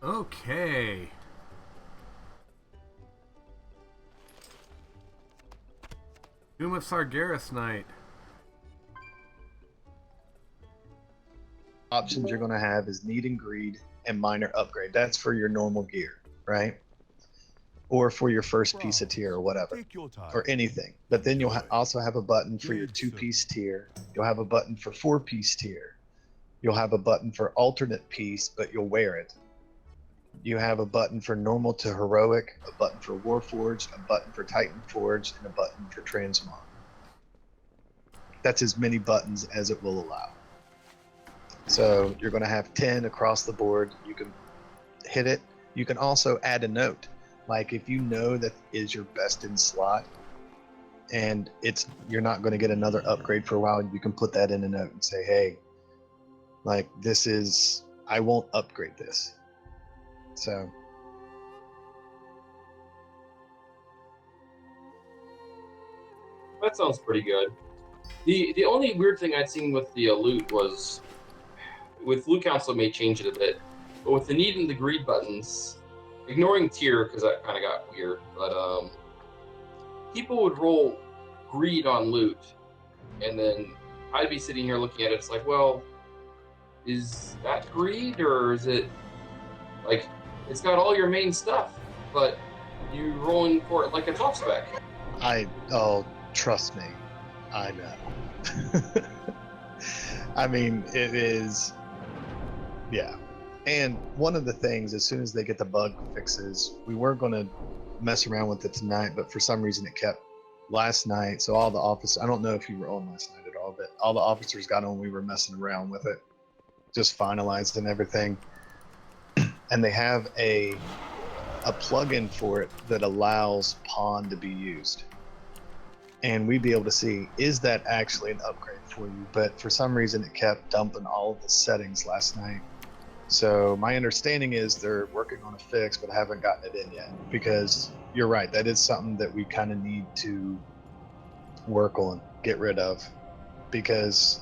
Okay. Doom of Sargeras night. Options you're going to have is Need and Greed and Minor Upgrade. That's for your normal gear, right? Or for your first piece of tier or whatever, or anything. But then you'll also have a button for your 2-piece tier. You'll have a button for 4-piece tier. You'll have a button for alternate piece, but you'll wear it. You have a button for normal to heroic, a button for Warforged, a button for Titan Forged, and a button for Transmog. That's as many buttons as it will allow. So you're going to have 10 across the board. You can hit it. You can also add a note. Like if you know that is your best in slot and you're not going to get another upgrade for a while, you can put that in a note and say, hey, like I won't upgrade this. So that sounds pretty good. The only weird thing I'd seen with the loot was, with Loot Council may change it a bit, but with the Need and the Greed buttons, ignoring tier because that kind of got weird, but people would roll greed on loot, and then I'd be sitting here looking at it. It's like, well, is that greed, or is it like it's got all your main stuff, but you rolling for it like a top spec? Trust me, I know. I mean, it is, yeah. And one of the things, as soon as they get the bug fixes, we were going to mess around with it tonight, but for some reason it kept last night. So all the officers, I don't know if you were on last night at all, but all the officers got on. We were messing around with it, just finalized and everything. And they have a plugin for it that allows pawn to be used. And we'd be able to see, is that actually an upgrade for you? But for some reason it kept dumping all of the settings last night. So my understanding is they're working on a fix, but haven't gotten it in yet. Because you're right, that is something that we kind of need to work on, get rid of. Because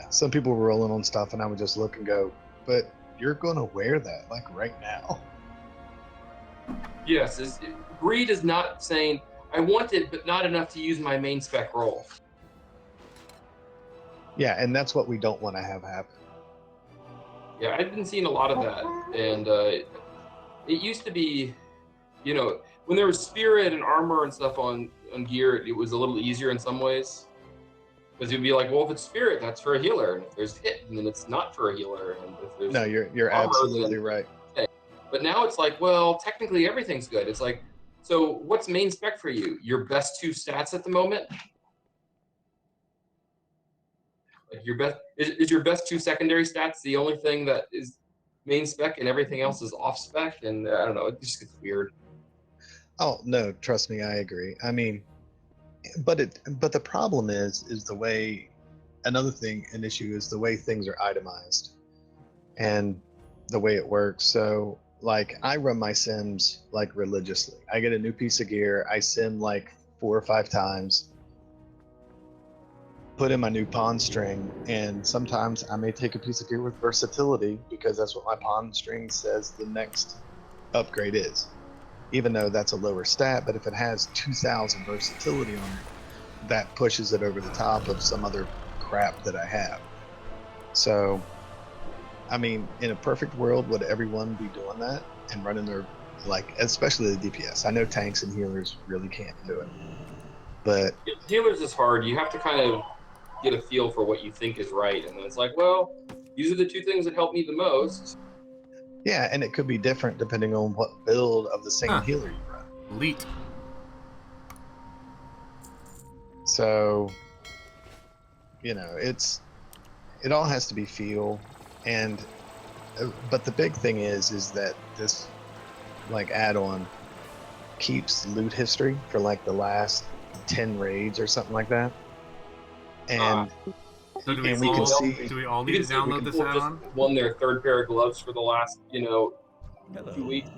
some people were rolling on stuff and I would just look and go, but you're going to wear that like right now. Yes, greed is not saying, I want it, but not enough to use my main spec roll. Yeah, and that's what we don't want to have happen. Yeah, I've been seeing a lot of that, and it used to be, when there was spirit and armor and stuff on gear, it was a little easier in some ways. Because you'd be like, well, if it's spirit, that's for a healer, and if there's hit, then it's not for a healer, and if there's you're armor, absolutely right. Okay. But now it's like, well, technically everything's good. It's like, so what's main spec for you? Your best 2 stats at the moment? Like your best is your best 2 secondary stats the only thing that is main spec and everything else is off spec? And I don't know, it just gets weird. Oh no, trust me, I agree. I mean, but the problem is the way, an issue is the way things are itemized and the way it works. So like I run my sims like religiously. I get a new piece of gear, I sim like 4 or 5 times, put in my new pawn string, and sometimes I may take a piece of gear with versatility because that's what my pawn string says the next upgrade is, even though that's a lower stat. But if it has 2,000 versatility on it, that pushes it over the top of some other crap that I have. So I mean, in a perfect world, would everyone be doing that and running their, like, especially the DPS? I know tanks and healers really can't do it, but Healers is hard. You have to kind of get a feel for what you think is right, and then it's like, well, these are the 2 things that help me the most. yeah, and it could be different depending on what build of the same healer you run. Elite. So, it all has to be feel, and but the big thing is that this like add-on keeps loot history for like the last 10 raids or something like that, and So do we we can see. Do we all need to download this add-on? Just won their 3rd pair of gloves for the last 2 weeks.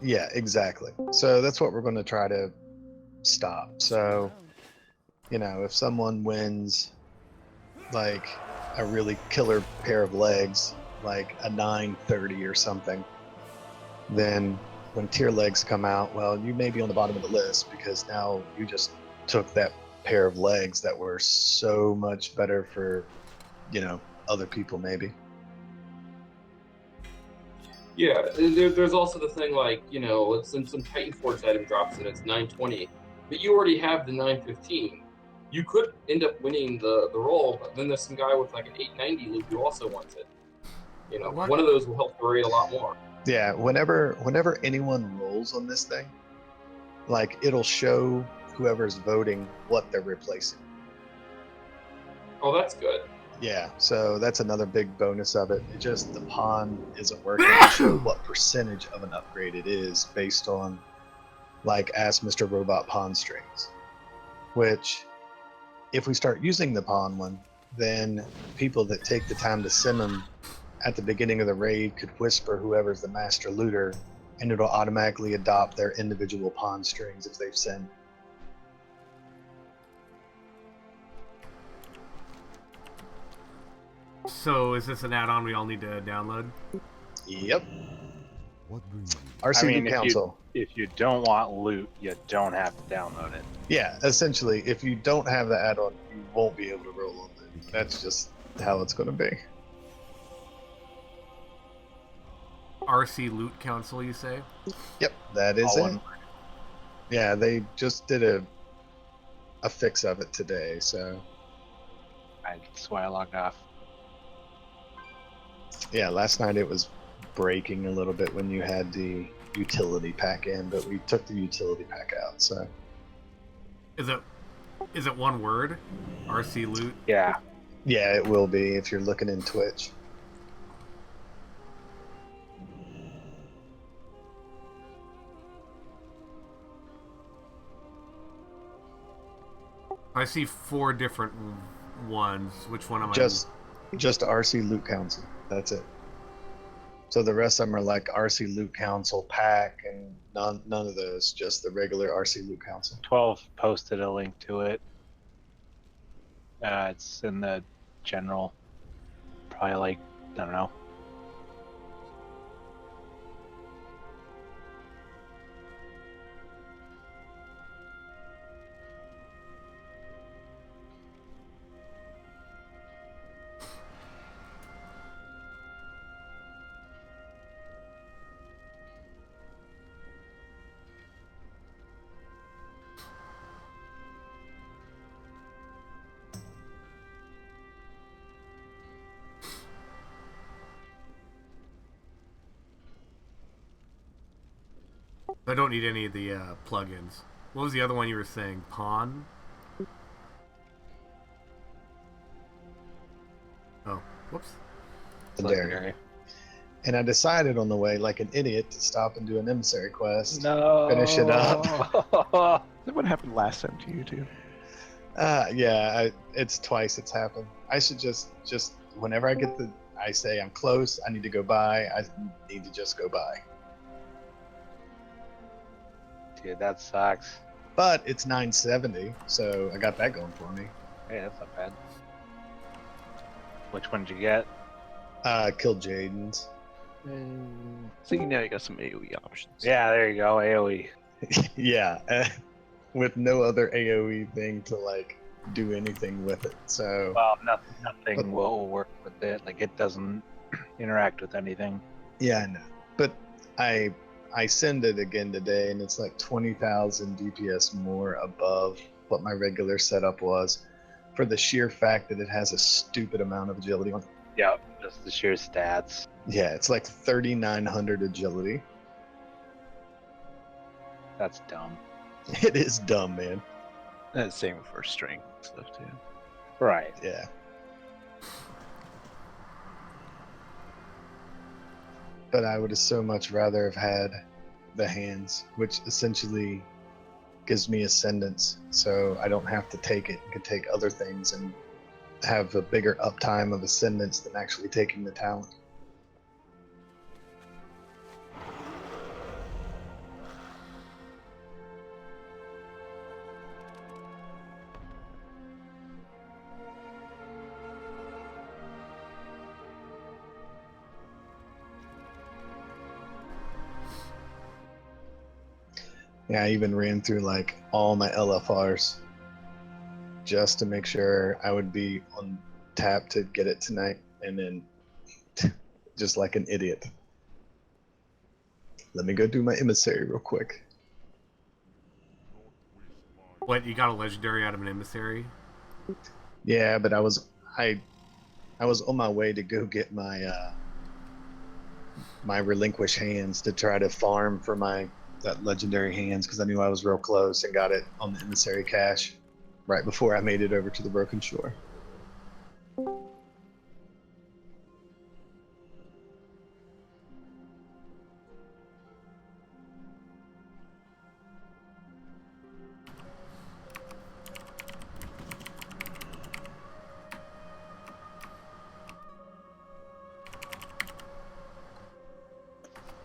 Yeah, exactly. So that's what we're going to try to stop. So, if someone wins like a really killer pair of legs, like a 930 or something, then when tier legs come out, well, you may be on the bottom of the list because now you just took that pair of legs that were so much better for, other people maybe. Yeah, there's also the thing like, since some Titan Forge item drops and it's 920, but you already have the 915. You could end up winning the roll, but then there's some guy with like an 890 loot who also wants it. What? One of those will help the raid a lot more. Yeah, whenever anyone rolls on this thing, like it'll show whoever's voting what they're replacing. Oh, that's good. Yeah, so that's another big bonus of it. It just, the pawn isn't working to show what percentage of an upgrade it is based on, like, Ask Mr. Robot pawn strings. Which, if we start using the pawn one, then people that take the time to sim them at the beginning of the raid could whisper whoever's the master looter, and it'll automatically adopt their individual pawn strings if they've simmed. So is this an add-on we all need to download? Yep. What brings you? RC Loot if Council. if you don't want loot, you don't have to download it. Yeah, essentially, if you don't have the add-on, you won't be able to roll on it. That's just how it's going to be. RC Loot Council, you say? Yep, that is All it. one word. Yeah, they just did a fix of it today, so That's why I logged off. yeah, last night it was breaking a little bit when you had the utility pack in, but we took the utility pack out, so Is it one word? RC Loot? Yeah. yeah, it will be if you're looking in Twitch. I see 4 different ones. Which one am I? Just RC Loot Council. That's it. So the rest of them are like RC Loot Council pack, and none of those. Just the regular RC Loot Council. 12 posted a link to it. It's in the general, probably like, I don't know. I don't need any of the plugins. What was the other one you were saying? Pawn? Oh, whoops. Legendary. And I decided on the way, like an idiot, to stop and do an emissary quest. No. Finish it up. That what happened last time to you too. Yeah, it's twice it's happened. I should just whenever I say I'm close, I need to go by, I need to just go by. Dude, that sucks. But it's 970, so I got that going for me. Hey, that's not bad. Which one did you get? Killed Jaden's. So now you got some AoE options. Yeah, there you go, AoE. Yeah, with no other AoE thing to like do anything with it. So Well, nothing will work with it. Like, it doesn't interact with anything. yeah, I know. But I send it again today, and it's like 20,000 DPS more above what my regular setup was, for the sheer fact that it has a stupid amount of agility on it. Yep, just the sheer stats. Yeah, it's like 3,900 agility. That's dumb. It is dumb, man. And same for strength stuff too. Right. Yeah. But I would have so much rather have had the hands, which essentially gives me ascendance, so I don't have to take it and can take other things and have a bigger uptime of ascendance than actually taking the talent. Yeah, I even ran through like all my LFRs just to make sure I would be on tap to get it tonight, and then just like an idiot. Let me go do my emissary real quick. What, you got a legendary out of an emissary? Yeah, but I was on my way to go get my my relinquish hands to try to farm for that legendary hands, because I knew I was real close and got it on the emissary cache right before I made it over to the Broken Shore.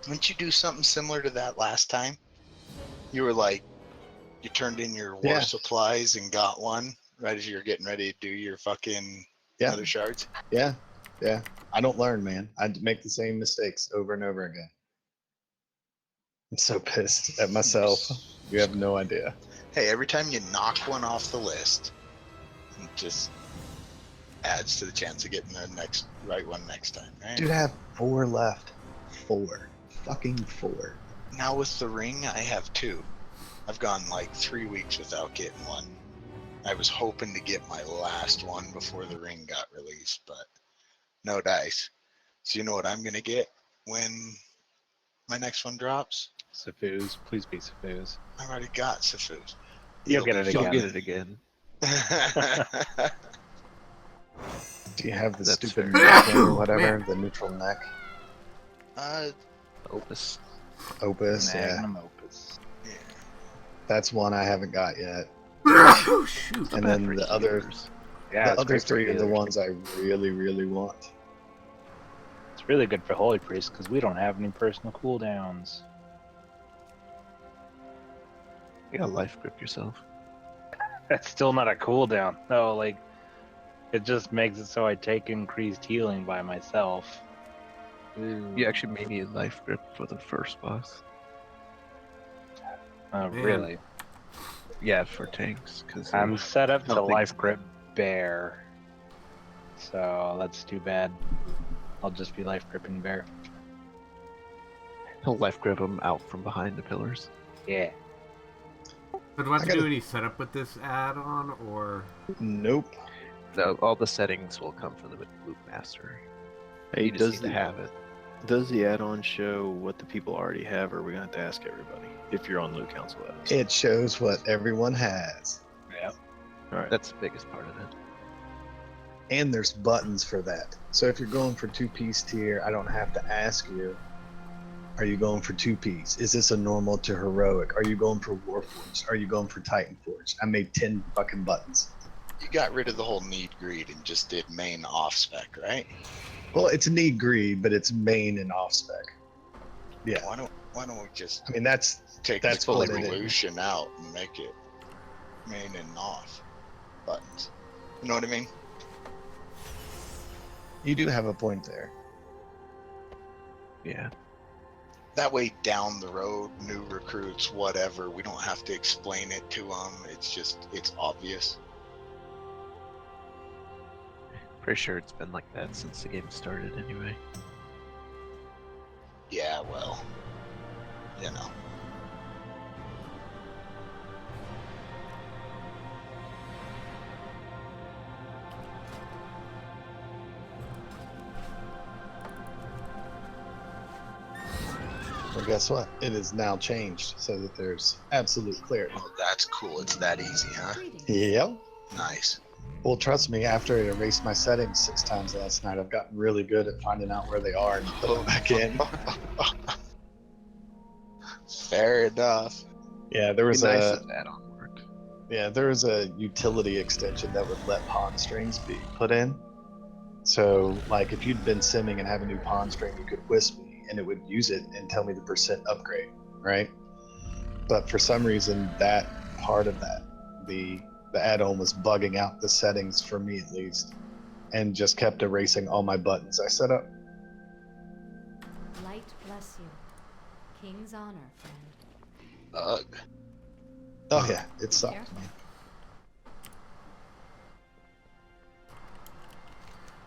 Didn't you do something similar to that last time? You were like, you turned in your war Yeah. supplies and got one right as you were getting ready to do your fucking Yeah. other shards. Yeah. I don't learn, man. I make the same mistakes over and over again. I'm so pissed at myself. You have no idea. Hey, every time you knock one off the list, it just adds to the chance of getting the right one next time, right? Dude, I have 4 left. 4. Fucking 4. Now with the ring, I have 2. I've gone like 3 weeks without getting one. I was hoping to get my last one before the ring got released, but no dice. So you know what I'm gonna get when my next one drops? Safuz, please be Safuz. I've already got Safuz. You'll get it You'll again. get it again. Do you have the That's stupid fair. neck or whatever? Man. The neutral neck? Opus. Opus, yeah. Magnum Opus. Yeah. That's one I haven't got yet. Oh, shoot. And then the other Yeah, the it's other great for 3 are the healers. ones I really, really want. It's really good for Holy Priest because we don't have any personal cooldowns. You gotta life grip yourself. That's still not a cooldown. No, like, it just makes it so I take increased healing by myself. You actually may need life grip for the first boss. Man. Really? Yeah, for tanks. Cause I'm set up to nothing- life grip bear. So that's too bad. I'll just be life gripping bear. he'll life grip him out from behind the pillars. Yeah. So do I have I to do gotta- any setup with this add-on, or... Nope. No, all the settings will come from the Loop Master. Hey, You just does need to the have it. does the add-on show what the people already have, or are we gonna have to ask everybody if you're on Loot Council add-ons? It shows what everyone has. Yeah. All right. That's the biggest part of it. And there's buttons for that. So if you're going for 2-piece tier, I don't have to ask you, are you going for 2-piece? Is this a normal to heroic? Are you going for Warforged? Are you going for Titan Forge? I made 10 fucking buttons. You got rid of the whole need greed and just did main off spec, right? Well, it's need greed, but it's main and off spec. Yeah. Why don't we just I mean, that's take That's the what it is. evolution out and make it main and off buttons? You know what I mean? you do have a point there. Yeah. That way, down the road, new recruits, whatever, we don't have to explain it to them. It's obvious. Pretty sure it's been like that since the game started anyway. Yeah, well, you know. Well, guess what? It is now changed so that there's absolute clarity. Oh, that's cool. It's that easy, huh? Yep. Nice. Well, trust me, after I erased my settings 6 times last night, I've gotten really good at finding out where they are and putting them back in. Fair enough. Yeah, there was Be nice a if add-on worked. utility extension that would let pawn strings be put in. So, like, if you'd been simming and have a new pawn string, you could wisp me, and it would use it and tell me the percent upgrade, right? But for some reason, that part of that, the add-on was bugging out the settings for me at least, and just kept erasing all my buttons I set up. Light bless you. King's honor, friend. Ugh. Oh yeah, it sucks, man.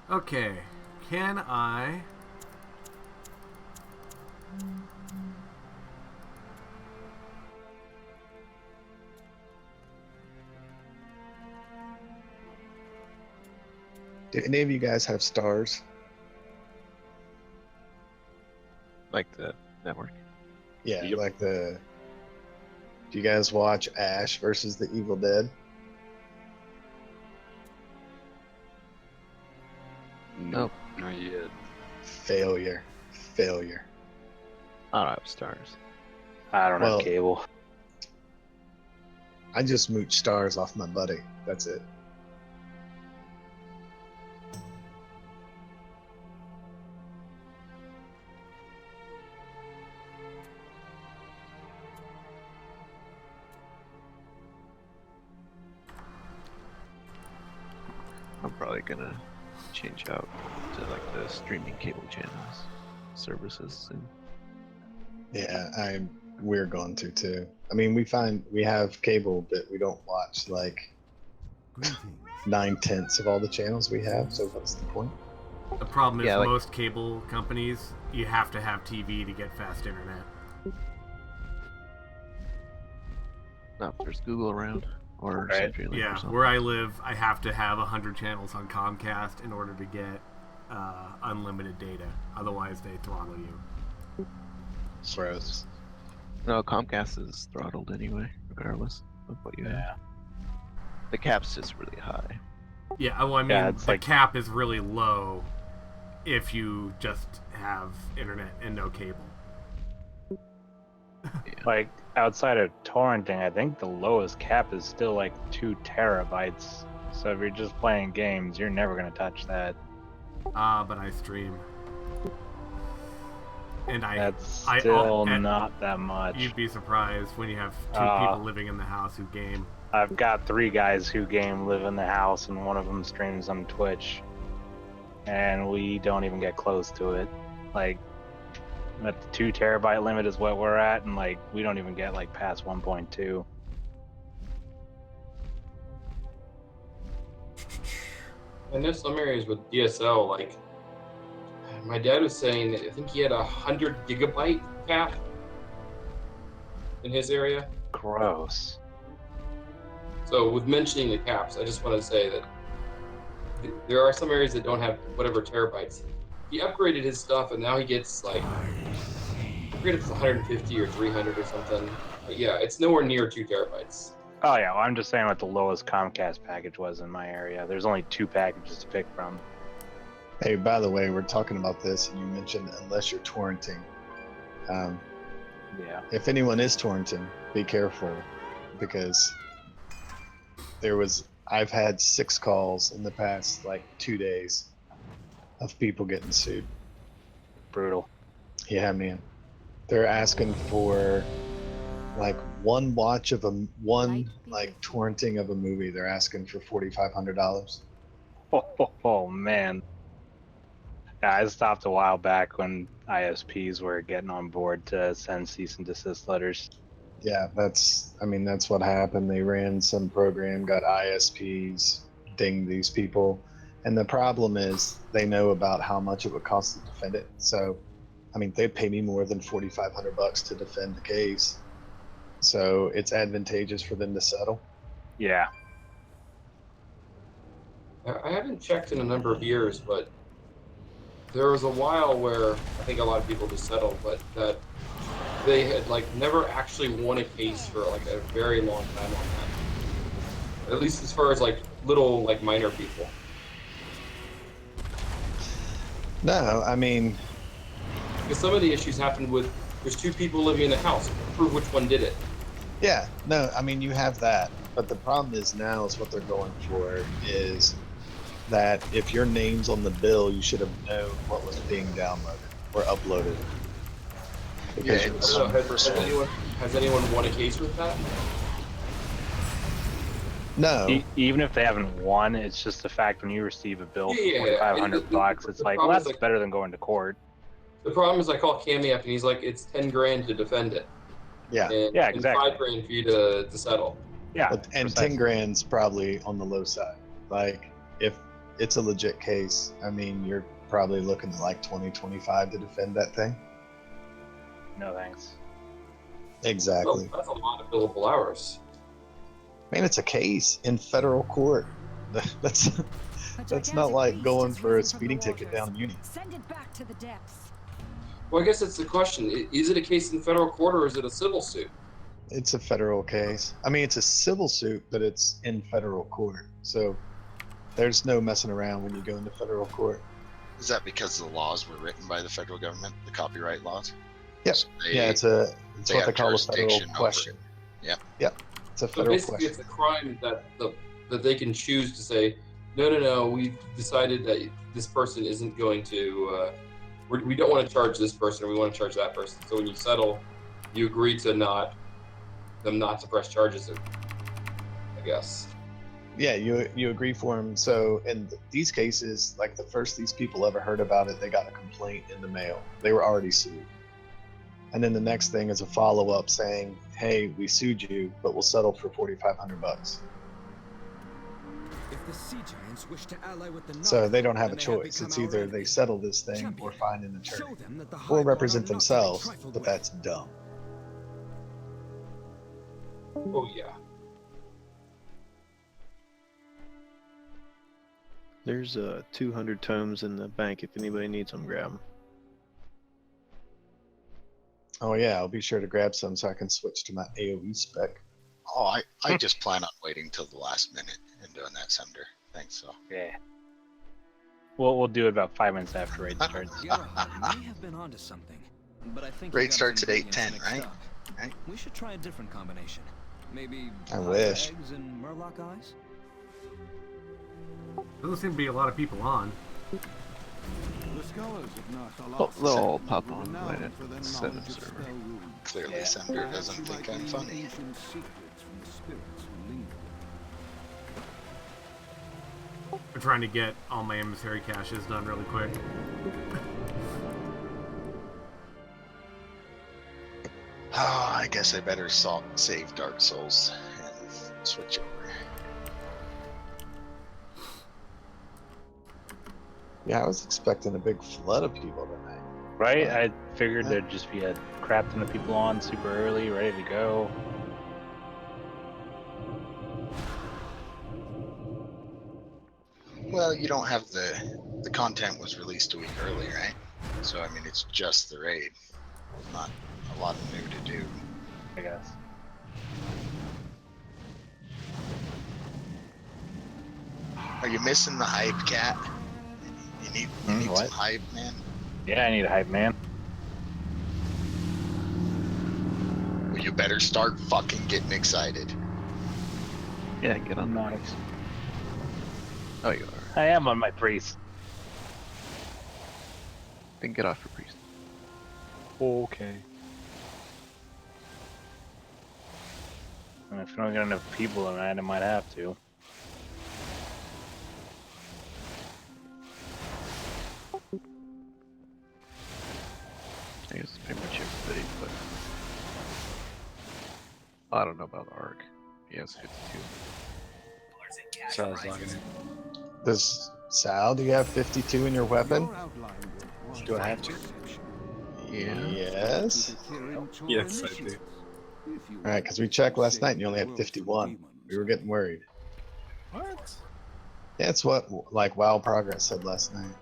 Okay, can I... Do any of you guys have stars? Like the network. Yeah, Yep. like the. Do you guys watch Ash versus the Evil Dead? Nope. Not yet. Failure. Failure. I don't have stars. I don't Well- have cable. I just mooch stars off my buddy. That's it. I'm probably gonna change out to like the streaming cable channels services soon. Yeah, we're going to too. I mean, we have cable, but we don't watch like Greetings. 9/10 of all the channels we have. So what's the point? The problem is Yeah, like- most cable companies, you have to have TV to get fast internet. Not if there's Google around or Right. CenturyLink or Yeah, something. where I live, I have to have 100 channels on Comcast in order to get unlimited data. Otherwise, they throttle you. Gross. No, Comcast is throttled anyway, regardless of what you have. Yeah. The cap's just really high. Yeah, well, I mean, Yeah, it's the like- cap is really low if you just have internet and no cable. Like, outside of torrenting, I think the lowest cap is still like 2 terabytes. So if you're just playing games, you're never going to touch that. But I stream. And That's I- still and- not that much. you'd be surprised when you have two people living in the house who game. I've got 3 guys who game, live in the house, and one of them streams on Twitch. And we don't even get close to it. Like, at the 2 terabyte limit is what we're at, and like, we don't even get like past 1.2. I know some areas with DSL, like my dad was saying that I think he had 100 gigabyte cap in his area. Gross. So with mentioning the caps, I just want to say that there are some areas that don't have whatever terabytes. He upgraded his stuff, and now he gets like, I forget if it's 150 or 300 or something. But yeah, it's nowhere near 2 terabytes. Oh yeah, well, I'm just saying what the lowest Comcast package was in my area. There's only 2 packages to pick from. Hey, by the way, we're talking about this, and you mentioned unless you're torrenting. Yeah. If anyone is torrenting, be careful, because I've had 6 calls in the past like 2 days of people getting sued. Brutal. Yeah, man. They're asking for like one watch of like torrenting of a movie. They're asking for $4,500. Oh man. Yeah, I stopped a while back when ISPs were getting on board to send cease and desist letters. Yeah, that's what happened. They ran some program, got ISPs, dinged these people. And the problem is they know about how much it would cost to defend it. So, I mean, they'd pay me more than $4,500 to defend the case. So it's advantageous for them to settle. Yeah. I haven't checked in a number of years, but there was a while where I think a lot of people just settled, but that they had like never actually won a case for like a very long time on that. At least as far as like little like minor people. No, I mean, Because some of the issues happened with there's 2 people living in the house. Prove which one did it. yeah, no, I mean, you have that. But the problem is now is what they're going for is that if your name's on the bill, you should have known what was being downloaded or uploaded. Because Yeah, you're- I don't know, has anyone won a case with that? no, Even if they haven't won, it's just the fact when you receive a bill for Yeah, $4,500, it's the like, problem well, is, that's like- better than going to court. The problem is I call Cammy up and he's like, it's 10 grand to defend it. Yeah. Yeah, and exactly. $5,000 for you to settle. Yeah, And precisely. 10 grand's probably on the low side. Like, if it's a legit case, I mean, you're probably looking at like 20-25 to defend that thing. No thanks. Exactly. Oh, that's a lot of billable hours. Man, it's a case in federal court. That's not like going for a speeding ticket down Uni. Send it back to the depths. Well, I guess that's the question. Is it a case in federal court or is it a civil suit? It's a federal case. I mean, it's a civil suit, but it's in federal court. So there's no messing around when you go into federal court. Is that because the laws were written by the federal government, the copyright laws? Yep. So Yeah, it's what they have call a federal jurisdiction over question. it. Yep. It's a So federal basically, question. it's a crime that they can choose to say, no, we've decided that this person isn't going to. We don't want to charge this person, or we want to charge that person. So when you settle, you agree to not to press charges. I guess. Yeah, you agree for them. So in these cases, like the first these people ever heard about it, they got a complaint in the mail. They were already sued. And then the next thing is a follow-up saying, "Hey, we sued you, but we'll settle for $4,500." If the sea giants wish to ally with the So Na'vi, they don't have a then they choice. become It's our either enemy. they settle this thing Champion, or find an show attorney them that the or Hive represent are not to be themselves, trifled but with. that's dumb. Oh yeah. There's 200 tomes in the bank. If anybody needs them, grab them. Oh yeah, I'll be sure to grab some so I can switch to my AoE spec. Oh, I just plan on waiting till the last minute and doing that, Senator. Thanks, so. Yeah. We'll do it about 5 minutes after raid starts. Gerahard may have been onto something, but I think Raid he got starts his at ingredients 8:10, mixed right? up. Right. We should try a different combination. Maybe I hot wish. eggs and Murloc eyes. Doesn't seem to be a lot of people on. Oh, they'll all pop on when it set up server. Clearly, Yeah. Senator doesn't think I'm funny. I'm trying to get all my emissary caches done really quick. Oh, I guess I better save Dark Souls and switch over. Yeah, I was expecting a big flood of people tonight. Right? I figured there'd just be a crap ton of people on super early, ready to go. Well, you don't have the content was released a week early, right? So I mean, it's just the raid, not a lot new to do. I guess. Are you missing the hype, cat? You need what? some hype, man. Yeah, I need a hype man. Well, you better start fucking getting excited. Yeah, get on. Nice. Oh, you are. I am on my priest. Then get off your priest. Okay. And if I don't get enough people tonight, I might have to. I guess it's pretty much everybody, but I don't know about the Arc. He has 52. Sal's logging in. Does Sal, do you have 52 in your weapon? Do I have to? Yeah. Yes. Yes, I do. All right, because we checked last night and you only had 51. We were getting worried. What? That's what like WoW Progress said last night,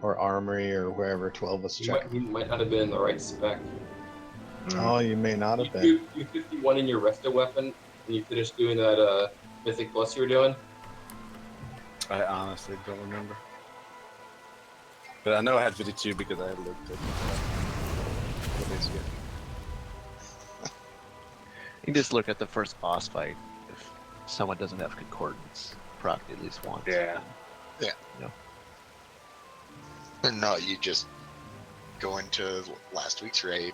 or Armory, or wherever 12 was checking. He might not have been in the right spec. Oh, you may not have been. You 51 in your resto weapon, and you finished doing that Mythic Plus you were doing. I honestly don't remember. But I know I had 52 because I had looked at it. You just look at the first boss fight. If someone doesn't have concordance, proc at least once. Yeah. Yeah. No. No, you just go into last week's raid,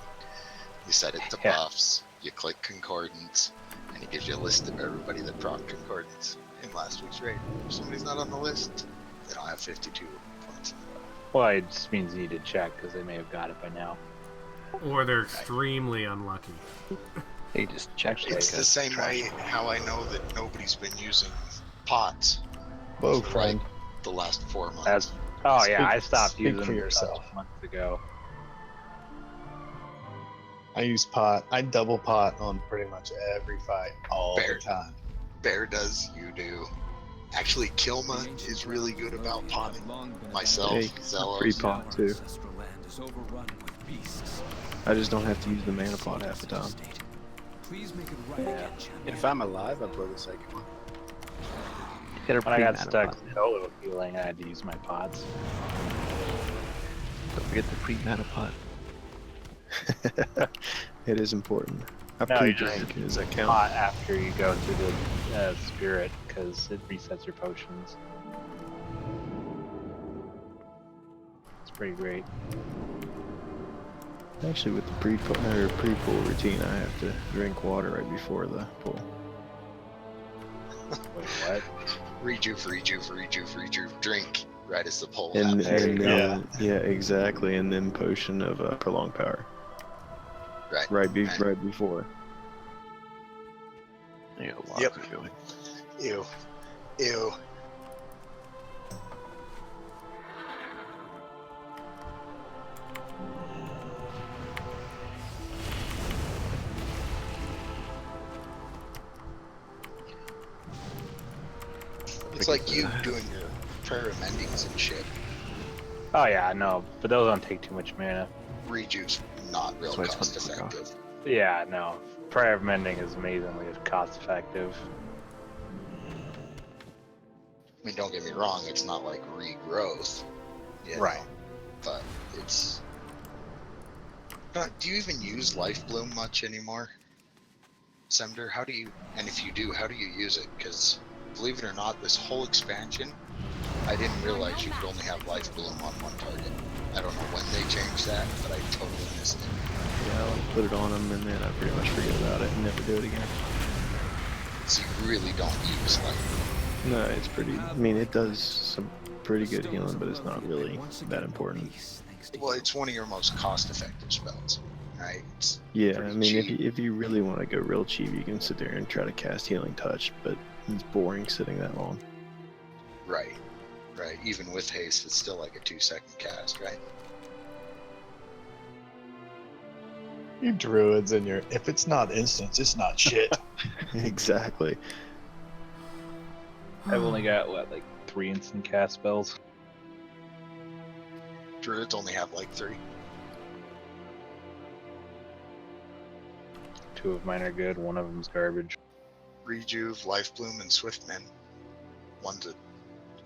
you set it to Yeah. buffs, you click concordance, and it gives you a list of everybody that proc concordance in last week's raid. If somebody's not on the list, they don't have 52 points. Well, it just means you need to check because they may have got it by now. Or they're extremely unlucky. They just check. It's the same way how I know that nobody's been using pots Whoa, for friend. like the last 4 months. That's oh yeah, I Speak- stopped speak using for them yourself. months ago. I use pot. I double pot on pretty much every fight all Bear. the time. Bear does, you do. Actually, Kilma is really good about potting. Myself, Hey, Zelos. free pot too. Ancestral land is overrun with beasts. I just don't have to use the mana pot half the time. Please make it right again, champion. If I'm alive, I blow the second one. Get a When I got pre-mana stuck pot. solo healing, I had to use my pots. Don't forget the pre-mana pot. It is important. I No, you pre-drink. Does that count? Pot after you go to the spirit because it resets your potions. It's pretty great. Actually, with the pre-pull routine, I have to drink water right before the pull. Wait, what? Rejuve, drink right as the pull And happens. There you go. yeah, exactly. And then potion of prolonged power. Right. Right before. Yeah, Yep. are going. Ew. It's like you doing your prayer of endings and shit. Oh yeah, I know, but those don't take too much mana. Rejuve's not real That's why it's cost fun to click effective. Yeah, no. Prayer of Mending is amazingly cost effective. I mean, don't get me wrong, it's not like regrowth. You Right. know, but it's. Do you even use Life Bloom much anymore? Semder, how do you, and if you do, how do you use it? Because, believe it or not, this whole expansion, I didn't realize you could only have Life Bloom on one target. I don't know when they changed that, but I totally missed it. Yeah, I'll put it on them and then I pretty much forget about it and never do it again. So you really don't use Life Bloom. No, it's pretty. I mean, it does some pretty good healing, but it's not really that important. Well, it's one of your most cost-effective spells, right? It's Yeah, pretty I mean, cheap. if you really want to go real cheap, you can sit there and try to cast Healing Touch, but it's boring sitting that long. Right. Even with haste, it's still like a 2-second cast, right? You druids and your if it's not instants, it's not shit. Exactly. I've only got what, like 3 instant cast spells. Druids only have like 3. 2 of mine are good, 1 of them's garbage. Rejuve, Life Bloom, and Swiftman. One's a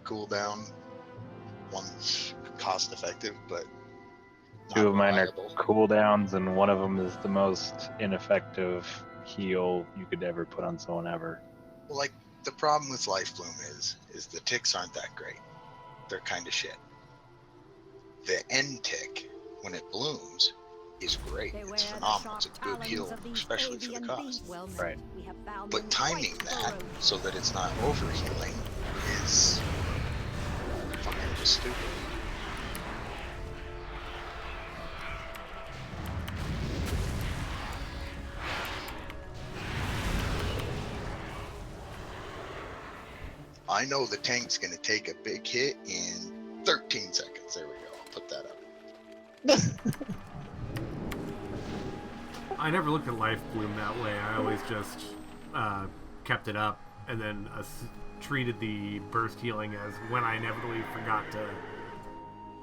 cooldown, one's cost effective, but not 2 of mine reliable. are cooldowns, and 1 of them is the most ineffective heal you could ever put on someone ever. Well, like, the problem with Life Bloom is the ticks aren't that great. They're kind of shit. The end tick, when it blooms, is great. It's phenomenal. It's a good heal, especially for the cost. Right. But timing that so that it's not overhealing is fucking just stupid. I know the tank's gonna take a big hit in 13 seconds. There we go. I'll put that up. I never looked at Life Bloom that way. I always just kept it up and then treated the burst healing as when I inevitably forgot to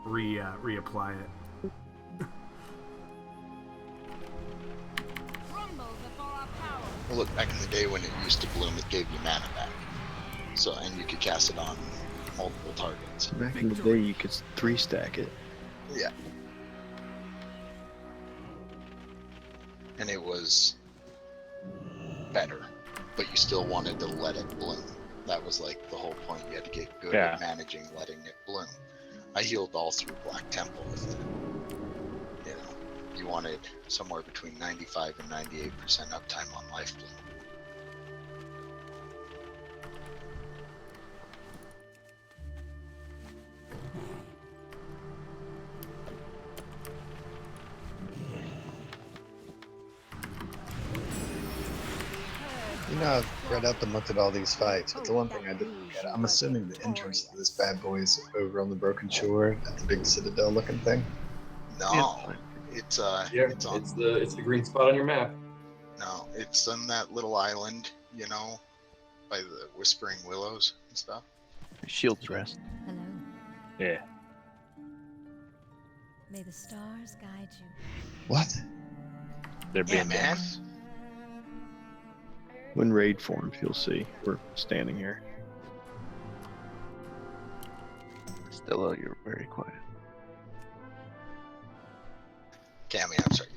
reapply it. Well, look, back in the day when it used to bloom, it gave you mana back. So, and you could cast it on multiple targets. Back in the day, you could 3-stack it. Yeah. And it was better, but you still wanted to let it bloom. That was like the whole point. You had to get good at managing letting it bloom. I healed all through Black Temple with it. You know, you wanted somewhere between 95 and 98% uptime on Life Bloom. I've read up and looked at all these fights, but the one thing I didn't look at, I'm assuming the entrance to this bad boy is over on the Broken Shore at the big citadel looking thing. No, it's it's on. It's the green spot on your map. No, it's on that little island, you know, by the Whispering Willows and stuff. Shields rest. Hello. Yeah. May the stars guide you. What? They're Yeah, being man. dicks. When raid forms, you'll see. We're standing here. Stella, you're very quiet. Cammy, I'm sorry.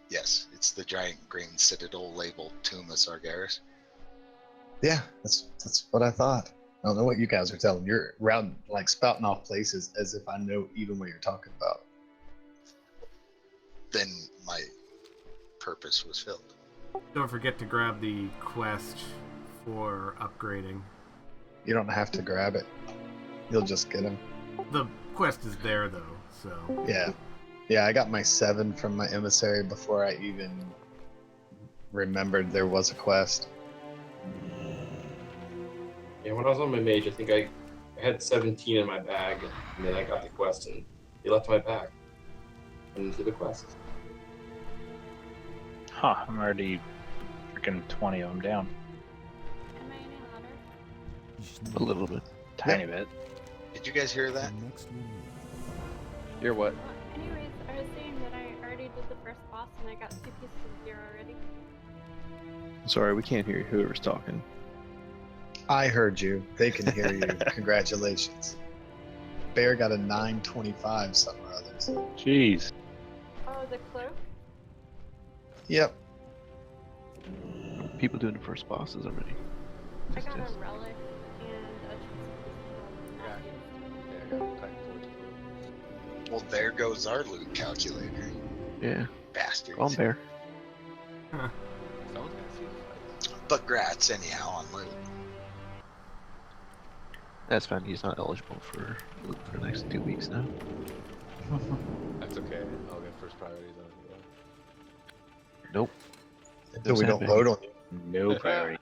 Yes, it's the giant green citadel labeled Tomb of Sargeras. Yeah, that's what I thought. I don't know what you guys are telling. You're around like spouting off places as if I know even what you're talking about. Then my purpose was filled. Don't forget to grab the quest for upgrading. You don't have to grab it. You'll just get them. The quest is there though, so Yeah. Yeah, I got my 7 from my emissary before I even remembered there was a quest. Yeah, when I was on my mage, I think I had 17 in my bag, and then I got the quest, and they left my bag. And did the quest. Huh, I'm already freaking 20 of them down. Am I any louder? A little bit. Tiny bit. Did you guys hear that? Hear what? Anyways, I was saying that I already did the first boss and I got 2 pieces of gear already. Sorry, we can't hear whoever's talking. I heard you. They can hear you. Congratulations. Bear got a 925 something or others. Jeez. Oh, the cloak? Yep. People doing the first bosses already. I got Just- a relic and a Well, there goes our loot calculator. Yeah. Bastards. Go on, Bear. But grats anyhow on loot. That's fine. He's not eligible for loot for the next 2 weeks now. That's okay. I'll get first priorities on it. Nope. Until we don't vote on you. No priority.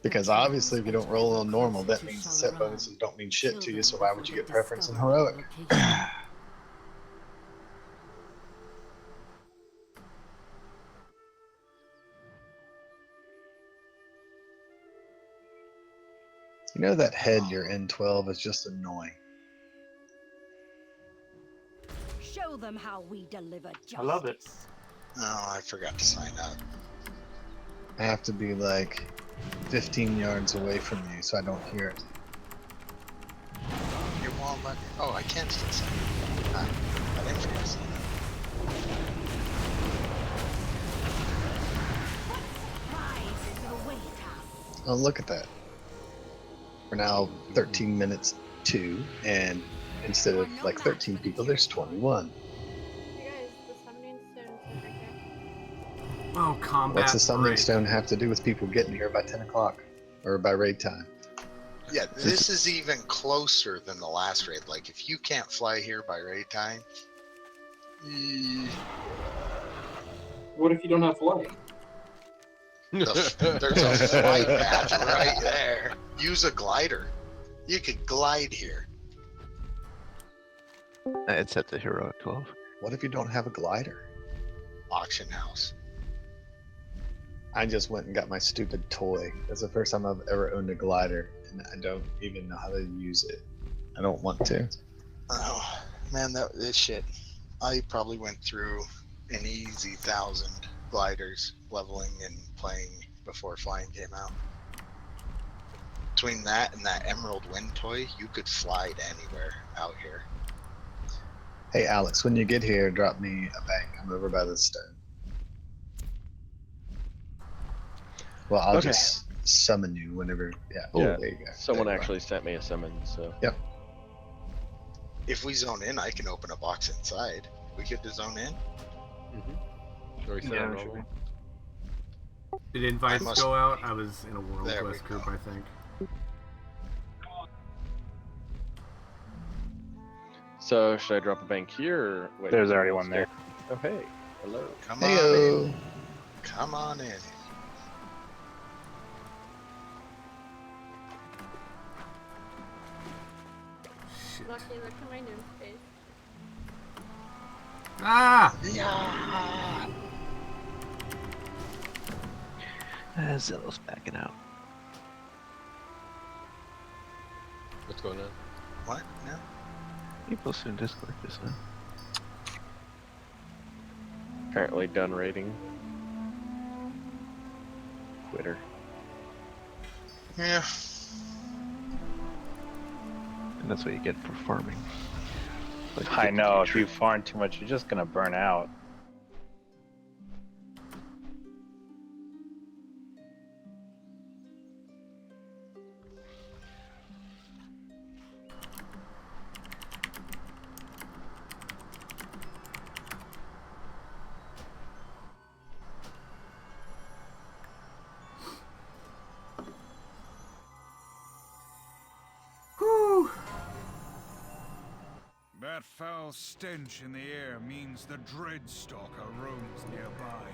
Because obviously if you don't roll on normal, that means the set bonuses don't mean shit to you, so why would you get preference in heroic? You know that head you're in 12 is just annoying. Show them how we deliver justice. I love it. Oh, I forgot to sign up. I have to be like 15 yards away from you so I don't hear it. Your wall let me. Oh, I can still sign up. Ah, I didn't forget to sign up. Oh, look at that. We're now 13 minutes to, and instead of like 13 people, there's 21. Hey guys, the summoning stones are right here. oh, combat. What's the summoning break. stone have to do with people getting here by 10 o'clock? Or by raid time? Yeah, this is even closer than the last raid. Like, if you can't fly here by raid time, What if you don't have flight? there's a flight path right there. Use a glider. You could glide here. It's at the heroic 12. What if you don't have a glider? Auction house. I just went and got my stupid toy. That's the first time I've ever owned a glider, and I don't even know how to use it. I don't want to. Oh, man, this shit. I probably went through an easy 1,000 gliders leveling and playing before flying came out. Between that and that Emerald Wind toy, you could fly to anywhere out here. Hey, Alex, when you get here, drop me a bank. I'm over by the stone. Well, I'll Okay. just summon you whenever. Yeah. Oh, Yeah, there you go. Someone There you are. actually sent me a summons, so. Yep. If we zone in, I can open a box inside. We get to zone in? Or we set Yeah, a we normal? should Did invites I must- go out? I was in a World There we Quest group, go. I think. So, should I drop a bank here or wait? There's already one there. Oh, hey. Hello. Come on Heyo. in. Come on in. Lucky, look at my namespace. Ah! Yeah. Zillow's backing out. What's going on? What? No. He posted in Discord just now. Apparently done raiding. Quitter. Yeah. And that's what you get for farming. Like, I know, if 50 you farm too much, you're just gonna burn out. Whew. That foul stench in the air means the Dreadstalker roams nearby.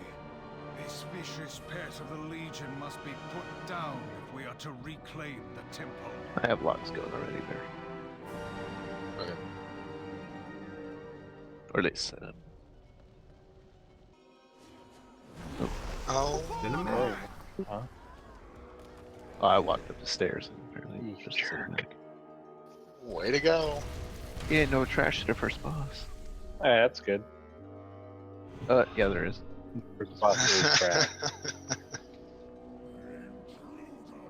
This vicious pet of the Legion must be put down if we are to reclaim the temple. I have lots going already there. Okay. Or they set up. Oh. Cinematic. Huh? Oh, I walked up the stairs and apparently just cinematic. Way to go. Yeah, no trash to the first boss. Hey, that's good. Yeah, there is. First boss is trash.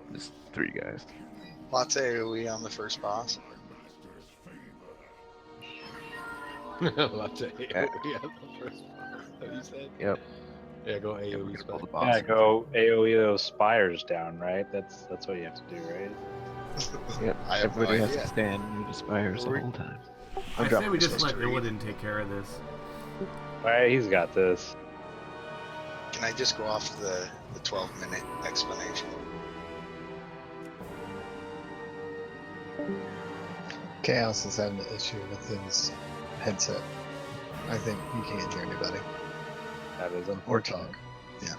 There's 3 guys. Latte, are we on the first boss? Latte. Yeah, the first one. What you said? Yep. Yeah, go Yeah, we're AoE gonna spell. pull the boss. Yeah, go AoE those spires down, right? That's what you have to do, right? Yep. I have Everybody no has to idea. stand near the spires the We- whole time. I say we just supposed let to read. Illidan take care of this. Alright, he's got this. Can I just go off the 12-minute explanation? Chaos is having an issue with his headset. I think he can't hear anybody That is or unfortunate. talk. Yeah.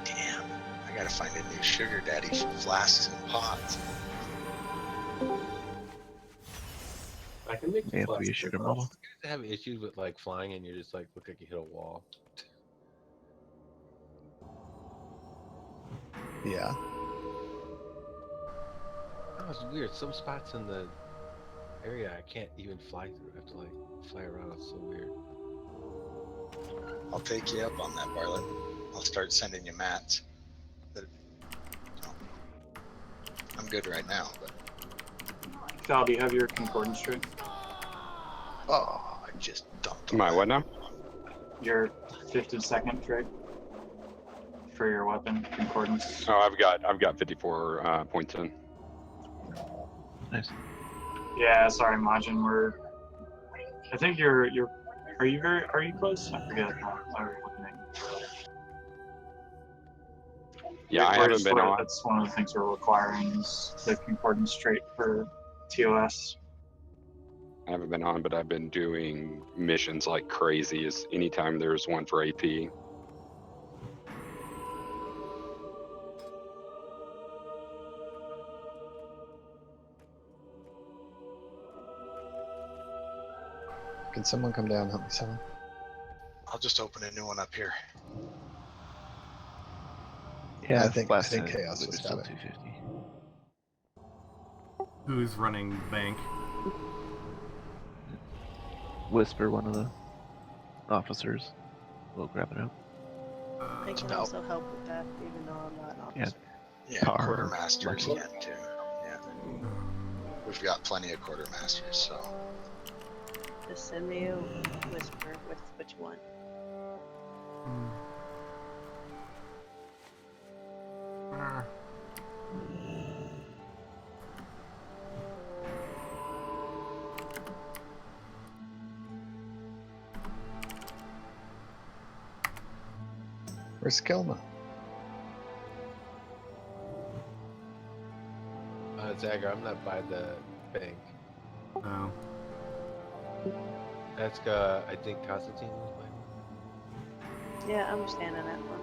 Damn. I gotta find a new sugar daddy for flasks and pots. I can make May have to flask be a sugar as mama. well. I have issues with like flying and you just like look like you hit a wall. Yeah. That was weird. Some spots in the area I can't even fly through. I have to like fly around. It's so weird. I'll take you up on that, Barlet. I'll start sending you mats. That, no. I'm good right now, but Val, do you have your concordance trade? oh, I just dumped. My what now? Your 52nd trade for your weapon concordance. Oh, I've got 54 points in. Nice. Yeah, sorry, Majin. I think you're. Are you close? I forget. I was looking at you. Yeah, I haven't been on. That's one of the things we're requiring is the concordance trait for TOS. I haven't been on, but I've been doing missions like crazy. As anytime there's one for AP. Can someone come down and help me summon? I'll just open a new one up here. Yeah, I think last time Chaos we has were got still it. 250. Who's running bank? Whisper, one of the officers. We'll grab it out. I can also help with that, even though I'm not an officer. Yeah, Tar, quartermasters Lucky. can too. Yeah. We've got plenty of quartermasters, so. Just send me a whisper with what you want. Where's Kelma? Zagger, I'm not by the bank. No. That's I think Constantine was by me. Yeah, I'm standing that one.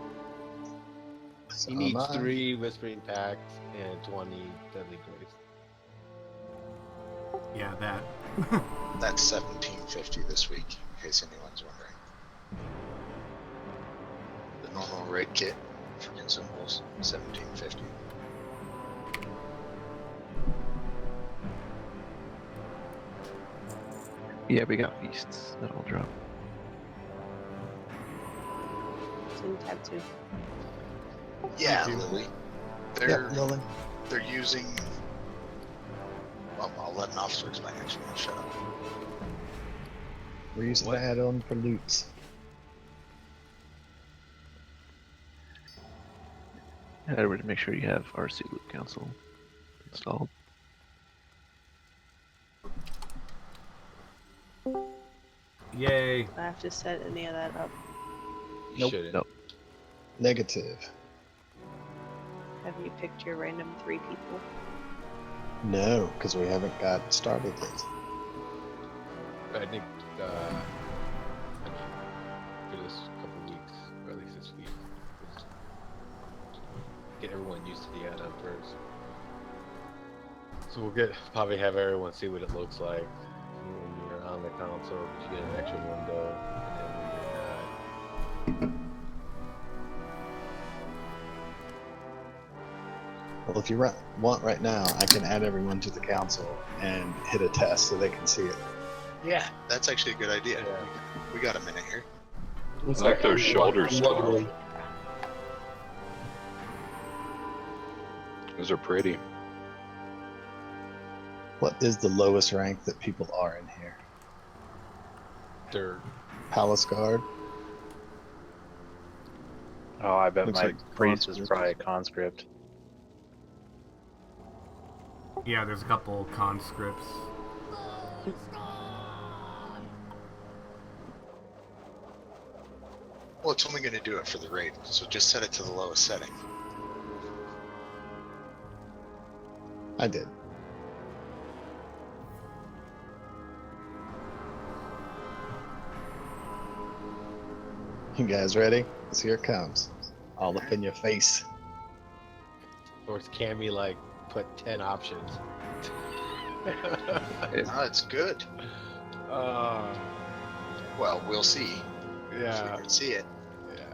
So He am needs I. 3 Whispering Pacts and 20 Deadly Grace. Yeah, that. That's 1750 this week, in case anyone's wondering. The normal raid kit for consumables, 1750. Yeah, we got feasts that'll drop. It's in tab 2. Yeah, Thank you. Lily. Yep, Lily. They're using. Well, I'll let an officer explain. Actually, I'll shut up. We're using the add-on for loots. Everybody make sure you have RC Loot Council installed. Yay. Do I have to set any of that up? Nope. Nope. Negative. Have you picked your random 3 people? No, because we haven't got started yet. I think for this couple weeks, or at least this week, just get everyone used to the add-on first. So we'll probably have everyone see what it looks like when you're on the console, but you get an extra window, and then when you're not. Well, if you want right now, I can add everyone to the council and hit a test so they can see it. Yeah, that's actually a good idea. We got a minute here. I like those shoulders, Carl. Those are pretty. What is the lowest rank that people are in here? Third. Palace Guard? Oh, I bet Looks my like priest is conscript. probably a conscript. Yeah, there's a couple conscripts. Well, it's only going to do it for the raid, so just set it to the lowest setting. I did. You guys ready? 'Cause here it comes. All up in your face. Or can we like put 10 options? No, it's good. Well, we'll see. Yeah. If we can see it.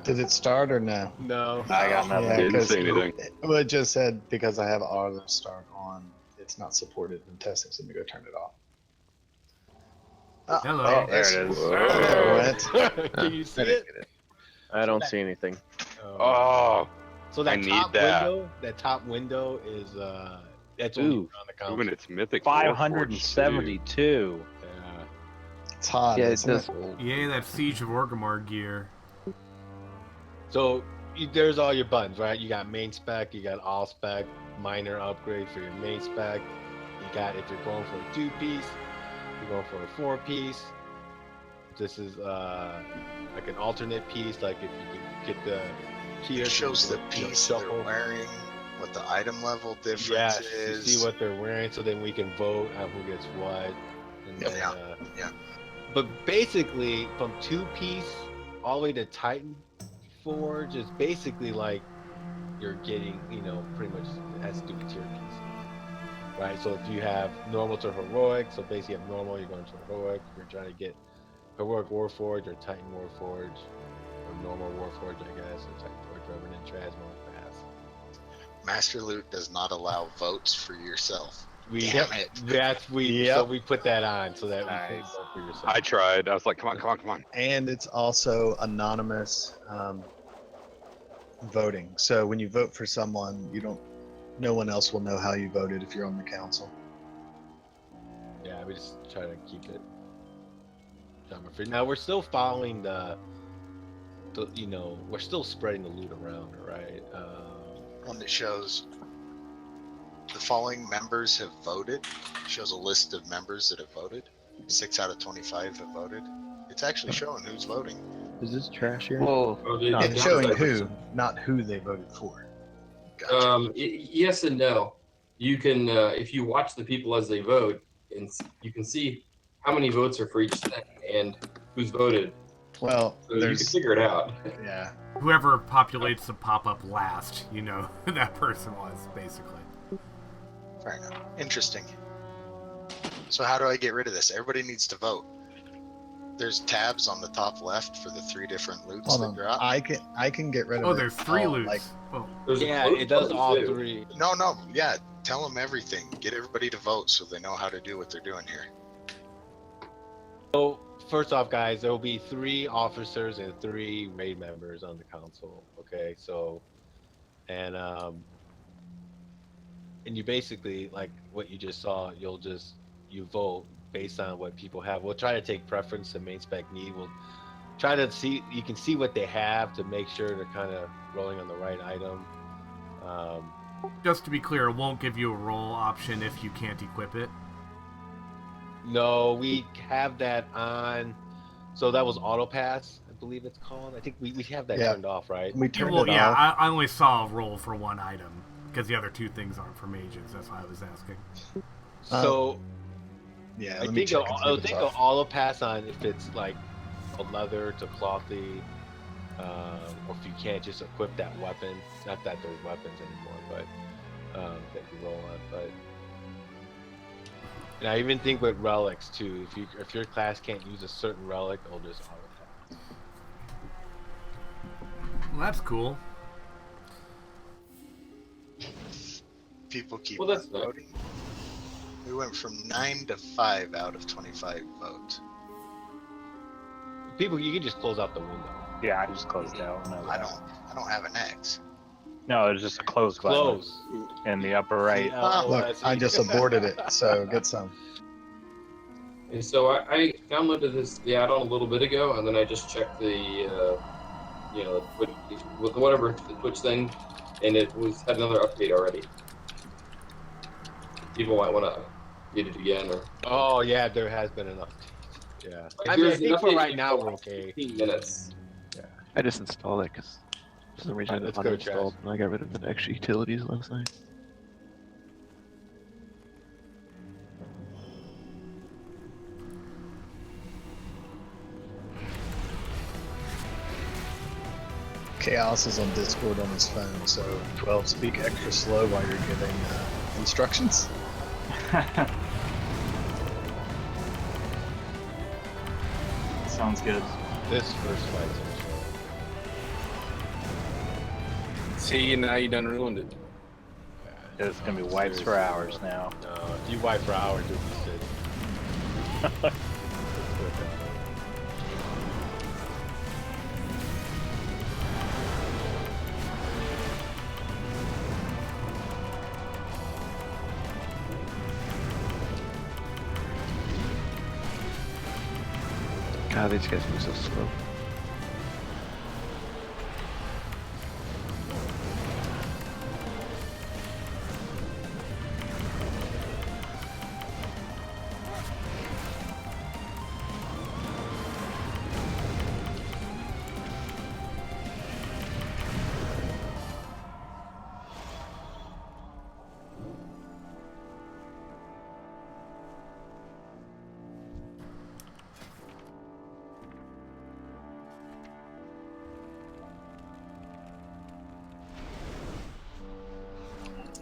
Did it start or no? No. I got nothing. Yeah, Didn't 'cause say anything. Well, it just said because I have auto start on, it's not supported in testing, so let me go turn it off. Hello. Oh, there it is. There it went. Can you see I didn't it? get it. I don't see anything. Oh, So that I need top that. window, is that's only Ooh. on the Ooh, console. and it's mythic. 572. Yeah. It's hot, Yeah, it isn't does. it? Yay, that Siege of Orgrimmar gear. So there's all your buttons, right? You got main spec, you got all spec, minor upgrade for your main spec. You got if you're going for a 2-piece, you're going for a 4-piece. This is like an alternate piece, like if you can get the key. It shows the piece they're shuffle. wearing, what the item level difference Yes, is. you see what they're wearing, so then we can vote on who gets what. And then, Yeah. But basically, from 2-piece all the way to Titan Forge is basically like you're getting, pretty much has to do with tier piece, right? So if you have normal to heroic, so basically you have normal, you're going to heroic. You're trying to get heroic Warforge or Titan Warforge or normal Warforge, I guess, or Titan Forge, Revenant, Transmog, Pass. Master Loot does not allow votes for yourself. Damn it. So we put that on so that we can Nice. vote for yourself. I tried. I was like, come on. And it's also anonymous voting. So when you vote for someone, no one else will know how you voted if you're on the council. Yeah, we just try to keep it drama free. Now we're still following we're still spreading the loot around, right? One that shows the following members have voted. It shows a list of members that have voted. 6 out of 25 have voted. It's actually showing who's voting. Is this trash here? Well, It's showing who, not who they voted for. Yes and no. You can, if you watch the people as they vote, and you can see how many votes are for each thing and who's voted. Well, So you can there's figure it out. yeah. Whoever populates the pop-up last, you know who that person was, basically. Fair enough. Interesting. So how do I get rid of this? Everybody needs to vote. There's tabs on the top left for the 3 different loots Hold that on. drop. I can get rid of Oh, it. there's 3 all, loots. Like, Oh. There's a Yeah, closed it does button, all too. 3. No, yeah. Tell them everything. Get everybody to vote so they know how to do what they're doing here. So first off, guys, there will be 3 officers and 3 raid members on the council. Okay, so and you basically, like what you just saw, you vote based on what people have. We'll try to take preference to main spec need. We'll try to see, you can see what they have to make sure they're kind of rolling on the right item. Just to be clear, it won't give you a roll option if you can't equip it. No, we have that on. So that was auto pass, I believe it's called. I think we have that turned off, right? We turned well, it yeah, off. I only saw a roll for 1 item because the other 2 things aren't for mages. That's why I was asking. So yeah, I think I'll auto pass on if it's like a leather to clothy, or if you can't just equip that weapon. Not that there's weapons anymore, but that you roll on. But and I even think with relics too. If your class can't use a certain relic, it'll just auto pass. Well, that's cool. People keep Well, that's voting. We went from 9 to 5 out of 25 votes. People, you can just close out the window. Yeah, I just closed out. No, I don't have an X. No, it's just a close button. Close. In the upper right. Look, I just aborted it, so get some. And so I downloaded the add-on a little bit ago, and then I just checked the the Twitch thing, and it had another update already. People might want to get it again, or Oh yeah, there has been an update. Yeah, Like, I mean, I there's an think for update right now for we're okay. 15 minutes. Yeah. I just installed it because for some reason I Let's just go, uninstalled and I got rid of the extra utilities last night. Chaos is on Discord on his phone, so 12 speak extra slow while you're giving instructions. Sounds good. This first fight's See, now you done ruined it. It's gonna be wipes for hours now. No, if you wipe for hours, you'll be sitting. God, these guys move so slow.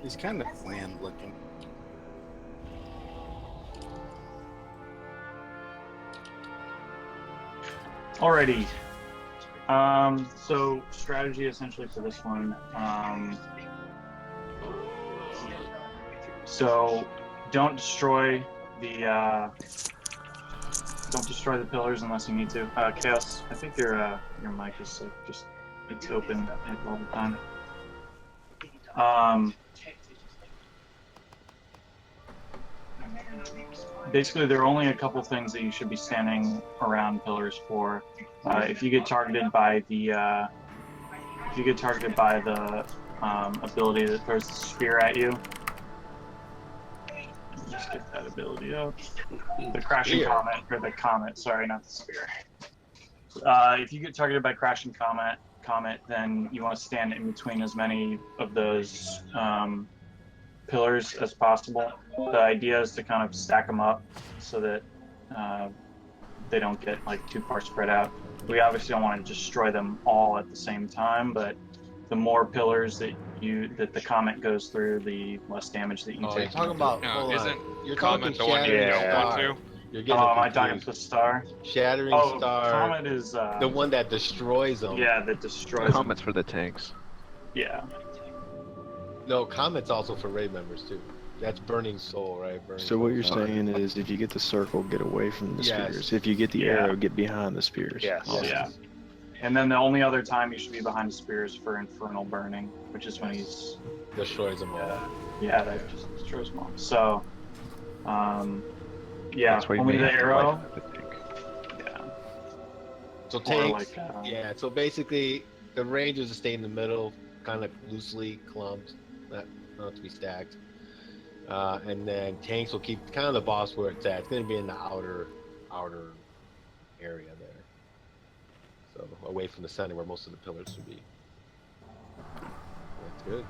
He's kind of bland looking. Alrighty. So strategy essentially for this one. So don't destroy the pillars unless you need to. Chaos, I think your mic is like just it's open all the time. Basically, there are only a couple things that you should be standing around pillars for. If you get targeted by the ability that throws the spear at you, just get that ability up. The crashing comet, sorry, not the spear. If you get targeted by crashing comet, then you want to stand in between as many of those pillars as possible. The idea is to kind of stack them up so that they don't get like too far spread out. we obviously don't want to destroy them all at the same time, but the more pillars that the comet goes through, the less damage that you Oh, take. you're talking about. No, hold on. isn't You're Comet talking the one you Shattering don't want Star. to? You're getting Am I talking confused. the star? Shattering Star. Comet is the one that destroys them. Yeah, that destroys them. Comets for the tanks. Yeah. No, Comet's also for raid members too. That's Burning Soul, right? Burning So what Soul. you're saying is, if you get the circle, get away from the Yes. spears. If you get the Yeah. arrow, get behind the spears. Yes. Yeah. And then the only other time you should be behind the spears for Infernal Burning, which is when he's destroys them all. Yeah, that just destroys them all. So, yeah, That's why you only may the have to arrow. light up, I think. Yeah. So Or tanks. like, yeah. So basically, the rangers will stay in the middle, kind of loosely clumped, not to be stacked. And then tanks will keep kind of the boss where it's at. It's going to be in the outer area there. So away from the center where most of the pillars should be. That's good.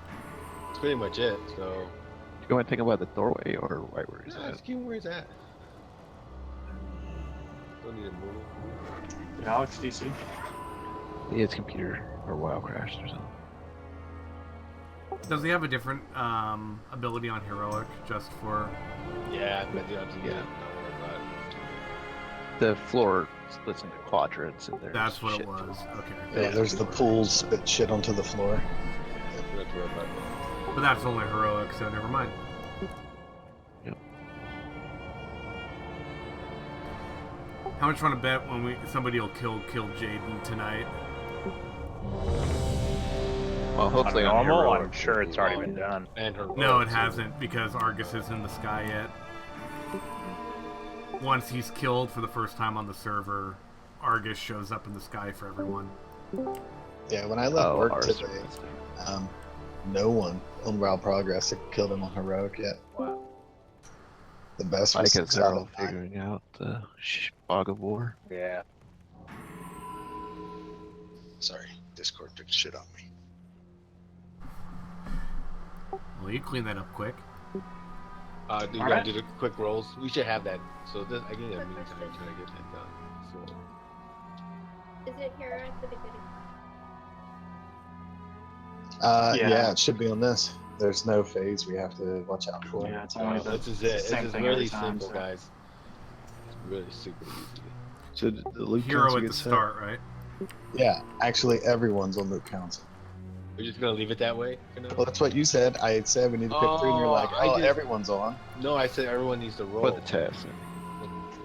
That's pretty much it. So. You want to think about the doorway or right where he's Yeah, at? just keep him where he's at. Don't need to move. Alex, DC. His computer or WoW crashed or something. Does he have a different ability on heroic just for? Yeah, but you have to get it. Don't worry about it. The floor splits into quadrants, and there's That's what shit it was. Okay. Yeah, there's the pools spit shit onto the floor. Yeah, you don't have to worry about it. But that's only heroic, so never mind. Yep. How much you want to bet when somebody will kill Jaden tonight? Well, hopefully on normal. heroic. I'm sure it's already been done. And her No, it hasn't, because Argus isn't in the sky yet. Once he's killed for the first time on the server, Argus shows up in the sky for everyone. Yeah, when I left work ours today, no one on Raw Progress had killed him on heroic yet. Wow. The best I was guess 6 they're out all of 9. figuring out the fog of war. Yeah. Sorry, Discord took shit on me. Well, you clean that up quick. Do you gotta do the quick rolls? We should have that. So this, I can in the meantime try to get that done. So. Is it here at the beginning? Yeah, it should be on this. There's no phase we have to watch out for. Yeah, it's only This is it. same This is thing really every time, simple, so. guys. It's really super easy. So the loot Hero council at the gets set. start, right? Yeah, actually, everyone's on Loot Council. We're just gonna leave it that way for now? Well, that's what you said. I had said we need to pick 3, and you're like, I just- everyone's on. No, I said everyone needs to roll. Put the test.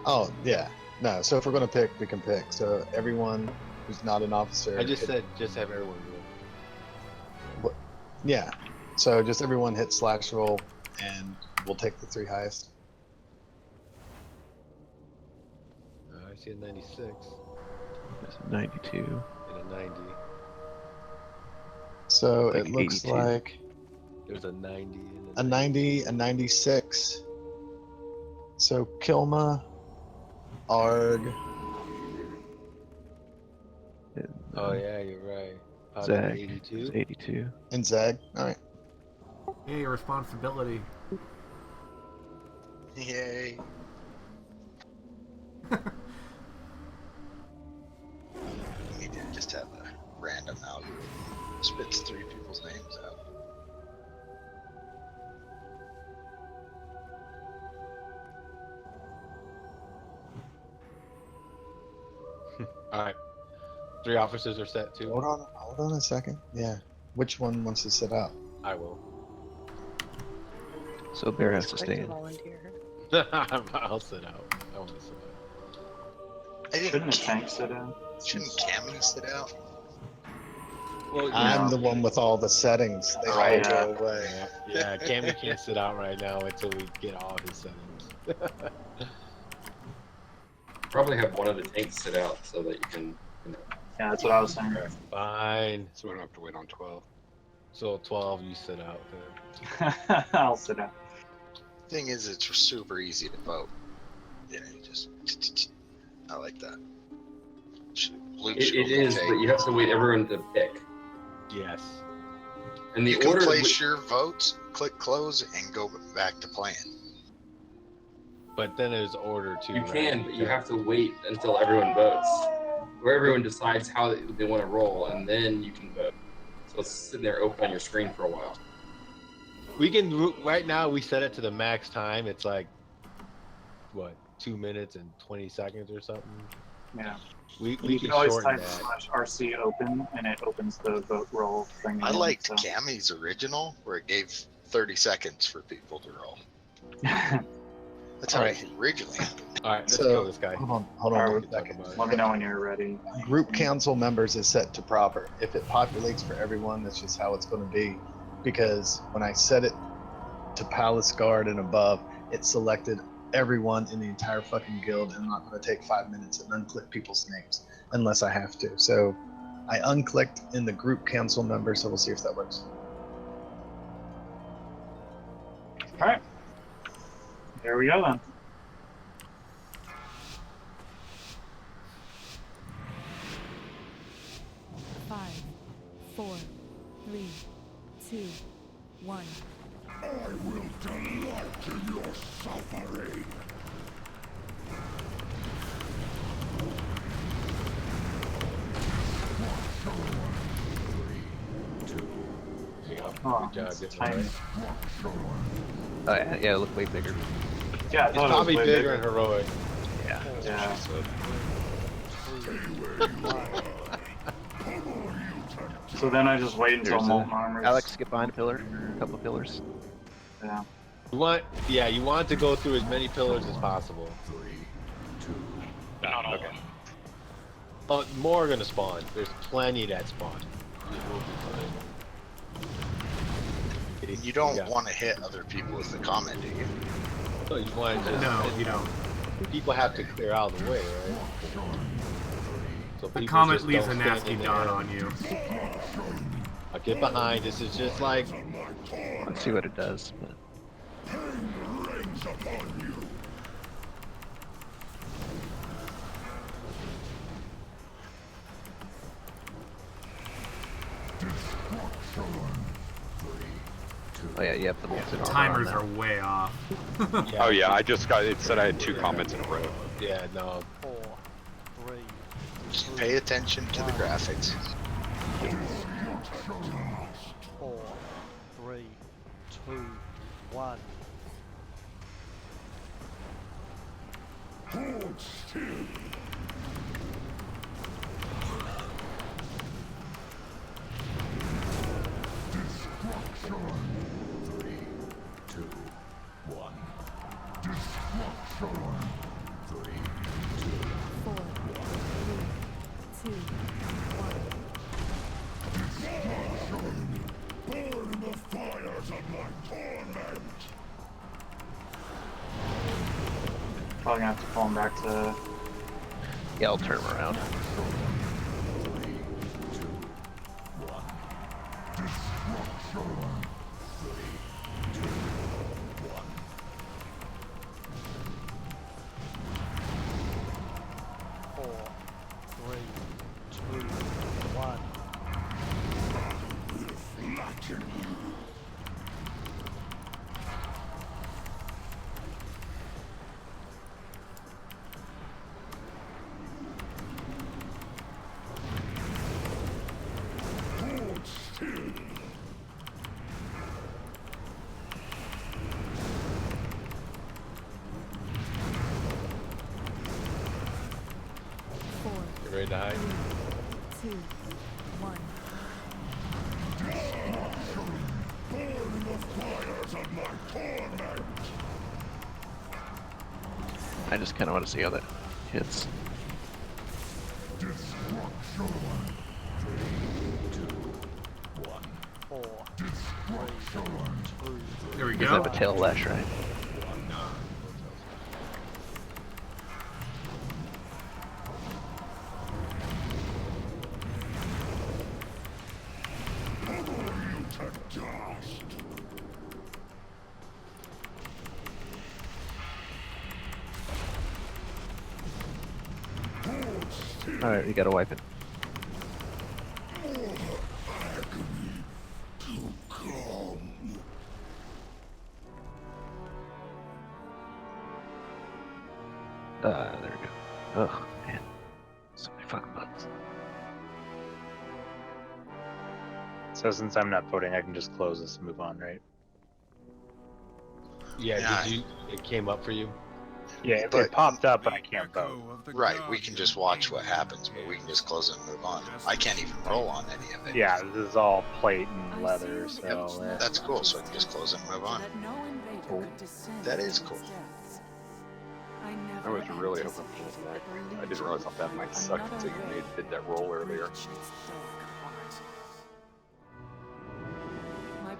Oh, yeah. No, so if we're going to pick, we can pick. So everyone who's not an officer. I just said just have everyone roll. Yeah. So just everyone hit / roll, and we'll take the 3 highest. I see a 96 There's a 92. and a 90. So Like it looks 82. like There's a 90 and a 90, a 96. So Kilma, Arg, Oh yeah, you're right. Zach 82. is 82. and Zeg. All right. Hey, responsibility. Yay. We need to just have a random algorithm. Spits 3 people's names out. All right. 3 officers are set too. Hold on a second. Yeah. Which one wants to sit out? I will. So Bear has to It's stay quick in. volunteer. I'll sit out. I want to sit out. Shouldn't a tank sit in? Shouldn't Cammy sit out? Well, I'm the one with all the settings. They all Right, go away. Yeah, Cammy can't sit out right now until we get all his settings. Probably have one of the tanks sit out so that you can. Yeah, that's what I was saying. Fine. So we don't have to wait on 12. So 12, you sit out then. I'll sit down. Thing is, it's super easy to vote. Yeah, you just. I like that. Luke should It is, take- but you have to wait everyone to pick. Yes. And the You can order. place your votes, click close, and go back to playing. But then there's order too. You right? can, but you have to wait until everyone votes. where everyone decides how they want to roll, and then you can vote. So it's sitting there open on your screen for a while. We can right now. We set it to the max time. It's like what, 2 minutes and 20 seconds or something. Yeah. We You can can always shorten type that. /RC open, and it opens the vote roll thing. I again, liked so. Cammy's original where it gave 30 seconds for people to roll. That's how it originally happened. All right, let's So, kill this guy. Hold on Alright, one second. let me know when you're ready. Group council members is set to proper. If it populates for everyone, that's just how it's going to be. Because when I set it to Palace Guard and above, it selected everyone in the entire fucking guild, and I'm not going to take 5 minutes and unclick people's names unless I have to. So I unclicked in the group council member, so we'll see if that works. All right. Here we go then. Five, 4, 3, 2, 1. I will delight in your suffering. Good job getting it right. Oh, yeah, it looked way bigger. Yeah, It's probably bigger and heroic. Yeah. Yeah. So then I just wait until There's molten armor. Alex, get behind a pillar, a couple pillars. Yeah. You want to go through as many pillars as possible. Not all. Okay. Oh, more are gonna spawn. There's plenty that spawn. You don't want to hit other people with the comment, do you? No, you want to just... No, you don't. People have to clear out of the way, right? So The people comment just leaves don't a stand nasty in dot there. on you. I'll get behind. This is just like... Let's see what it does. But... Oh yeah, you have the molten armor on Timers that. are way off. Oh yeah, I just got it said I had 2 comments in a row. Yeah, no. Just pay attention to the graphics. 4, 3, 2, 1. Hold still. Destruction. 3, 2, 1. Destruction. 3, 2, 4, 3, 2, 1. destruction. Burn the fires of my torment. Probably gonna have to pull him back to. Yeah, I'll turn him around. Get ready to hide. 2, 1. Burn the fires of my torment. I just kind of want to see how that hits. Destruction. 3, 2, 1. 4, Destruction. 2, There we Does go. it have a tail lash, right? Alright, we gotta wipe it. There we go. Oh, man. So many fucking buttons. So since I'm not voting, I can just close this and move on, right? Yeah, did you? It came up for you. Yeah, it But- popped up, but I can't vote. Right, we can just watch what happens, but we can just close it and move on. I can't even roll on any of it. Yeah, this is all plate and leather, so That's cool, so I can just close it and move on. That is cool. I was really hoping for that. I didn't realize how bad mine sucked until you did that roll earlier.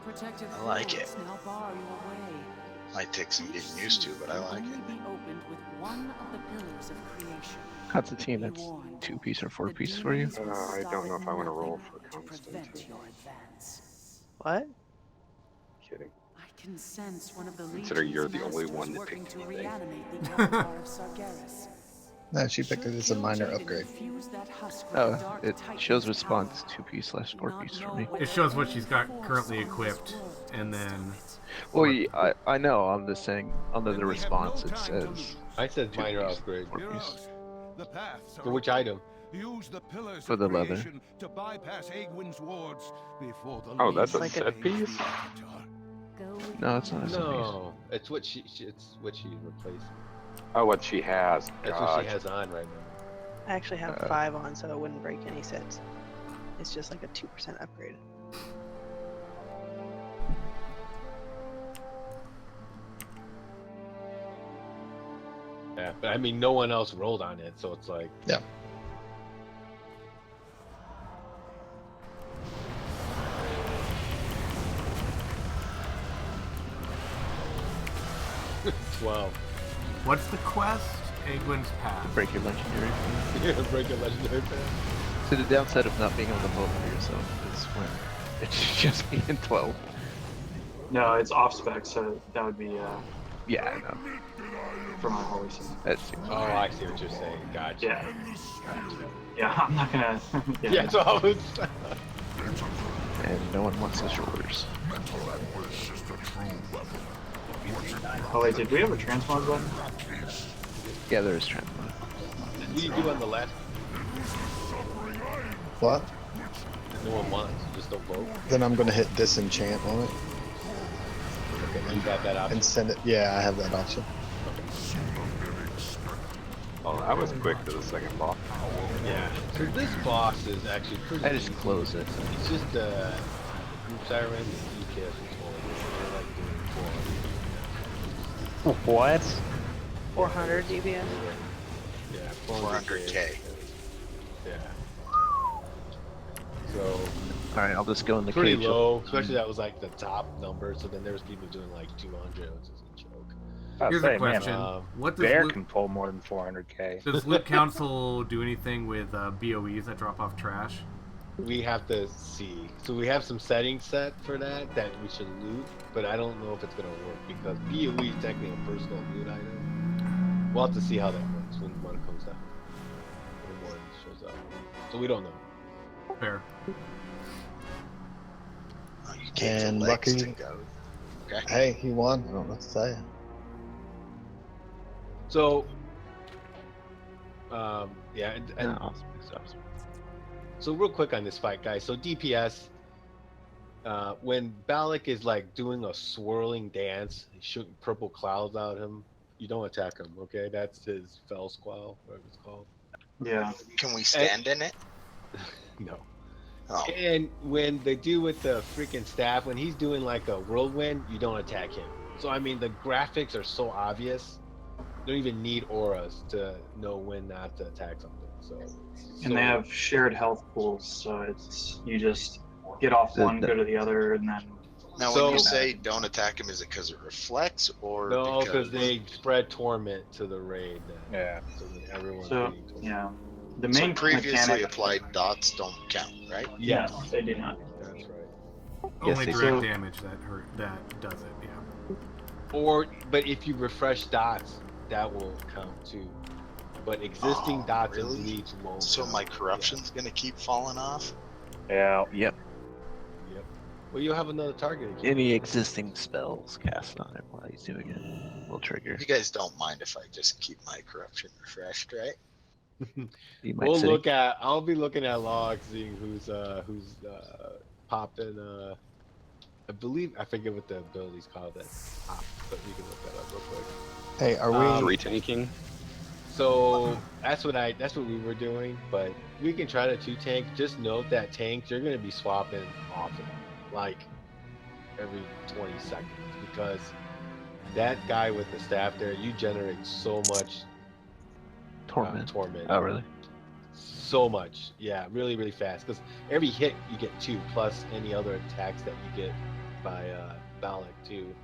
I like it. Might take some getting used to, but I like it. Constantine, that's 2-piece or 4-piece for you. I don't know if I want to roll for Constantine. What? Kidding. I can sense one of the Consider you're the only Legion's one that masters picked working to anything. reanimate the avatar of Sargeras. No, she picked it as a minor upgrade. Oh, it shows response 2-piece / 4-piece for me. It shows what she's got currently equipped, and then. Well, yeah, I know. I'm just saying under the response it says. I said minor 2-piece, upgrade. 4-piece. For which item? Use the pillars For of the leather. creation to bypass Aegwyn's wards before the Oh, that's a Legion set piece? the Avatar. No, it's not a set piece. No, it's what it's what she's replacing. Oh, what she has. That's what she has on right now. I actually have 5 on, so it wouldn't break any sets. It's just like a 2% upgrade. Yeah, but I mean, no one else rolled on it, so it's like. Yeah. Twelve. What's the quest? Aegwyn's Path. Break your legendary. Yeah, break your legendary path. So the downside of not being able to vote for yourself is when it should just be in 12. No, it's off spec, so that would be Yeah, I know. for my holy sin. That seems Oh, I see what you're saying. Gotcha. Yeah. Yeah, I'm not gonna. Yeah, so I was. And no one wants the shoulders. Oh wait, did we have a transmog button? Yeah, there is transmog. What do you do on the left? What? No one wants. Just don't vote. Then I'm gonna hit disenchant on it Okay, you got that option. and send it. Yeah, I have that option. Oh, that was quick to the second boss. Yeah. So this boss is actually pretty. I just easy. close it. It's just the group siren and EKS control. They're like doing 400. What? 400 DPS. Yeah, 400K. Yeah. So Alright, I'll just go in the pretty cage. low, especially that was like the top number. So then there's people doing like 200, which is a joke. Here's a question: what does Bear loot, can pull more than 400k. does Loot Council do anything with BOEs that drop off trash? We have to see. So we have some settings set for that we should loot, but I don't know if it's gonna work because BOE is technically a personal loot item. We'll have to see how that works when one comes out. When one shows up. So we don't know. Fair. Oh, you gave the And legs lucky. to go. Okay. Hey, he won. I don't know what to tell you. So yeah, and No, stuff. so real quick on this fight, guys. So DPS, when Balak is like doing a swirling dance, he's shooting purple clouds out of him. You don't attack him, okay? That's his fell squall, whatever it's called. Yeah. Can we stand in it? No. Oh. And when they do with the freaking staff, when he's doing like a whirlwind, you don't attack him. So I mean, the graphics are so obvious. You don't even need auras to know when not to attack something. So. And they have shared health pools, so it's you just get off one, go to the other, and then. Now, So- when you say don't attack him, is it because it reflects or No, because because they spread torment to the raid. Then. Yeah. So that everyone's So getting torment. yeah, the so main previously mechanic. applied dots don't count, right? Yes, they do not. That's right. Yes, Only they direct do. damage that does it. Yeah. Or, but if you refresh dots, that will count too. But existing Oh, dots really? and bleeds won't. So count. my corruption's gonna keep falling off? Yeah. Yep. Yep. Well, you'll have another target again. Any existing spells cast on it while he's doing it will trigger. You guys don't mind if I just keep my corruption refreshed, right? You might We'll say. look at. I'll be looking at logs, seeing who's popping. I believe I forget what the ability's called. That pop, but we can look that up real quick. Hey, are we Three tanking? So that's what we were doing, but we can try to 2-tank. Just note that tanks you're gonna be swapping often, like every 20 seconds, because that guy with the staff there, you generate so much Torment. torment. Oh, really? So much, yeah, really, really fast. Because every hit you get 2, plus any other attacks that you get by Balak too.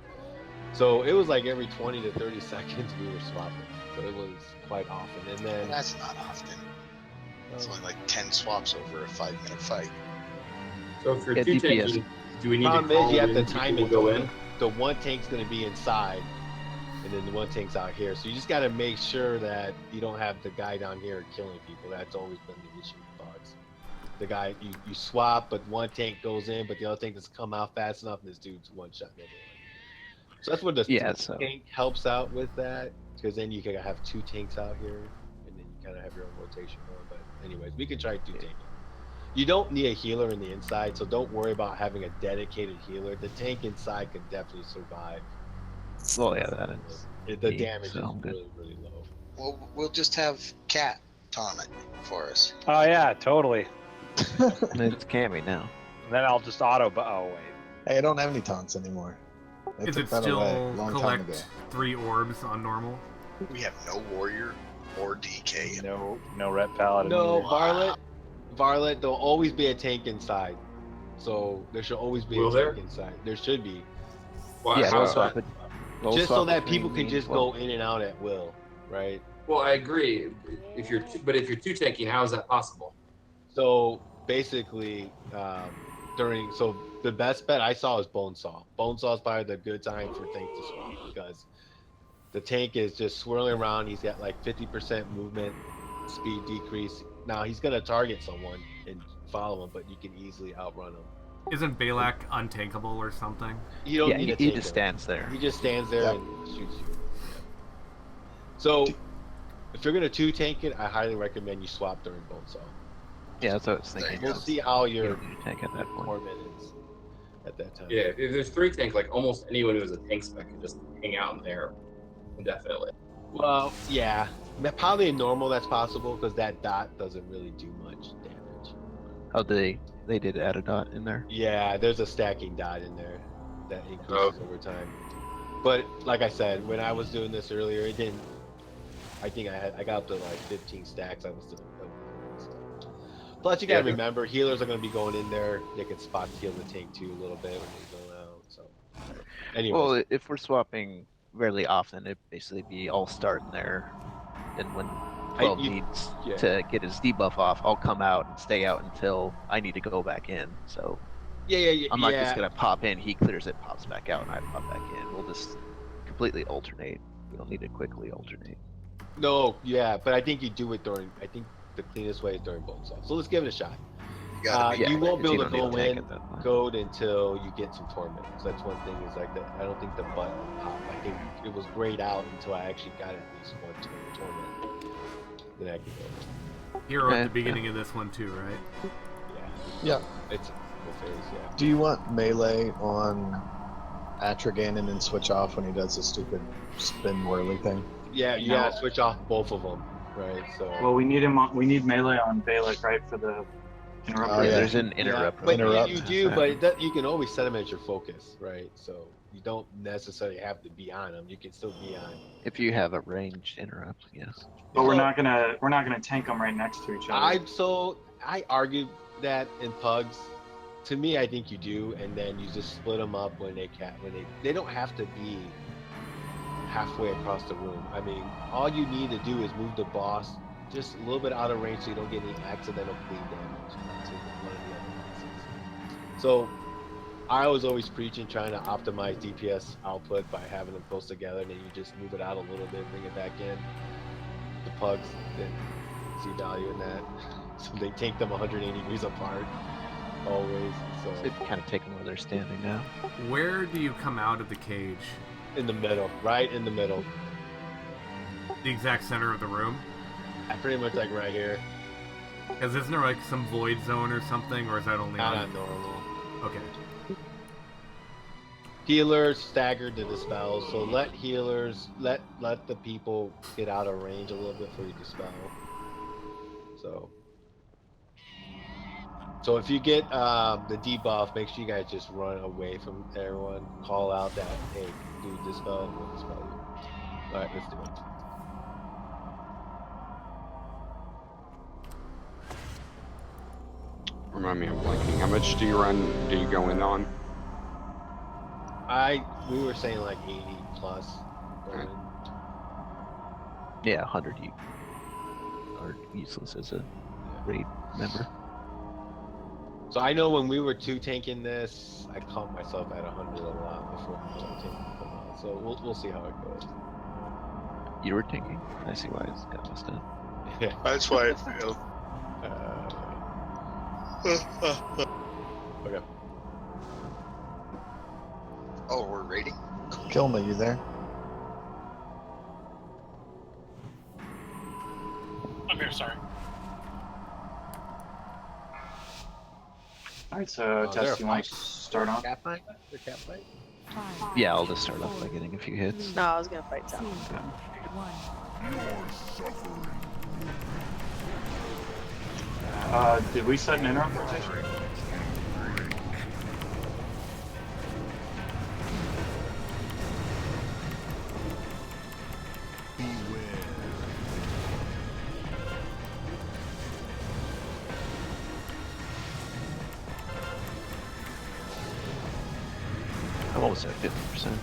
So it was like every 20 to 30 seconds we were swapping. So it was quite often. And then That's not often. It's only like 10 swaps over a 5-minute fight. So if you're Yeah, two DPS. tanking, do we need problem to call is you have to when time people it. go in? The one tank's going to be inside, and then the one tank's out here. So you just got to make sure that you don't have the guy down here killing people. That's always been the issue with bugs. The guy you swap, but one tank goes in, but the other tank doesn't come out fast enough, and this dude's one shot everyone. So that's what the tank helps out with that, because then you can have 2 tanks out here, and then you kind of have your own rotation going. But anyways, we can try 2 tanking. You don't need a healer in the inside, so don't worry about having a dedicated healer. The tank inside can definitely survive. Well, yeah, that is. The damage is good. really, really low. Well, we'll just have Cat taunt it for us. Oh yeah, totally. It's Cammy now. Then I'll just auto. Oh wait. Hey, I don't have any taunts anymore. They Is took it that away a still long time collect ago. 3 orbs on normal? We have no warrior or DK. No ret paladin. No, either. Varlet, there'll always be a tank inside. So there should always be Will a tank there? inside. There should be. Well, Yeah, how- we'll swap it. We'll Just so swap that between people can me just and Will. go in and out at will, right? Well, I agree. If you're two tanking, how is that possible? So basically, so the best bet I saw is Bonesaw. Bonesaw is probably the good time for tanks to swap, because the tank is just swirling around. He's got like 50% movement speed decrease. Now he's gonna target someone and follow him, but you can easily outrun him. Isn't Balak untankable or something? You don't need to he tank just him. stands there. He just stands there and shoots you. Yeah. So if you're gonna 2-tank it, I highly recommend you swap during Bonesaw. Yeah, that's what I was thinking. We'll see how You your don't need to tank at that point. torment is at that time. Yeah, if there's 3 tank, like almost anyone who has a tank spec can just hang out in there indefinitely. Well, yeah, probably in normal that's possible, because that dot doesn't really do much damage. Oh, they did add a dot in there. Yeah, there's a stacking dot in there that increases over time. But like I said, when I was doing this earlier, it didn't. I think I got up to like 15 stacks. I was still. Plus, you gotta remember, healers are gonna be going in there. They can spot heal the tank too a little bit when they go out. So, anyway. Well, if we're swapping fairly often, it'd basically be I'll start in there, and when 12 needs to get his debuff off, I'll come out and stay out until I need to go back in. So yeah. I'm not just gonna pop in, he clears it, pops back out, and I pop back in. We'll just completely alternate. We don't need to quickly alternate. No, yeah, but I think you do it during. I think the cleanest way is during Bonesaw. So let's give it a shot. You won't be able to go in code until you get some torment. So that's one thing is like that. I don't think the button pop. I think it was grayed out until I actually got at least one torment. Then I can go. Hero at the beginning of this one too, right? Yeah. It's a cool phase, yeah. Do you want melee on Atragan and then switch off when he does the stupid spin whirly thing? Yeah, you gotta switch off both of them, right? So. Well, we need him. We need melee on Balak, right, for the interrupt. There's an interrupt. But you do, but you can always set him as your focus, right? So you don't necessarily have to be on him. You can still be on. If you have a ranged interrupt, yes. But we're not gonna tank them right next to each other. I argue that in pugs. To me, I think you do, and then you just split them up when they don't have to be halfway across the room. I mean, all you need to do is move the boss just a little bit out of range so you don't get any accidental bleed damage to one of the other bosses. So I was always preaching trying to optimize DPS output by having them close together, and then you just move it out a little bit, bring it back in. The pugs didn't see value in that, so they take them 180 degrees apart always. So it kind of take them where they're standing now. Where do you come out of the cage? In the middle, right in the middle. The exact center of the room? Pretty much like right here. Because isn't there like some void zone or something, or is that only not on normal? Okay. Healers staggered to dispel, so let healers let the people get out of range a little bit for you dispel. So if you get the debuff, make sure you guys just run away from everyone. Call out that, hey, do dispel, and we'll dispel you. All right, let's do it. Remind me, I'm blanking. How much do you go in on? We were saying like 80 plus. Okay. Yeah, 100 are useless as a raid member. So I know when we were two tanking this, I caught myself at 100 a lot before the other tank would come out. So we'll see how it goes. You were tanking? I see why it's got messed up. Yeah. That's why it failed. Okay. Oh, we're raiding? Kill me, you there? I'm here, sorry. Alright, so Tess, you want to start on? Cat fight? The cat fight? Yeah, I'll just start off by getting a few hits. No, I was gonna fight Sal. Did we set an interim rotation? I'm almost at 50%.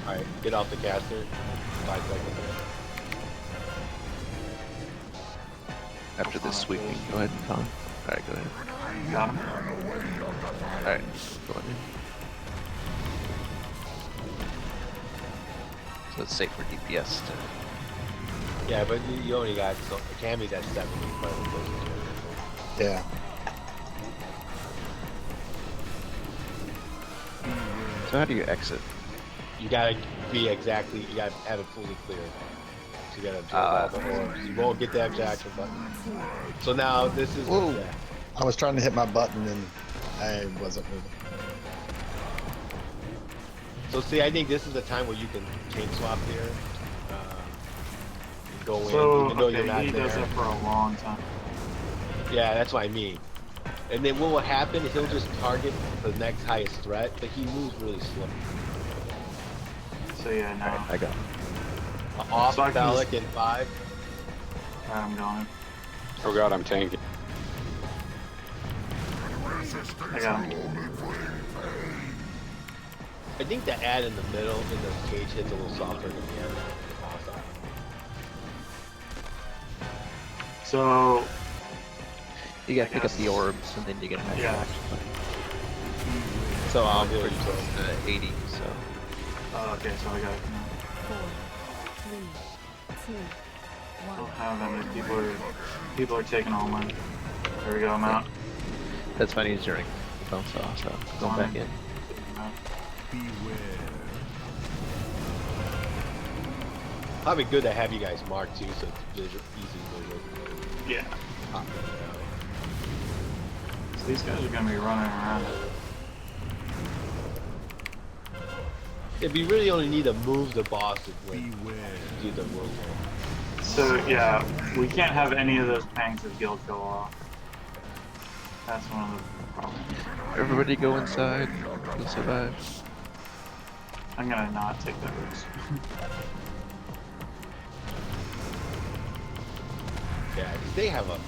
Alright, get off the caster. 5 seconds. After this sweeping, go ahead and con. Alright, go ahead. Got him. Alright, go on in. So it's safe for DPS to... Yeah, but you only got, so Cammy's at 70. Yeah. So how do you exit? You gotta be exactly, you gotta have it fully clear. So you gotta absorb all the orbs. You won't get the extra action button. So now this is Whoa. I was trying to hit my button and I wasn't moving. So see, I think this is the time where you can chain swap here. Go in, So, even though okay, you're not he there. does that for a long time. Yeah, that's what I mean. And then what will happen, he'll just target the next highest threat, but he moves really slow. So yeah, no. I got him. Off So I can Phallic in 5. I'm going. Oh god, I'm tanking. I got him. I think the ad in the middle in the cage hits a little softer than the other. So You gotta pick up the orbs and then you get an extra Yeah. action button. So I'm pretty close to 80, so... okay, so I got it. 4, 3, 2, I 1. don't have any. People are taking all mine. There we go, I'm out. That's fine, he's during the bounce off, so going back in. Probably good to have you guys marked too, so it's easy visual. Yeah. So these guys are gonna be running around. If you really only need to move the boss to do the world. So yeah, we can't have any of those pangs of guilt go off. That's one of the problems. Everybody go inside, you'll survive. I'm gonna not take that risk. Yeah, 'cause they have a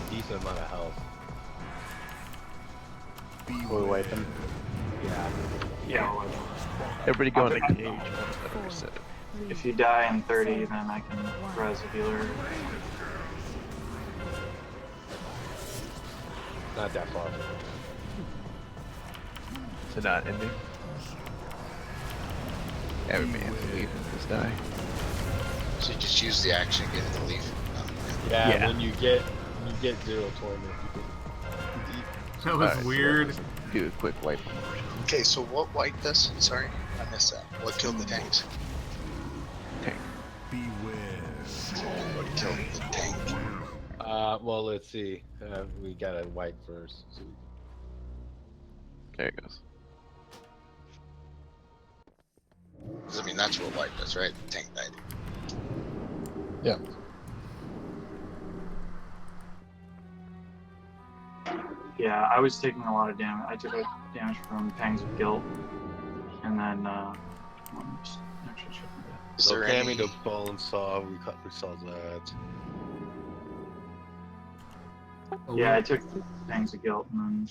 decent amount of health. We wipe them. Yeah. Yeah, I'll let you. Everybody go in the I'll- cage. Once If you die in 30, then I can res a healer. Not that far. So not ending. Everybody has to leave and just die. So you just use the action, get to leave. Yeah, when you get zero torment, you can. That was weird. Do a quick wipe. Okay, so what wiped us? Sorry, I missed that. What killed the tanks? Tank. What killed the tank? Well, let's see. We gotta wipe first. So There it goes. 'Cause, I mean, that's what wiped us, right? The tank died. Yeah. Yeah, I was taking a lot of damage. I took a damage from Pangs of Guilt, and then let me just actually check my Is So there Cammy any? the bone saw, we saw that. Yeah, I took Pangs of Guilt, and then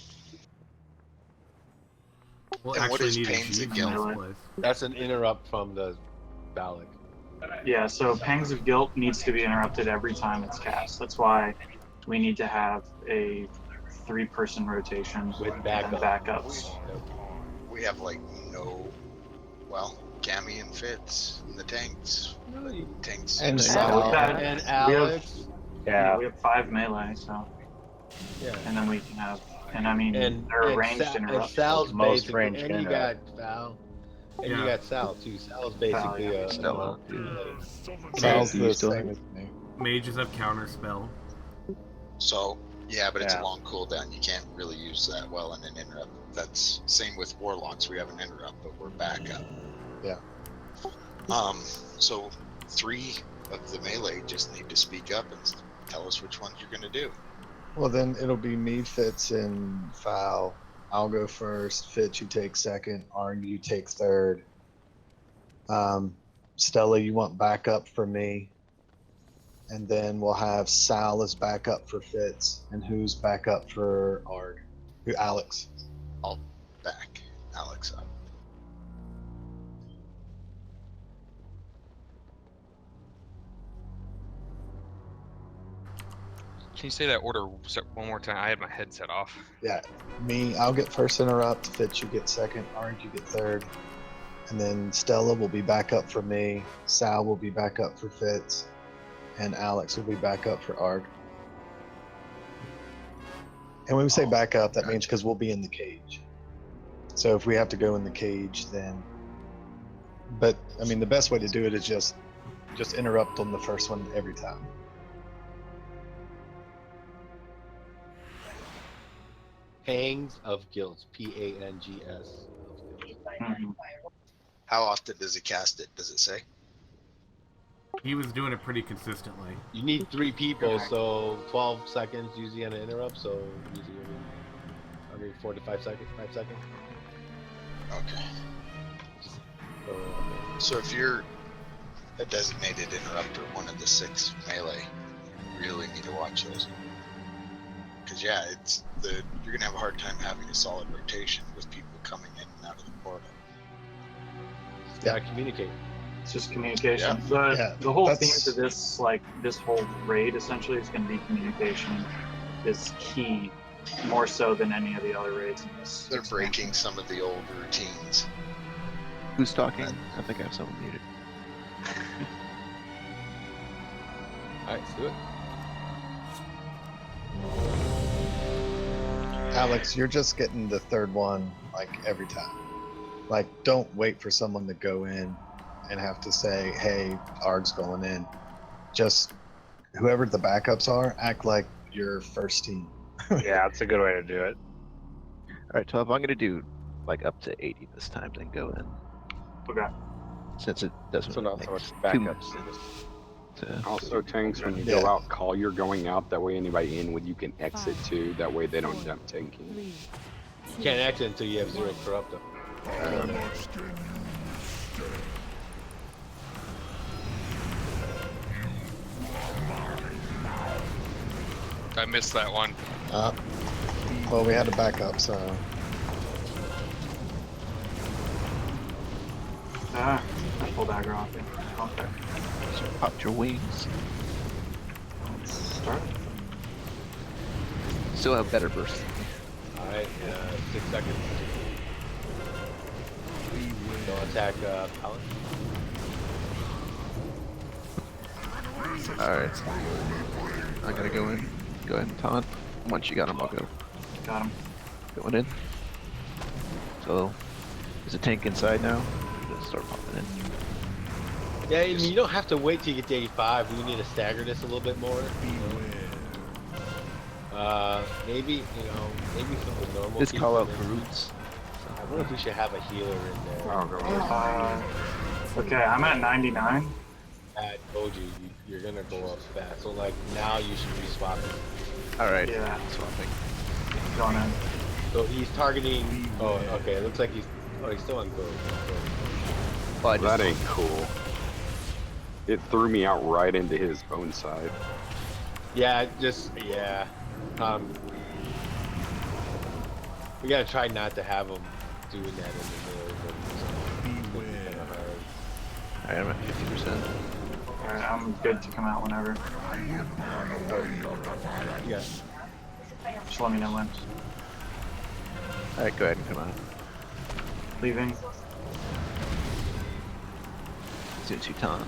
We'll And what actually is need a Pains G of in Guilt? this place. That's an interrupt from the Balak. yeah, so Pangs of Guilt needs to be interrupted every time it's cast. That's why we need to have a 3-person rotation With and backup. backups. We have like no. Well, Cammy and Fitz and the tanks. Tanks. And Yeah, Sal. we've had- And we Alex. have, we have 5 melee, so Yeah. and then we can have, and I mean And, they're and, ranged and interrupts. Sal's Most basically, ranged and you interrupt. got Sal. And Yeah. you got Sal too. Sal's basically yeah. Stella. Sal's Do you the still same have- as me. Mages have counter spell. So yeah, but it's Yeah. a long cooldown. You can't really use that well in an interrupt. That's same with Warlocks. We have an interrupt, but we're backup. Yeah. So 3 of the melee just need to speak up and tell us which ones you're gonna do. Well, then it'll be me, Fitz, and Foul. I'll go first. Fitz, you take second. Arg, you take third. Stella, you want backup for me. And then we'll have Sal as backup for Fitz. And who's backup for Arg? Who? Alex. I'll back Alex up. Can you say that order one more time? I had my headset off. Yeah. Me, I'll get first interrupt. Fitz, you get second. Arg, you get third. And then Stella will be back up for me. Sal will be back up for Fitz. And Alex will be back up for Arg. And when we say back up, that means because we'll be in the cage. So if we have to go in the cage, then. But I mean, the best way to do it is just interrupt on the first one every time. Pangs of Guilt. Pangs. How often does he cast it? Does it say? He was doing it pretty consistently. You need 3 people, so 12 seconds usually on an interrupt. So usually every 4 to 5 seconds. 5 seconds. Okay. So if you're a designated interrupter, one of the 6 melee, you really need to watch those. Because yeah, you're gonna have a hard time having a solid rotation with people coming in and out of the portal. Gotta communicate. It's just communication. Yeah. The whole That's- theme to this, like this whole raid, essentially, is going to be communication. Is key, more so than any of the other raids in this. They're breaking some of the old routines. Who's talking? I think I have someone muted. All right, let's do it. Alex, you're just getting the third one like every time. Like, don't wait for someone to go in and have to say, "Hey, Arg's going in." Just whoever the backups are, act like your first team. Yeah, that's a good way to do it. All right, 12. I'm gonna do like up to 80 this time, then go in. Okay. Since it doesn't So not make so much too backups. much sense to- Also, tanks, when you Yeah. go out, call you're going out. That way, anybody in with you can exit too. That way, they don't jump tanking. You can't exit until you have 0 corruptor. I missed that one. Well, we had to back up, so I pulled dagger off you. Okay. So popped your wings. Start. Still have better burst. All right, 6 seconds. Don't attack Alex. Alright. I gotta go in. Go ahead and taunt. Once you got him, I'll go. Got him. Going in. So, is the tank inside now? Just start popping in. Yeah, and you don't have to wait till you get to 85. We need to stagger this a little bit more. Maybe, maybe from the normal. Just team, call out then- for roots. wonder if we should have a healer in there. I'll go with Okay, I'm at 99. I told you, you're gonna go up fast. So like now you should be swapping. Alright, Yeah. swapping. Going in. So he's targeting. Oh, okay. It looks like he's. Oh, he's still on go. Well, That ain't cool. It threw me out right into his bone side. Yeah, yeah. We gotta try not to have him doing that in the middle of it. So it's kind of hard. Alright, I'm at 50%. Alright, I'm good to come out whenever. Yeah. Just let me know when. Alright, go ahead and come out. Leaving. As soon as you taunt.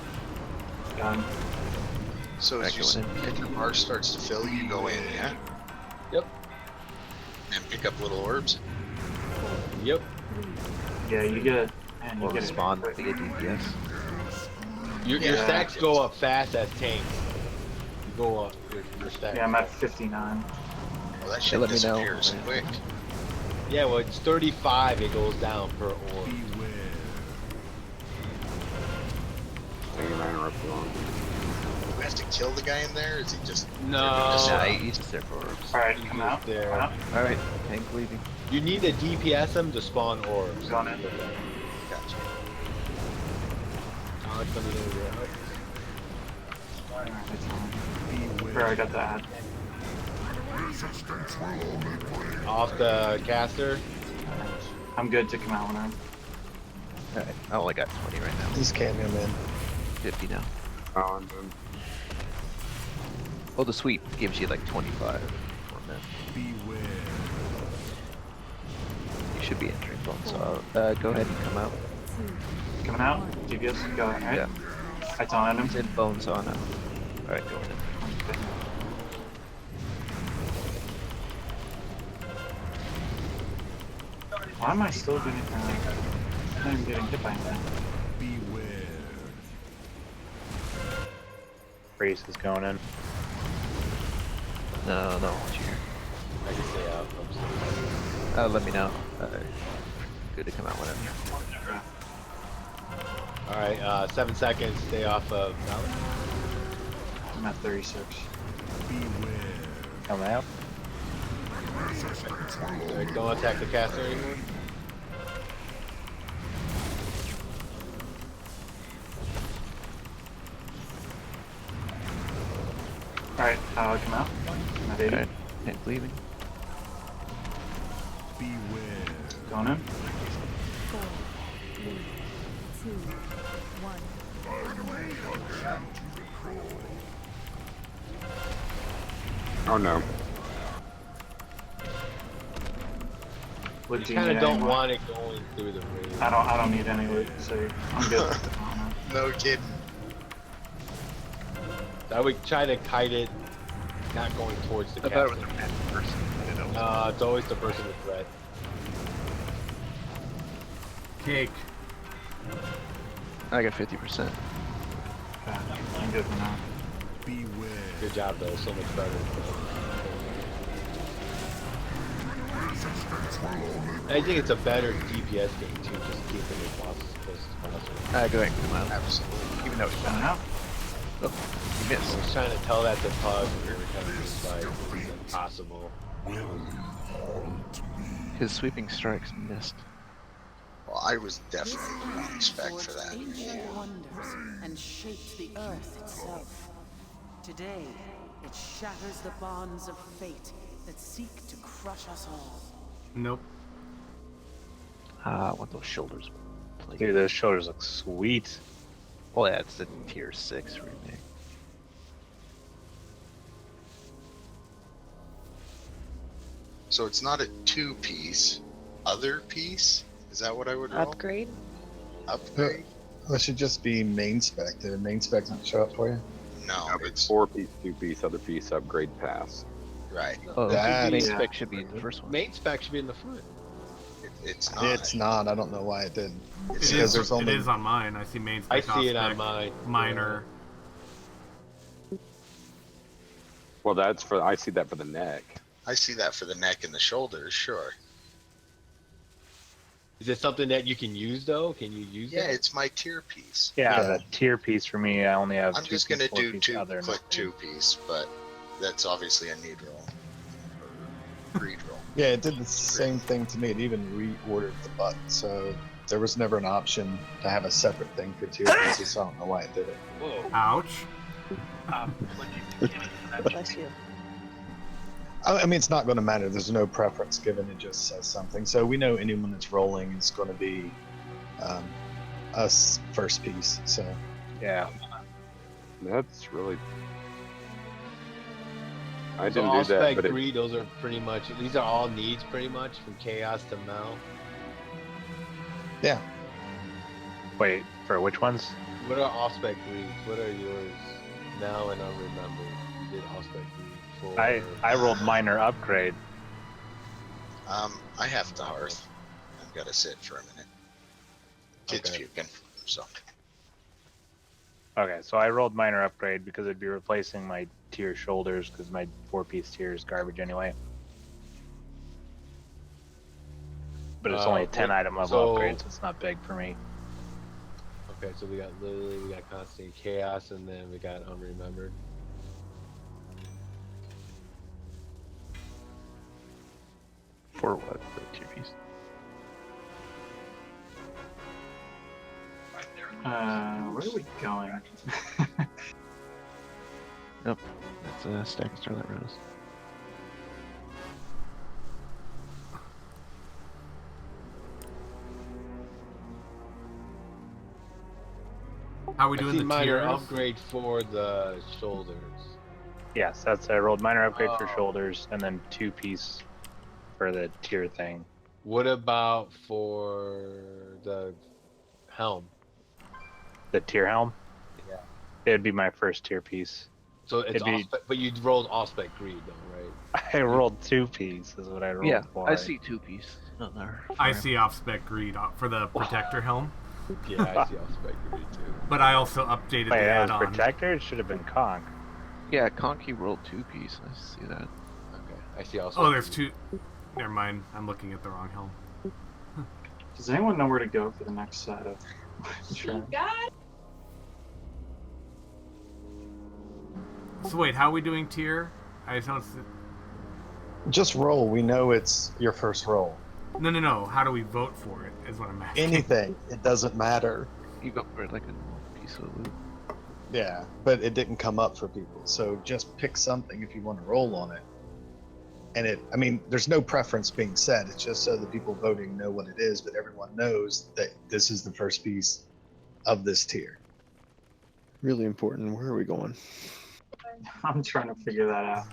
Done. So as your bar starts to fill, you go in, yeah? Yep. And pick up little orbs? Yep. Yeah, you get it. Man, you Or get spawn it. the DPS. Your stacks go up fast as tanks. You go up. Your stacks. Yeah, I'm at 59. Well, that shit let me know. disappears quick. Yeah, well, it's 35. It goes down per orb. Hang on, I interrupted on. Do we have to kill the guy in there? Or is he just... No. Nah, he's just there for orbs. Alright, come out. There. Come out. Alright, tank leaving. You need to DPS him to spawn orbs. Gone in. Gotcha. Alex, let me know where you're at. Alright, it's on. Where I got the ad. Off the caster. I'm good to come out whenever. Alright, I only got 20 right now. He's camming in. 50 now. Oh, and then Well, the sweep gives you like 25 on that. You should be entering bone, so go ahead and come out. Coming out? DPS? Go ahead. Right? Yeah. I taunted him. He's in bone saw now. Alright, go in. Why am I still getting not even getting hit by anything? Priest is going in. No, cheer. I can stay out. Let me know. Good to come out whenever. Alright, 7 seconds. Stay off of Mount. I'm at 36. Coming out. Alright, don't attack the caster anymore. Alright, come out. I'm at 80. Alright, tank leaving. Going in. 4, 3, 2, 1. oh no. Would You you kind need of don't any more? want it going through the ring. I don't need any loot, so I'm good. No kidding. I would try to kite it, not going towards the I thought it caster. was a random person. I didn't know. No, it's always the person with threat. Cake. I got 50%. I'm good for now. Good job though, so much better. I think it's a better DPS game too, just keeping it close as possible. Go ahead and come out. Absolutely. Even though it's Coming done. out. Oh, you I missed. was trying to tell that to Pug when we were having this fight. It's impossible. His sweeping strikes missed. Well, I was definitely on spec for that. Ancient wonders and shaped the earth itself. Today, it shatters the bonds of fate that seek to crush us all. Nope. I want those shoulders. Dude, those shoulders look sweet. Well, yeah, it's the tier 6 remake. So it's not a 2-piece, other piece? Is that what I would roll? Upgrade? Upgrade? That should just be main spec. Did main spec not show up for you? No, No, it's it's 4-piece, 2-piece, other piece, upgrade pass. right. Oh, That- main Yeah. spec should be in the first one. Main spec should be in the front. It's not. It's not. I don't know why it did. It It's is, because there's only it is on mine. I see main I spec. see it off on spec, mine. Minor. Well, that's for, I see that for the neck. I see that for the neck and the shoulders, sure. Is it something that you can use though? Can you use Yeah, that? it's my tier piece. Yeah, Yeah. the tier piece for me, I only have I'm two just piece, gonna four do piece, two, other click nothing. 2 piece, but that's obviously a need roll or greed roll. Yeah, it did the same thing to me. It even reordered the button, so there was never an option to have a separate thing for tier pieces. So I don't know why it did it. Whoa. Ouch. What do you think, Kenny, for that? Bless you. I mean, it's not going to matter. There's no preference given. It just says something. So we know anyone that's rolling is going to be us first piece. So Yeah. That's really. I So didn't do that, Allspec but it, greed, those are pretty much, these are all needs pretty much from chaos to Mel. yeah, Wait, for which ones? What are Allspec greeds? What are yours? Now and unremembered. You did Allspec greed for. I rolled minor upgrade. I have the hearth. I've got to sit for a minute. Kid's puking, so. Okay, so I rolled minor upgrade because it'd be replacing my tier shoulders because my 4-piece tier is garbage anyway. But it's only a 10 item level upgrade, so it's not big for me. Okay, so we got Lily, we got constant chaos, and then we got unremembered. For what? The tier piece. Where are we going? Yep, that's a stack of Starlight Rose. How are we I doing see the minor tiers? upgrade for the shoulders. Yes, that's I rolled minor upgrade for shoulders and then 2-piece for the tier thing. What about for the helm? The tier helm? Yeah. It'd be my first tier piece. So it's but you rolled Allspec greed though, right? I rolled 2-piece is what I rolled Yeah, for. I see 2-piece on there. I see off-spec greed for the protector helm. Yeah, I see Allspec greed too. But I also updated Wait, the that was add-on. protector? It should have been conch. Yeah, Conky rolled 2-piece. I see that. Okay, I see Allspec. Oh, there's two. Never mind. I'm looking at the wrong helm. Does anyone know where to go for the next set of sure. So wait, how are we doing tier? I just don't see... just roll. We know it's your first roll. No. How do we vote for it? Is what I'm asking. Anything. It doesn't matter. You go for like a piece of loot. Yeah, but it didn't come up for people. So just pick something if you want to roll on it. And I mean, there's no preference being set. It's just so the people voting know what it is, but everyone knows that this is the first piece of this tier. Really important. Where are we going? I'm trying to figure that out.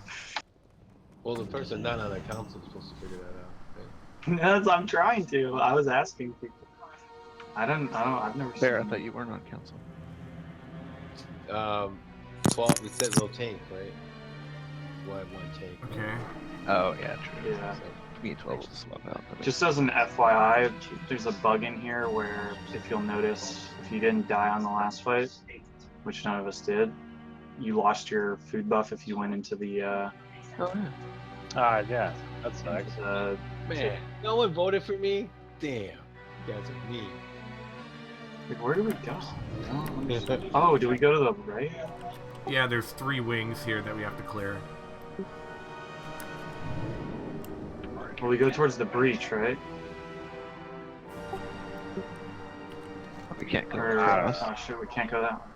Well, the person not on the council is supposed to figure that out. I'm trying to. I was asking people. I've never Bear, I seen thought you weren't on council. 12, we said no tank, right? We'll have one tank. Okay. Oh, yeah, true. Yeah. So, me and 12 will swap out. Just as an FYI, there's a bug in here where, if you'll notice, if you didn't die on the last fight, which none of us did, you lost your food buff if you went into the. Oh, yeah. Yeah, that sucks. Man, no one voted for me? Damn. You guys are mean. Like, where do we go? Oh, do we go to the right? Yeah, there's 3 wings here that we have to clear. Well, we go towards the breach, right? We can't go Oh shit, we can't go that one.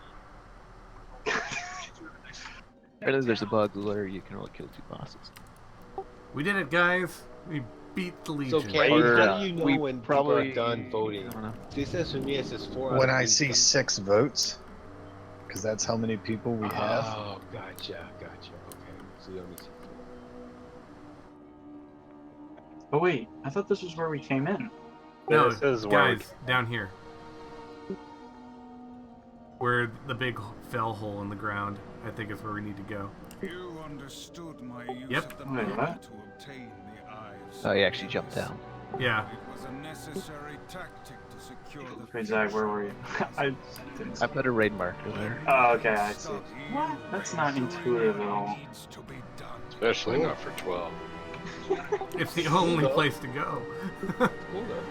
Apparently there's a bug where you can only kill 2 bosses. We did it, guys. We beat the Legion. So, Kenny, how do you know when people are done voting? This says for me, it says 4 When out of I 8 see done. 6 votes, because that's how many people we have. Oh, gotcha. Okay. So you only see 4. Oh wait, I thought this was where we came in. No, This is where guys, down here. Where the big fell hole in the ground, I think is where we need to go. You understood my use Yep. of the Wait, power what? to obtain the Eye of Oh, you actually jumped down. Yeah. It was a necessary tactic to secure the Hey Zach, where were you? I didn't. I put a raid marker there. Oh, okay, I see. What? That's not intuitive at all. Especially not for 12. It's the only place to go. Hold up.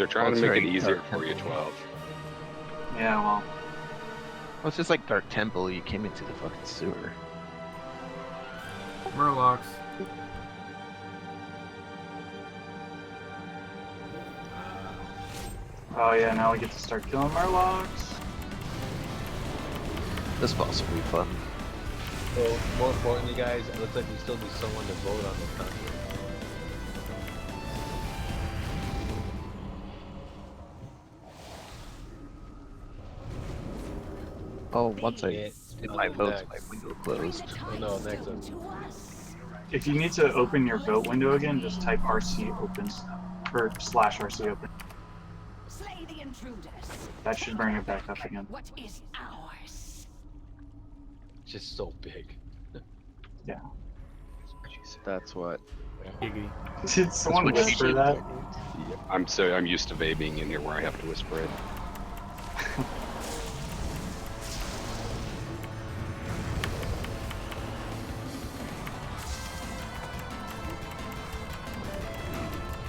They're trying it's to make it very easier dark for you, temple. 12. Yeah, well, Well, it's just like Dark Temple. You came into the fucking sewer. Murlocs. oh yeah, now we get to start killing Murlocs. This boss will be fun. So, more importantly, guys, it looks like we still need someone to vote on the country. Oh, once I Yeah, did my votes, next. my window closed. Oh no, next one. If you need to open your vote window again, just type RC open or /RC open. Slay the intruders. That should bring it back up again. What is ours? Just so big. Yeah. That's what. Giggity. Did someone what she whisper did. that? I'm used to vaping in here where I have to whisper it.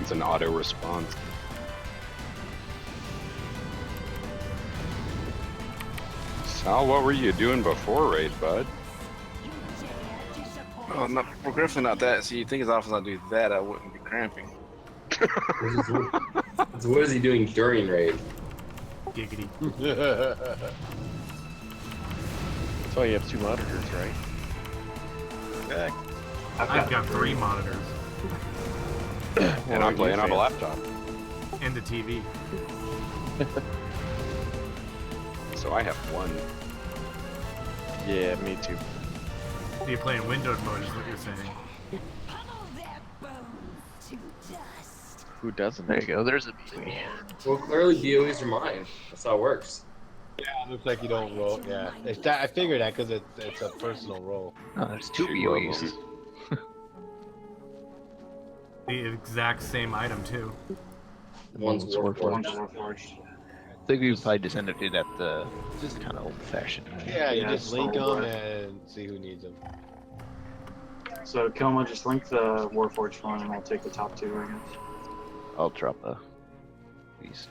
It's an auto response. Sal, what were you doing before raid, bud? Oh, not, well, Griffin, not that. See, you think as often as I do that, I wouldn't be cramping. So what is he doing during raid? Giggity. That's why you have 2 monitors, right? Yeah. I've got 3 monitors. And I'm playing on a laptop. And a TV. So I have 1. Yeah, me too. You're playing windowed mode is what you're saying. Who doesn't? There you go. There's a BOE. Well, clearly BOEs are mine. That's how it works. Yeah, it looks like you don't roll. Yeah, it's that, I figured that because it's a personal roll. Oh, there's 2 BOEs. The exact same item too. One's Warforged. I think we probably just end up doing that the just kind of old-fashioned way. Yeah, you just link them roll and see who needs them. So Kilma, just link the Warforged one, and I'll take the top 2, I guess. I'll drop a piece.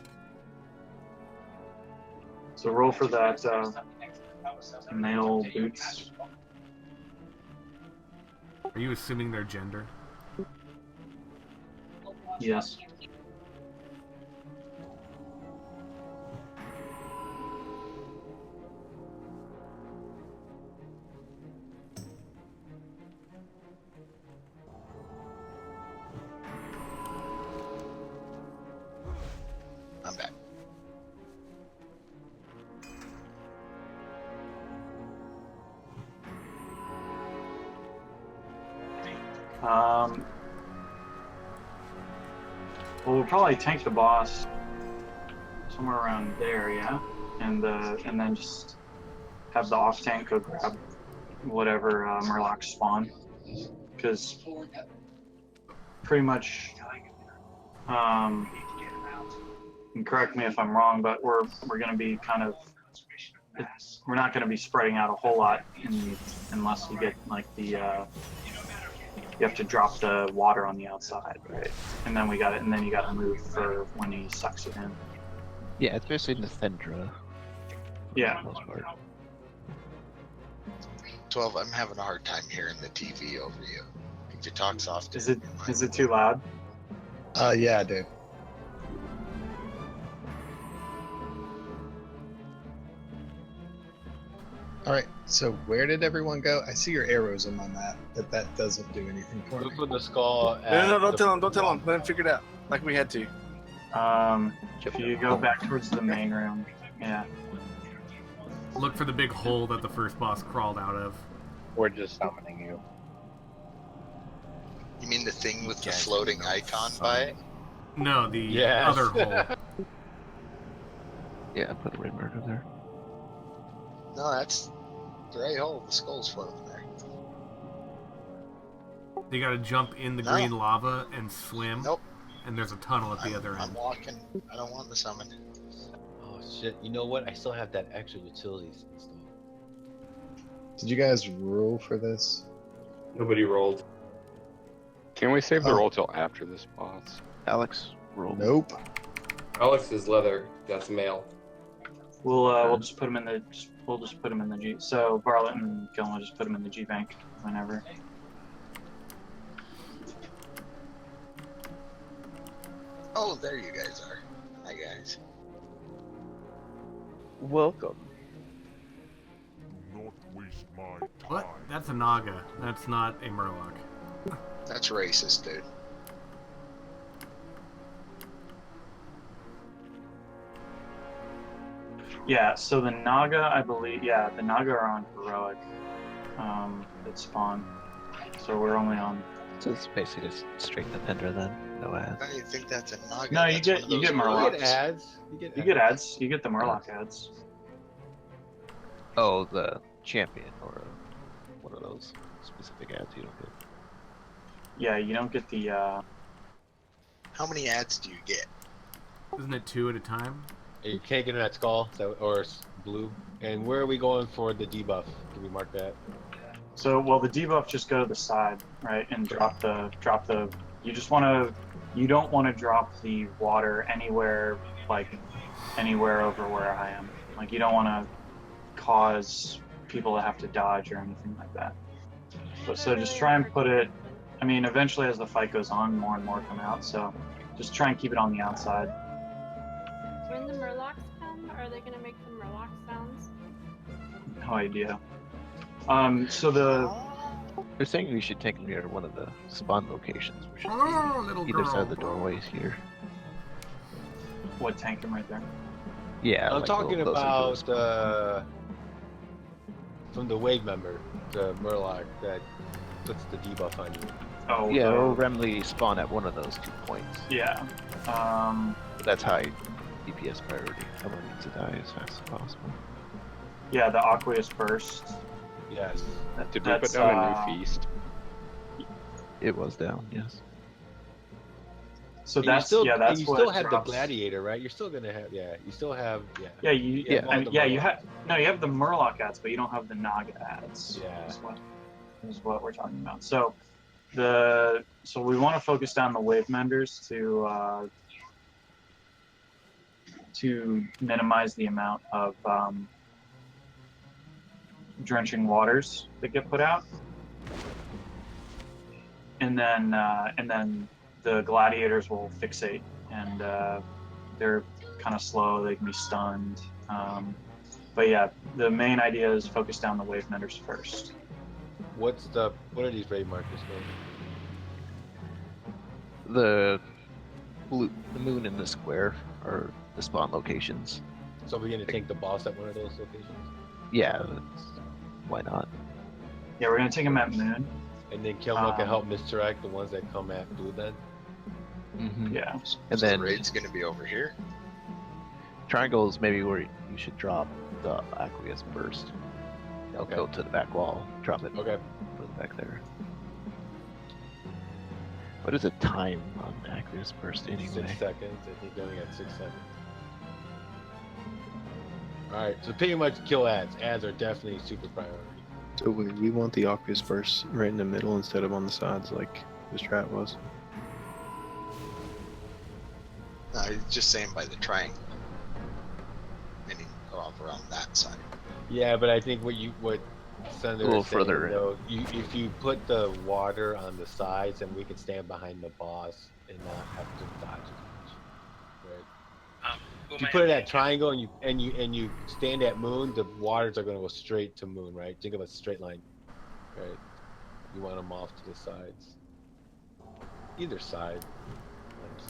So roll for that male boots. Are you assuming their gender? Yes. I'm back. Well, we'll probably tank the boss somewhere around there, yeah, and then just have the off tank go grab whatever Murlocs spawn, because pretty much, and correct me if I'm wrong, but we're gonna be kind of, we're not gonna be spreading out a whole lot unless we get like the you have to drop the water on the outside, right? And then then you got to move for when he sucks it in. Yeah, it's basically Nithendra. Yeah. For the most part. 12, I'm having a hard time hearing the TV over you. If you talk soft. Is it too loud? Yeah, dude. All right, so where did everyone go? I see your arrows on my map, but that doesn't do anything for Look me. for the skull. No, don't tell him. Don't tell him. Let him figure it out. Like we had to. If you go back towards the main room, yeah. Look for the big hole that the first boss crawled out of. We're just summoning you. You mean the thing with the floating icon by it? No, the Yes. other hole. Yeah, put a red marker there. No, that's the right hole. The skull's floating there. You gotta jump in the No. green lava and swim. Nope. And there's a tunnel at the other I'm end. walking. I don't want the summon. Oh shit! You know what? I still have that extra utilities installed. Did you guys rule for this? Nobody rolled. Can we save the Oh. roll till after this boss? Alex, roll. Nope. Alex is leather. That's male. We'll just put him in the we'll just put him in the G. So Barlet and Gillen will just put him in the G bank whenever. Oh, there you guys are. Hi guys. Welcome. Do not waste my time. What? That's a Naga. That's not a Murloc. That's racist, dude. Yeah, so the Naga, I believe, yeah, the Naga are on heroic that spawn. So we're only on. So it's basically just straight Nependra then, no ads. I don't think that's a Naga. No, you That's get one of those Murlocs. You get ads. You get ads. You get the Murloc ads. Oh, the champion or one of those specific ads you don't get. Yeah, you don't get the. How many ads do you get? Isn't it 2 at a time? You can't get in that skull, or blue. And where are we going for the debuff? Can we mark that? So, well, the debuff just go to the side, right, and drop the. You just want to. You don't want to drop the water anywhere, like anywhere over where I am. Like you don't want to cause people to have to dodge or anything like that. But so just try and put it. I mean, eventually as the fight goes on, more and more come out. So just try and keep it on the outside. When the Murlocs come, are they gonna make the Murloc sounds? No idea. So They're saying we should take them near one of the spawn locations, which is little either side girl. of the doorways here. What, tank them right there? Yeah, I'm like talking those are about from the wave member, the Murloc that puts the debuff on you. Oh, yeah, it'll randomly spawn at one of those 2 points. Yeah. That's high DPS priority. Someone needs to die as fast as possible. Yeah, the Aqueous Burst. Yes. Did we put down a new feast? It was down, yes. So And that's still, yeah, that's and you what still have drops. the gladiator, right? You're still gonna have you still have Yeah, you all the you Murlocs. have you have the Murloc ads, but you don't have the Naga ads. Yeah. Is what we're talking about. So we want to focus down the wave menders to minimize the amount of drenching waters that get put out, and then the gladiators will fixate, and they're kind of slow. They can be stunned, but yeah, the main idea is focus down the wave menders first. What are these raid markers for? The moon and the square are the spawn locations. So we're gonna take the boss at one of those locations? Yeah, why not? Yeah, we're gonna take them at Moon. And then Kilmo can help misdirect the ones that come at Blue then? Mm-hmm. Yeah. And So then the raid's gonna be over here. triangle is maybe where you should drop the Aqueous Burst. They'll go to the back wall, drop it. Okay. Put it back there. What is the time on Aqueous Burst anyway? 6 seconds. I think they only got 6 seconds. Alright, so pretty much kill ads. Ads are definitely super priority. So we want the Aqueous Burst right in the middle instead of on the sides like the strat was. No, I was just saying by the triangle. Meaning go off around that side. Yeah, but I think what Thunder A little is saying, further in. though, if you put the water on the sides, then we can stand behind the boss and not have to dodge as much. Right? If you put it at triangle and you stand at Moon, the waters are going to go straight to Moon, right? Think of a straight line, right? You want them off to the sides, either side.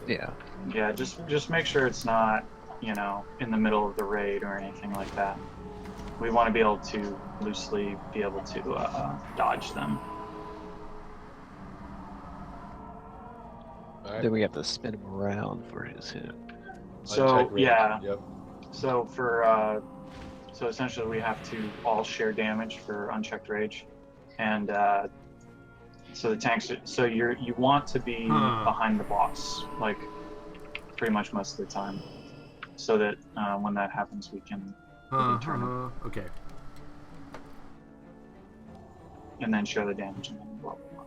Yeah. Yeah, just make sure it's not, in the middle of the raid or anything like that. We want to be able to loosely be able to dodge them. Then we have to spin him around for his hit. So rage. yeah, Yep. so so essentially we have to all share damage for unchecked rage, and so the tanks. So you want to be behind the boss, like pretty much most of the time, so that when that happens we can turn it. Okay. And then share the damage and then blah blah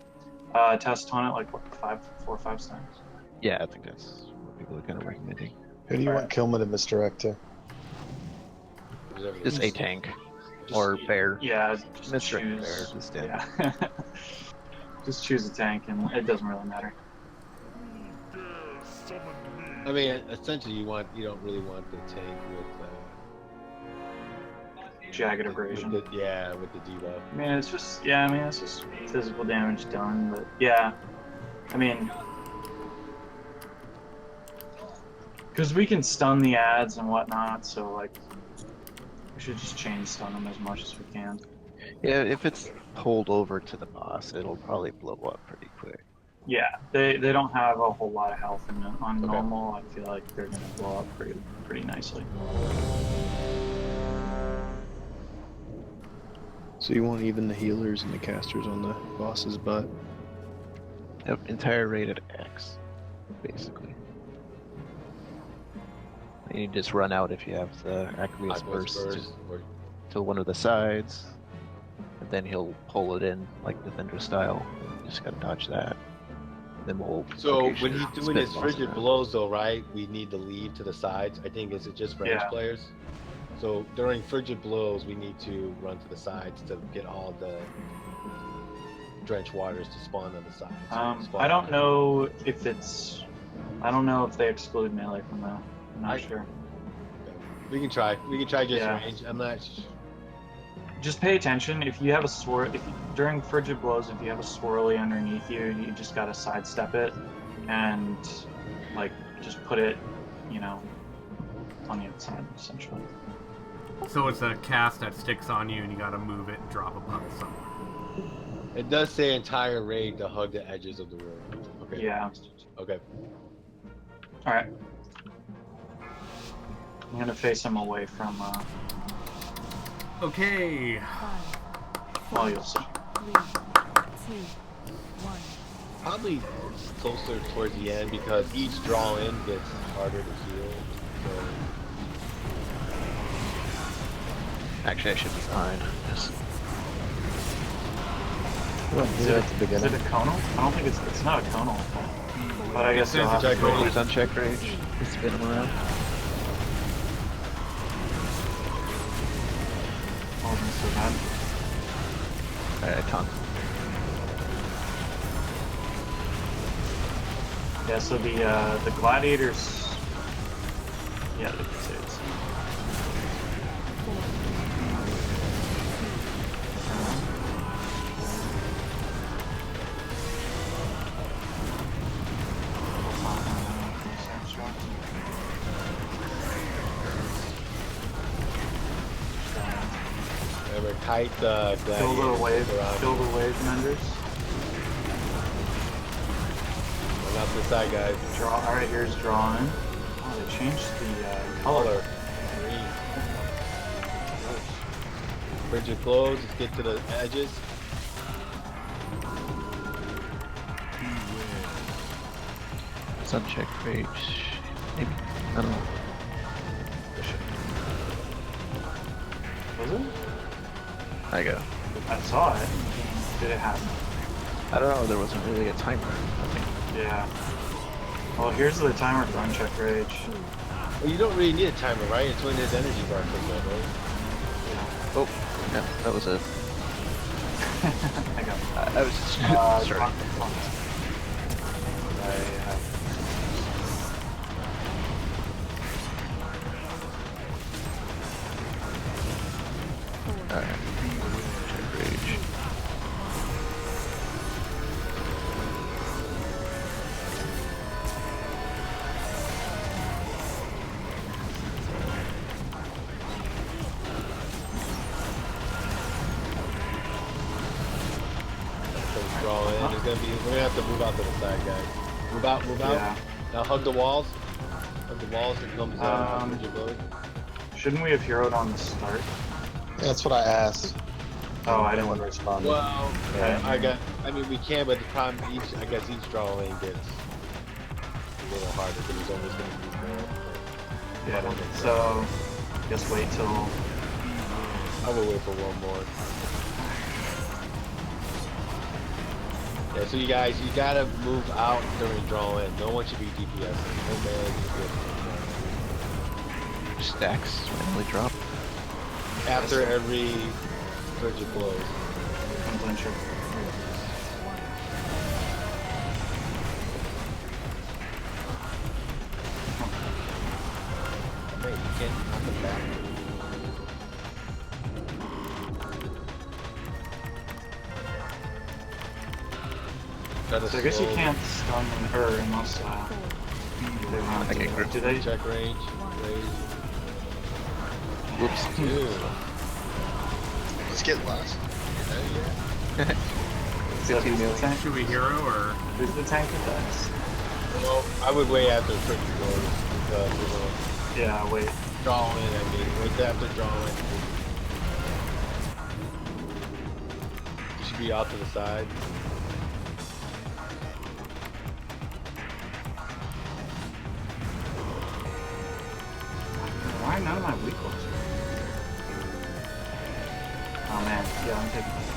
blah. Test on it like what 4 or 5 stars. Yeah, I think that's what people are kind of recommending. Who do you want Kilman to misdirect to? Just a tank. Or bear. Yeah, Misdirect choose. bear, just stand. Yeah. Just choose a tank, and it doesn't really matter. I mean, essentially, you don't really want the tank with Jagged abrasion. with the debuff. I mean, it's just physical damage done, but yeah, I mean, because we can stun the ads and whatnot, so like, we should just chain stun them as much as we can. Yeah, if it's pulled over to the boss, it'll probably blow up pretty quick. Yeah, they don't have a whole lot of health on normal. I feel like they're gonna blow up pretty nicely. So you want even the healers and the casters on the boss's butt? Yep, entire rated X, basically. And you just run out if you have the Aqueous Burst to one of the sides, and then he'll pull it in like Defender style. You just gotta dodge that. Then we'll. So when he's doing his frigid blows, though, right? We need to leave to the sides. I think is it just range players? So during frigid blows, we need to run to the sides to get all the drench waters to spawn on the sides. I don't know if it's. I don't know if they exclude melee from that. I'm not sure. We can try. We can try just range. I'm not. Just pay attention. If you have a during frigid blows, if you have a swirly underneath you, you just gotta sidestep it, and like just put it, on the outside essentially. So it's a cast that sticks on you, and you gotta move it and drop a puddle somewhere. It does say entire raid to hug the edges of the room. Okay. Yeah. Okay. All right. I'm gonna face him away from. Okay. Well, you'll see. 3, 2, 1. Probably closer towards the end because each draw in gets harder to heal. So... Actually, I should be fine. Just... Is it a conal? I don't think it's not a conal. But I guess it's on check range. Just spin him around. Wasn't so bad. Alright, taunt. Yeah, so the gladiators. Yeah, the crusades. Kite the gladiators Kill the wave menders. Run out to the side, guys. Draw. All right, here's drawing. Oh, they changed the color. Green. Frigid blows. Let's get to the edges. Sun check range. Maybe. I don't know. Was it? I go. I saw it. Did it happen? I don't know. There wasn't really a timer. I think. Yeah. Well, here's the timer for uncheck rage. Well, you don't really need a timer, right? It's when his energy bar comes up, right? Yeah. Oh, yeah, that was it. I got it. I was just starting. Alright. Check rage. Draw in. It's gonna be. We're gonna have to move out to the side, guys. Move out. Move out. Yeah. Now hug the walls. Hug the walls that comes out. Shouldn't we have heroed on the start? Yeah, that's what I asked. Oh, I didn't want to respond. Well, yeah. I mean, we can, but the problem, I guess each draw lane gets a little harder because there's always going to be more. Yeah. So, just wait till. I will wait for one more. Yeah. So you guys, you gotta move out during draw in. No one should be DPS. No man should be stacks randomly drop? After every frigid blows. Unflincher. Wait, you can't knock it back. So I guess you can't stun her unless they want to. Do they? Check range. Raise. Whoops. Dude. Let's get last. Is that who's the tank? Should we hero or? Who's the tank that dies? Well, I would wait after frigid blows because we're gonna Yeah, wait. draw in. I mean, wait after drawing. You should be off to the side. Why none of my weak ones? Oh man, yeah, I'm taking this.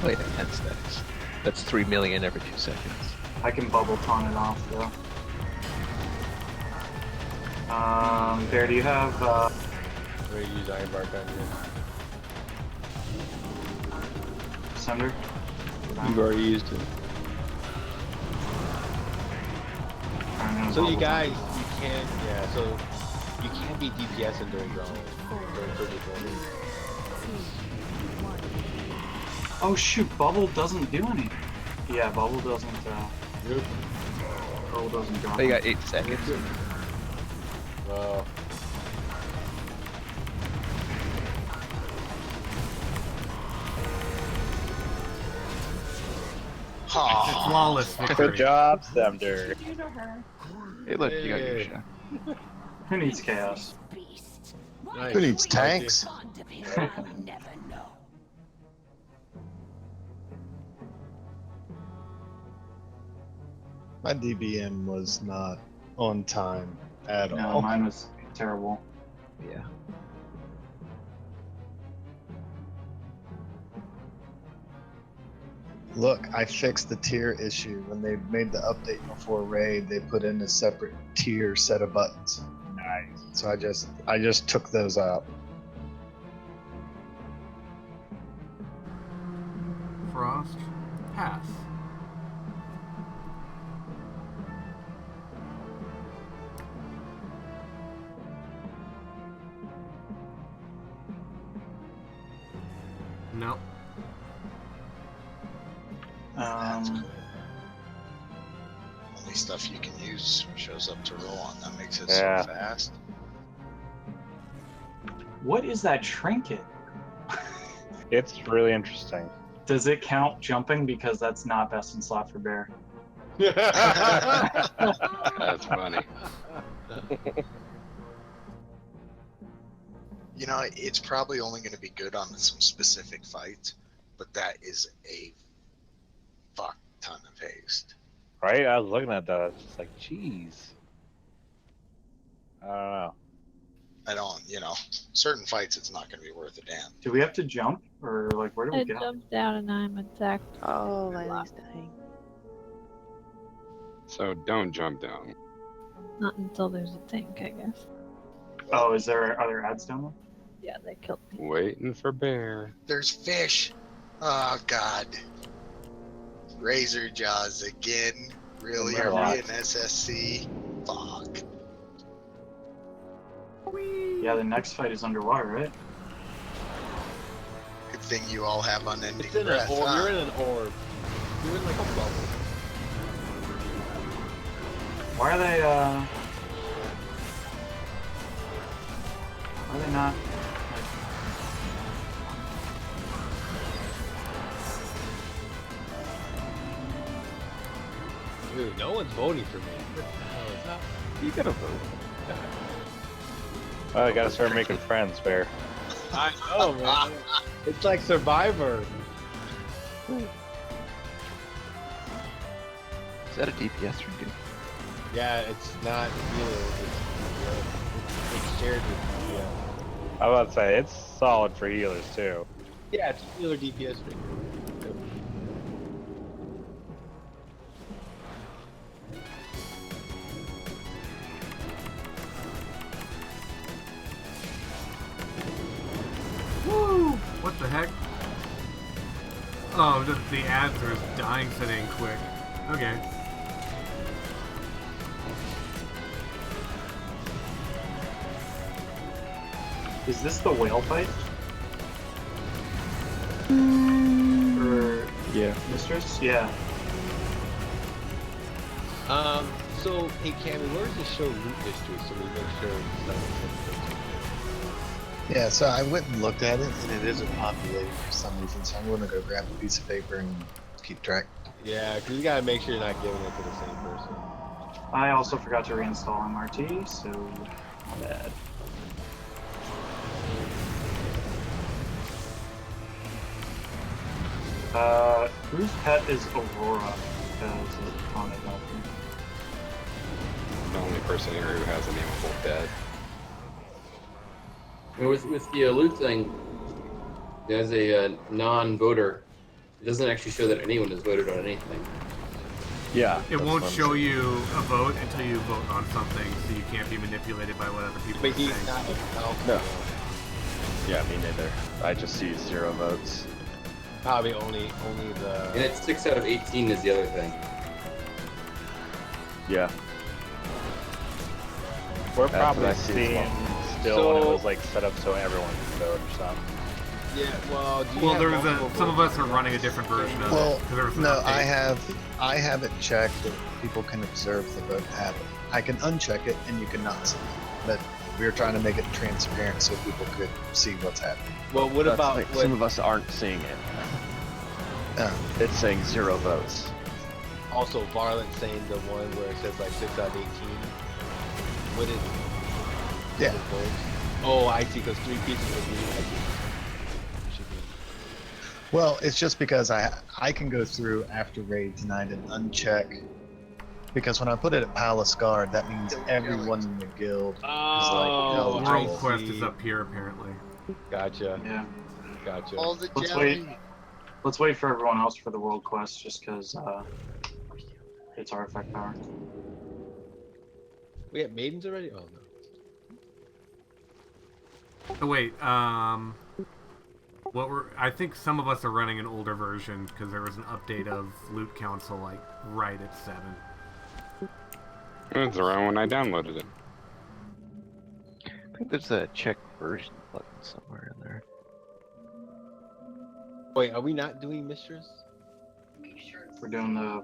Wait, 10 stacks. That's 3 million every 2 seconds. I can bubble taunt it off though. Bear, do you have I'm gonna use Iron Bark on you. Sunder? You've already used it. So you guys, you can't, so you can't be DPSing during drawing. During frigid blows. Oh shoot, bubble doesn't do anything. Yeah, bubble doesn't, bubble doesn't drop. Oh, you got 8 seconds. Well. Flawless victory. Good job, Thunder. Hey, look, you got your shot. Who needs chaos? Nice. Who needs tanks? My DBM was not on time at No, all. mine was terrible. Yeah. Look, I fixed the tier issue. When they made the update before raid, they put in a separate tier set of buttons. Nice. So I just took those out. Frost. Pass. No. That's cool. Only stuff you can use shows up to roll on. That makes it so fast. What is that trinket? It's really interesting. Does it count jumping? Because that's not best in slot for bear. That's funny. You know, it's probably only going to be good on some specific fights, but that is a fuck ton of haste. Right? I was looking at that. It's just like, geez. I don't know. I don't, certain fights it's not going to be worth a damn. Do we have to jump? Or, like, where do we I go? jumped down and I'm attacked. Oh, Riley's dying. So don't jump down. Not until there's a tank, I guess. Oh, are there ads down there? Yeah, they killed me. Waiting for bear. There's fish. Oh, God. Razor Jaws again. Really? Are we an SSC? Fuck. Yeah, the next fight is underwater, right? Good thing you all have unending It's in breath. an orb. Huh? You're in an orb. You're in like a bubble. Why are they, Why are they not? Dude, no one's voting for me. What the hell is that? You gotta vote. Oh, I gotta start making friends, Bear. I know, man. It's like Survivor. Is that a DPS trinket? Yeah, it's not healer. It's shared with I was about to say, it's solid for healers, too. Yeah, it's a healer DPS ring. Oh, the ads are dying setting quick. Okay. Is this the whale fight? Or Yeah. Mistress? Yeah. So, hey Cammy, where does it show loot history so we make sure it's not Yeah, so I went and looked at it, and it isn't populated for some reason, so I'm going to go grab a piece of paper and keep track. Yeah, because you gotta make sure you're not giving it to the same person. I also forgot to reinstall MRT, so my bad. Whose pet is Aurora? Because it's on it. The only person here who has a nameable pet. And with the loot thing, as a non-voter, it doesn't actually show that anyone has voted on anything. Yeah. It won't show you a vote until you vote on something, so you can't be manipulated by what other people are saying. No. Yeah, me neither. I just see 0 votes. Probably only the. And it's 6 out of 18 is the other thing. Yeah. We're That's what probably I see as seeing well. still when it was like set up so everyone can vote or something. Yeah, well, do you Well, have there was multiple some of votes? us are running a different version of Well, it. 'Cause there was an no, update. I have it checked that people can observe the vote happen. I can uncheck it and you cannot see it. But we were trying to make it transparent so people could see what's happening. Well, what That's about like, what, some of us aren't seeing it. It's saying 0 votes. also Varlet saying the one where it says like 6 out of 18? What is? Yeah. Votes? Oh, I see. Because 3 pieces of meat. I see. Should be. Well, it's just because I can go through after raid tonight and uncheck. Because when I put it at Palace Guard, that means everyone in the guild is like Oh, World eligible. Quest is up here, apparently. Gotcha. Yeah. Gotcha. All the Let's jelly. wait. Let's wait for everyone else for the world quest, just because it's artifact power. We have maidens already? Oh no. Oh wait, I think some of us are running an older version because there was an update of Loot Council like right at 7. It's around when I downloaded it. I think there's a check version button somewhere in there. Wait, are we not doing Mistress? We're doing the.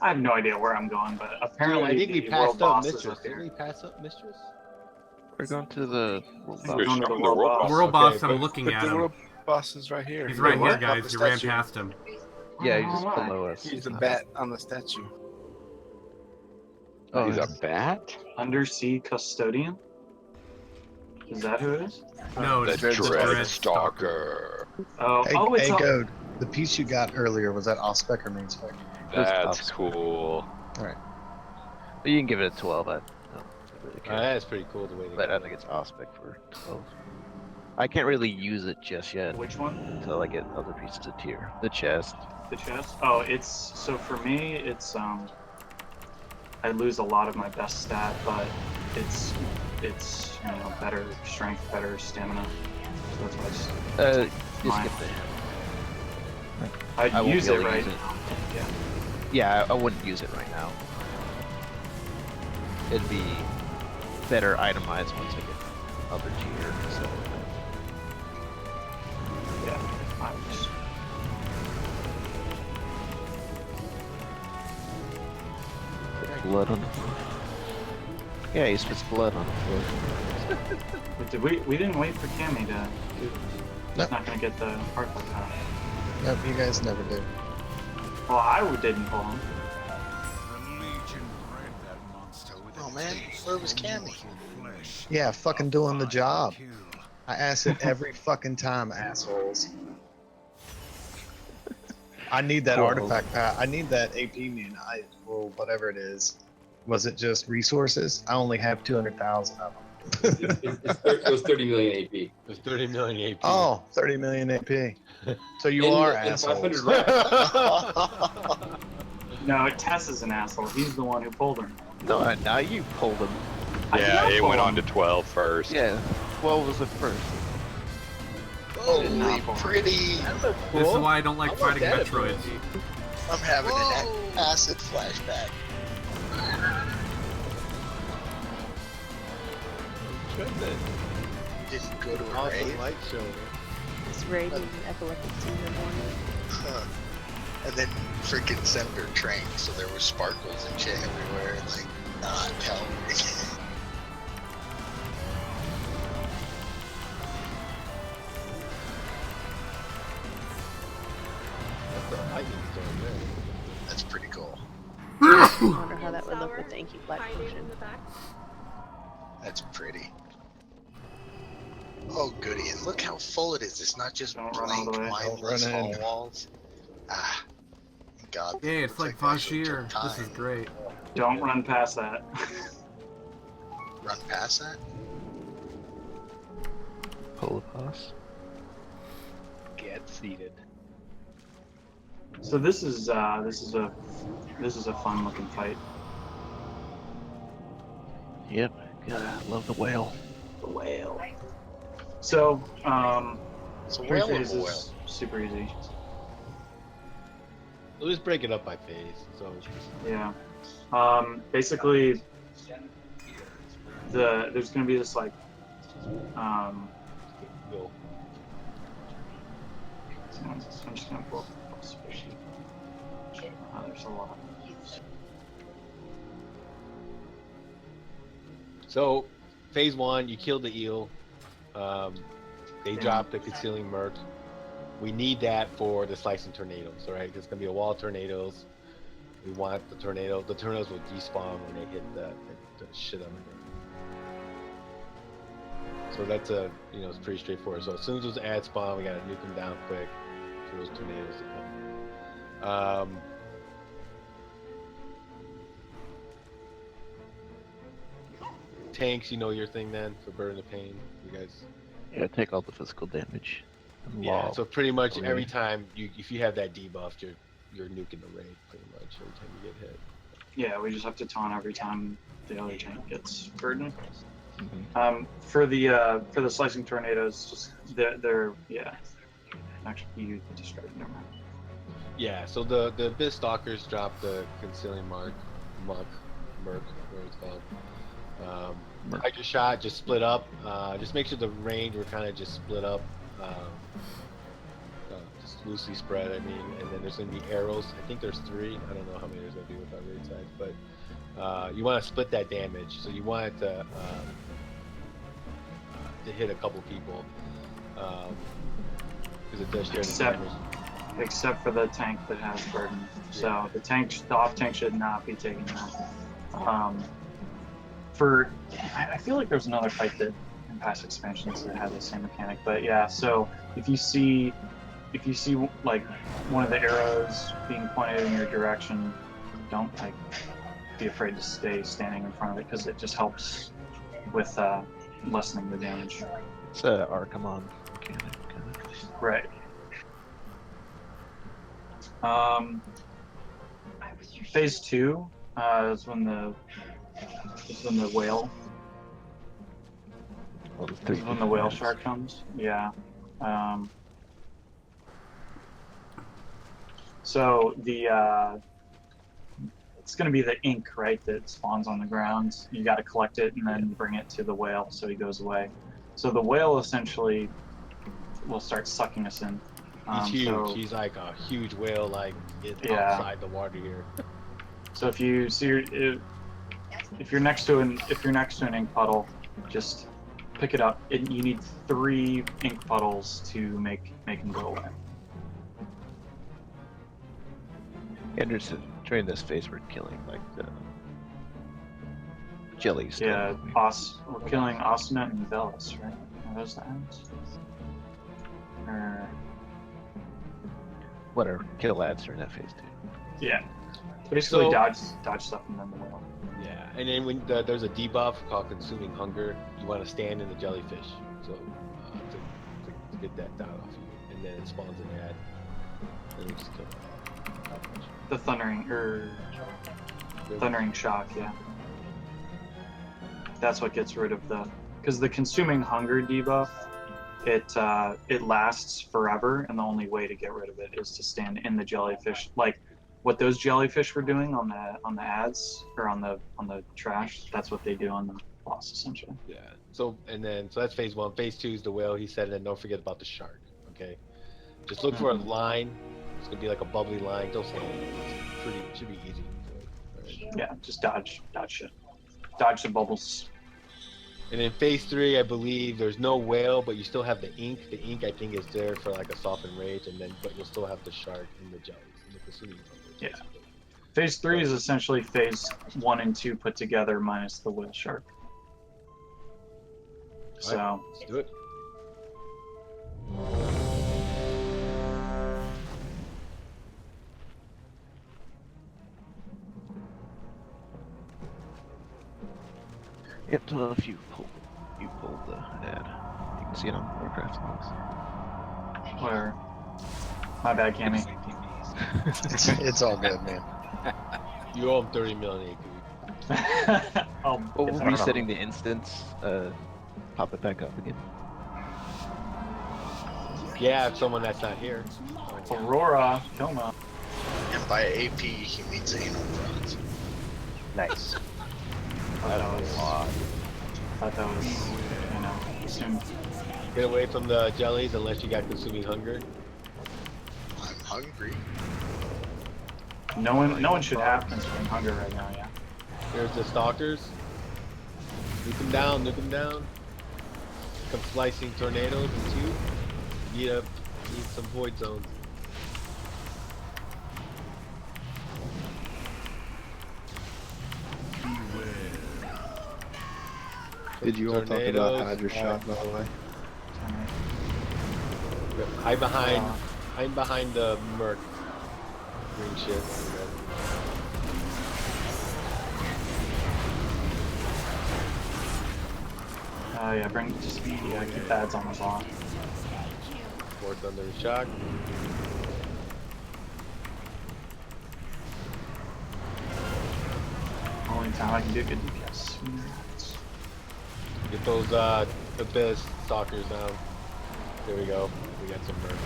I have no idea where I'm going, but apparently I think we the passed world up boss is Mistress. up Didn't here. we pass up Mistress? We're going to the world boss. We're going to the The world world boss. World boss, Okay, I'm but- looking But at the him. world boss is right here. He's right here, Up guys. the You ran statue. past him. Yeah, he's just below us. He's a bat on the statue. Oh, He's a it's- bat? Undersea custodian. Is that who it is? No, The it's the Dread Stalker. Oh, Hey, oh, it's hey a- Goad, the piece you got earlier, was that off spec or main spec? That's cool. Alright. But you can give it a 12. I don't really care. That's pretty cool the way they But I think it's ospec for 12. I can't really use it just yet Which one? until I get other pieces of tier. The chest. The chest? Oh, it's so for me, it's I lose a lot of my best stat, but it's better strength, better stamina. So that's why it's Just mine. get the. I'd I won't use be it able to right use it. now. Yeah. Yeah, I wouldn't use it right now. It'd be better itemized once I get other tier and stuff like that. Yeah. I was- Blood on the floor. Yeah, he spits blood on the floor. But did we didn't wait for Cammy to. He's Nope. not gonna get the artifact power. Nope, you guys never did. Well, I didn't pull him. The Legion bred that monster with Oh a man, taste where was for Cammy? mortal flesh. Yeah, fucking doing the job. I ask it every fucking time, assholes. I need that Cool. artifact pack. I need that AP man. Or whatever it is. Was it just resources? I only have 200,000 of them. It was 30 million AP. There's 30 million AP. Oh, 30 million AP. So you And- are and 500 assholes. No, Tess is an asshole. He's the one who pulled her. No, now you pulled him. I did Yeah, not it pull went him. on to 12 first. Yeah, 12 was the first. Holy pretty! This is why I don't like fighting Metroids. I'm having an acid flashback. Goodness. Didn't go to a Awesome rave. light show. It's raging epileptic seizure morning. Huh. And then freaking Senator trained, so there was sparkles and shit everywhere, like not helping. That's a lightning storm there. That's pretty cool. I wonder how that would look with the inky black potion. That's pretty. Oh goody, and look how full it is. It's not just blank, mindless hall walls. Ah, God. Yeah, it's like Vashir. This is great. Don't run past that. Run past that? Pull a boss. Get seated. So this is a fun looking fight. Yep, gotta love the whale. The whale. So, It's a 3 whale or a phases, whale? super easy. We'll just break it up by phase. So Yeah. Basically, there's gonna be this like, go. I'm just gonna pull up the spreadsheet. There's a lot. So, phase 1, you killed the eel. They dropped the concealing murk. We need that for the slicing tornadoes, all right? There's gonna be a wall of tornadoes. We want the tornado. The tornadoes will despawn when they hit the shit on it. So that's it's pretty straightforward. So as soon as those ads spawn, we gotta nuke them down quick for those tornadoes to come. Tanks, you know your thing then for Burden of Pain. You guys. Yeah, take all the physical damage. Yeah. So pretty much every time if you have that debuff, you're nuking the raid pretty much every time you get hit. Yeah, we just have to taunt every time the other tank gets burdened. Mm-hmm. For the slicing tornadoes, just they're actually you described it. Never mind. Yeah. So the Abyss Stalkers drop the concealing merc, whatever it's called. Hydra shot, just split up. Just make sure the range we're kind of just split up. Just loosely spread, I mean, and then there's going to be arrows. I think there's 3. I don't know how many there's going to be with our raid size, but you want to split that damage. So you want it to hit a couple people because it does share the damage. Except for the tank that has burden. So the off tank should not be taking that. I feel like there's another fight that in past expansions that had the same mechanic, but yeah. So if you see like one of the arrows being pointed in your direction, don't be afraid to stay standing in front of it because it just helps with lessening the damage. It's a Archimon mechanic. Right. Phase 2 is when the whale. Well, This is when the whale shark comes. Yeah. So it's going to be the ink, right, that spawns on the ground. You got to collect it and then bring it to the whale so he goes away. So the whale essentially will start sucking us in. He's huge. So, he's like a huge whale, like outside the water here. So if you see if you're next to an ink puddle, just pick it up. You need 3 ink puddles to make him go away. Anderson, during this phase, we're killing like the jellies. Yeah, we're killing Ostinet and Velis, right? Are those the ends? Or whatever, kill ads during that phase 2. yeah, basically So- dodge stuff and then the whale. Yeah, and then when there's a debuff called Consuming Hunger, you want to stand in the jellyfish, so to get that down off you, and then it spawns an ad, and you just kill it. The thundering shock, yeah. That's what gets rid of because the Consuming Hunger debuff it lasts forever, and the only way to get rid of it is to stand in the jellyfish, like what those jellyfish were doing on the ads or on the trash. That's what they do on the boss essentially. Yeah. So that's phase 1. Phase 2 is the whale. He said, and don't forget about the shark. Okay. Just look for a line. It's gonna be like a bubbly line. Don't say anything. It should be easy to avoid. Right? Yeah, just dodge shit. Dodge the bubbles. And in phase 3, I believe there's no whale, but you still have the ink. The ink, I think, is there for like a softened rage, but you'll still have the shark and the jellies and the consuming hunger. Yeah. Phase 3 is essentially phase 1 and 2 put together minus the whale shark. So right, let's do it. Yep, so if you pulled the ad. You can see it on Warcraft logs. Where? My bad, Cammy. It's all good, man. You owe him 30 million AQ. Well, resetting the instance, pop it back up again. Yeah, if someone that's not here. Aurora, come on. And by AP, he means anal bronze. Nice. Thought that was, you know, assumed. Get away from the jellies unless you got consuming hunger. I'm hungry. No one should have consuming hunger right now. Yeah. There's the stalkers. Nuke them down. Nuke them down. Come slicing tornadoes in two. Need some void zones. Did you all talk about Hydra Shot, by the way? Hide behind the Merc. Green shit. Oh yeah, bring it to speed. Yeah, keep pads on the block. Fourth under the shock. Only time I can do good DPS. Get those abyss stalkers down. There we go. We got some Merc.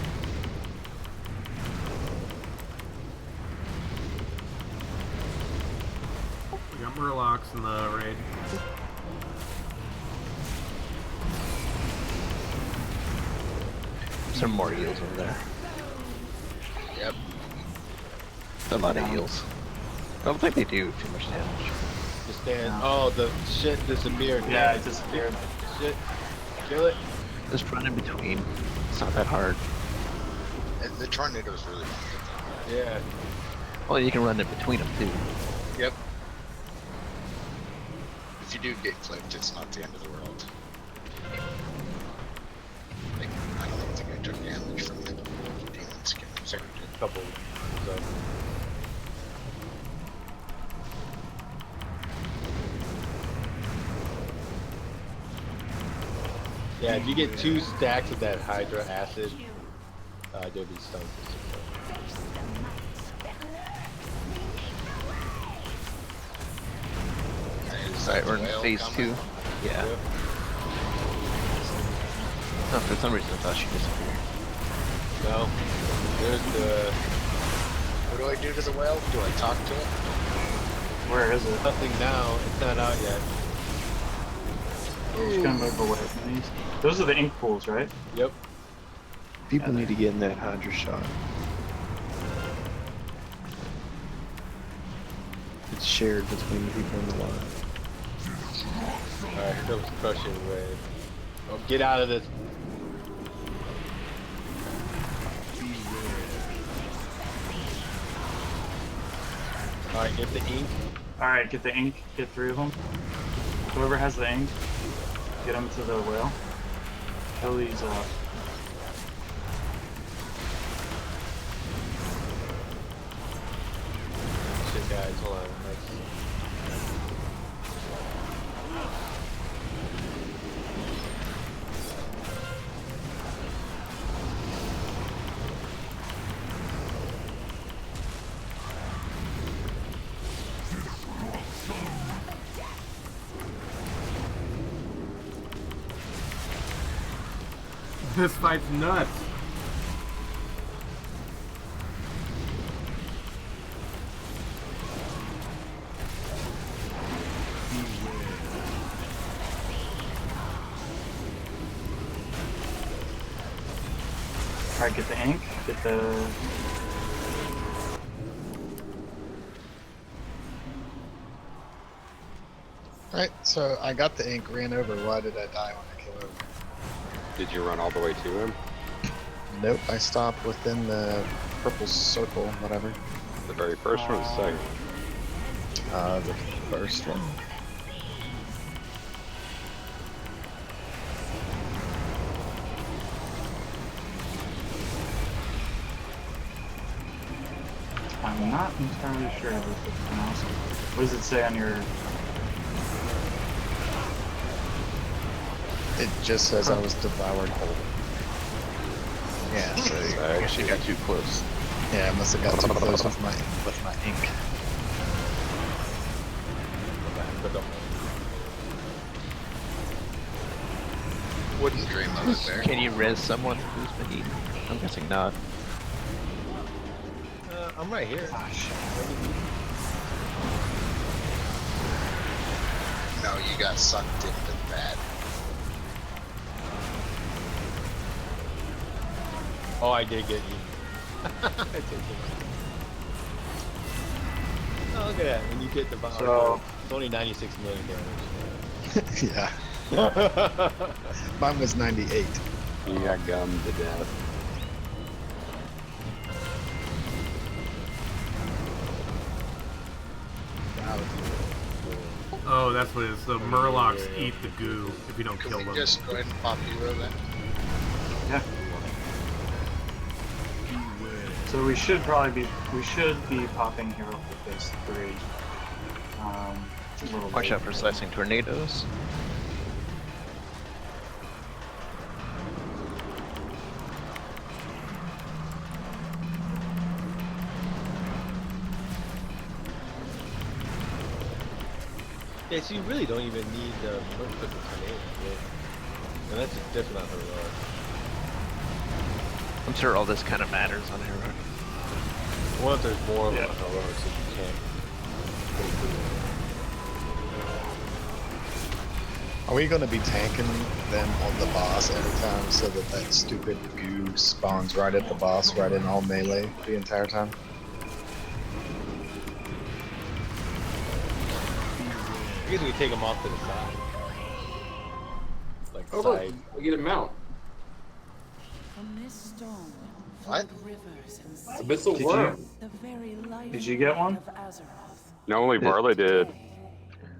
We got Murlocs in the raid. Some more eels over there. Yep. A lot of eels. I don't think they do too much damage. Just stand. Oh, the shit disappeared. Yeah, it disappeared. Shit. Kill it. Just run in between. It's not that hard. And the tornadoes really fun. Yeah. Well, you can run in between them too. Yep. If you do get clipped, it's not the end of the world. Like, I don't even think I took damage from the demon skin. Sarah did. Couple. So. Yeah, if you get 2 stacks of that Hydra acid, there'll be stuns. Alright, we're in phase 2. Yeah. Oh, for some reason I thought she disappeared. No. There's the... What do I do to the whale? Do I talk to it? Where is it? Nothing now. It's not out yet. I'm just gonna move away from these. Those are the ink pools, right? Yep. People need to get in that Hydra Shot. It's shared between the people in the line. Alright, here comes crushing wave. Oh, get out of this. Alright, get the ink. Alright, get the ink. Get 3 of them. Whoever has the ink, get them to the whale. Kill these up. Shit, guys, hold on. This fight's nuts. Alright, get the ink, get the... Alright, so I got the ink, ran over. Why did I die when I came over? Did you run all the way to him? Nope, I stopped within the purple circle, whatever. The very first one or the second? The first one. I'm not entirely sure if it's pronounced. What does it say on your... It just says I was devoured whole. Yeah, so I guess you got too close. yeah, I must have got too close with my ink. Wouldn't dream of it there. Can you res someone who's been eaten? I'm guessing not. I'm right here. No, you got sucked into that. Oh, I did get you. I did get you. Oh, look at that. When you get the bomb, So- it's only 96 million damage. Yeah. Mine was 98. You got gummed to death. Oh, that's what it is. The Murlocs eat the goo if you don't kill Can we them. just go ahead and pop hero then? Yeah. So we should probably be popping hero for phase 3. It's a little Watch late. out for slicing tornadoes. Yeah, so you really don't even need the perfect tornado. And that's just different on heroic. I'm sure all this kind of matters on heroic. Well, if there's more of Yeah. them on heroic, so you can't go through Are we going to be tanking them on the boss every time so that that stupid goo spawns right at the boss, right in all melee the entire time? I guess we can take them off to the side. Like Oh, look, side. we get a mount. From this stone What? flowed rivers and Abyssal Did worm. the very life Did you get one? of Azeroth. No, only Varley did.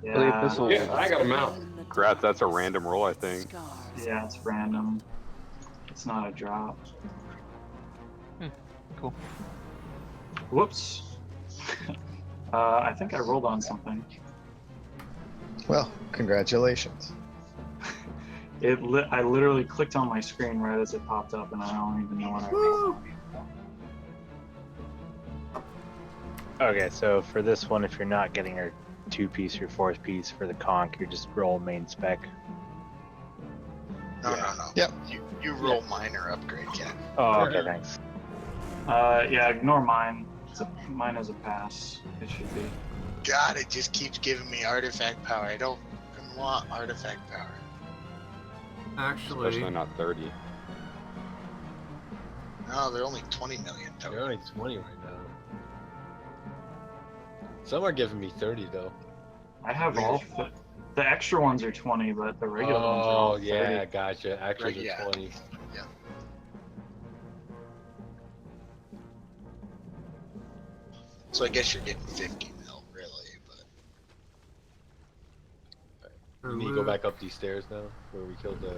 Yeah. Yeah, I got a mount. Congrats, that's a random roll, I think. Yeah, it's random. It's not a drop. Cool. Whoops. I think I rolled on something. Well, congratulations. I literally clicked on my screen right as it popped up, and I don't even know what I rolled. Okay, so for this one, if you're not getting your 2-piece or 4th piece for the conch, you just roll main spec. No, no, no. Yep. You roll minor upgrade, Ken. Oh, okay, thanks. Yeah, ignore mine. Mine is a pass. It should be. God, it just keeps giving me artifact power. I don't even want artifact power. Actually, Especially not 30. No, they're only 20 million total. They're only 20 right now. Some are giving me 30 though. I have all. The extra ones are 20, but the regular ones are all 30. Yeah, gotcha. Actually, Right, yeah. 20. Yeah. So I guess you're getting 50 mil, really, but We need to go back up these stairs now, where we killed the.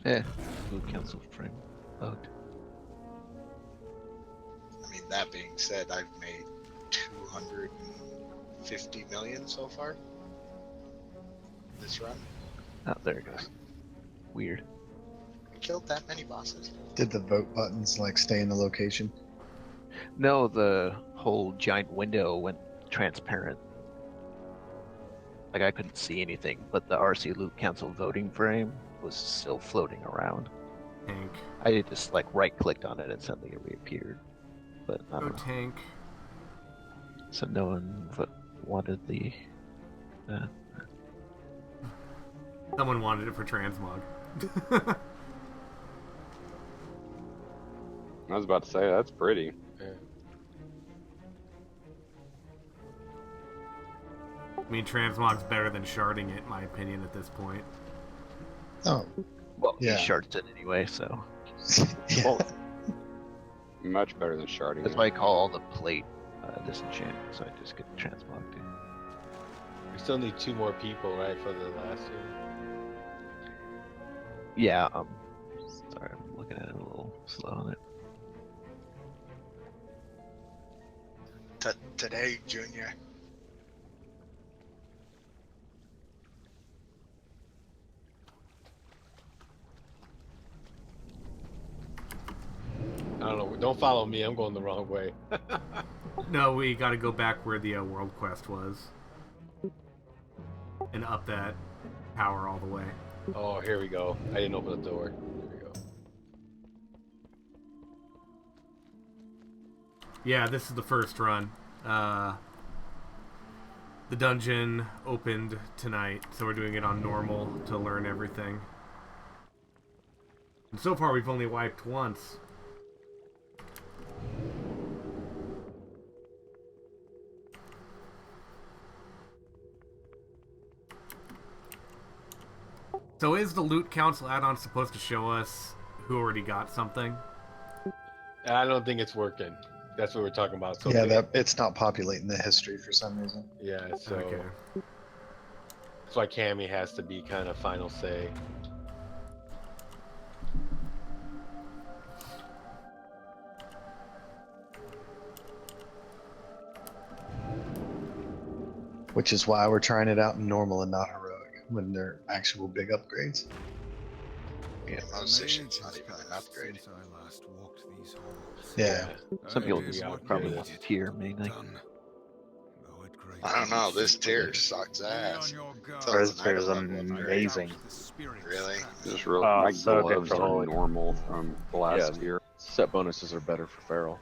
Blue Council frame bugged. I mean, that being said, I've made 250 million so far this run. Oh, there it goes. Weird. We killed that many bosses. Did the vote buttons like stay in the location? No, the whole giant window went transparent. Like I couldn't see anything, but the RC Loot Council voting frame was still floating around. Tank. I just like right-clicked on it and suddenly it reappeared. But I Go don't know. tank. So no one wanted the. Someone wanted it for transmog. I was about to say that's pretty. I mean, transmog's better than sharding it, in my opinion, at this point. Oh, well, yeah. He shards it anyway, so. Yeah. Much better than sharding. That's why I call all the plate disenchant, so I just get transmog too. We still need 2 more people, right, for the last one? Yeah, sorry, I'm looking at it a little slow on it. Today, Junior. I don't know. Don't follow me. I'm going the wrong way. No, we gotta go back where the world quest was. And up that tower all the way. Oh, here we go. I didn't open the door. Here we go. Yeah, this is the first run. The dungeon opened tonight, so we're doing it on normal to learn everything. And so far, we've only wiped once. So is the Loot Council add-on supposed to show us who already got something? I don't think it's working. That's what we're talking about. So Yeah, it's not populating the history for some reason. Yeah, so Okay. that's why Cammy has to be kind of final say. Which is why we're trying it out in normal and not heroic when they're actual big upgrades. Yeah, most sections not even an upgrade. Yeah. Some people just probably want the tier mainly. I don't know. This tier sucks ass. First tier's amazing. Really? Just real. Oh, My so good gloves for are holy. normal from the last year. Set bonuses are better for feral.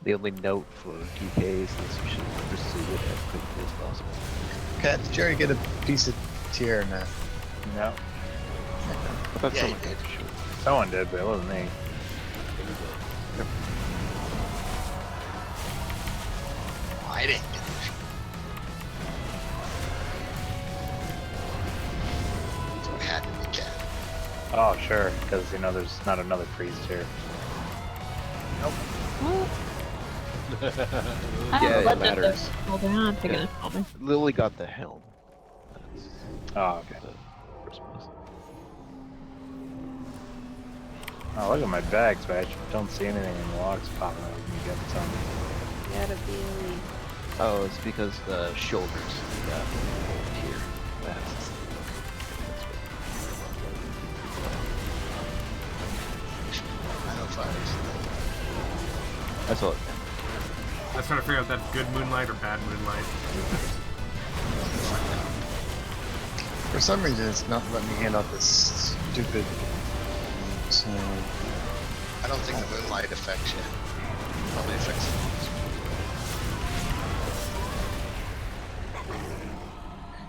The only note for DK is that you should pursue it as quickly as possible. Kat, did Jerry get a piece of tier or not? No. That's Yeah, someone he did. Someone did, but it wasn't me. I didn't get it. So it had to be Cat. Oh, sure, because there's not another priest here. Nope. Yeah, it matters. Well, they're not taking Yeah. it from me. Lily got the helm. Oh, okay. First boss. Oh, look at my bags, but I don't see anything in the logs popping up when you get some. Gotta be elite. Oh, it's because the shoulders got here. That's I know fires. That's all. I was trying to figure out if that's good moonlight or bad moonlight. For some reason, it's not letting me hand out this stupid. So I don't think the moonlight affects you. Probably affects the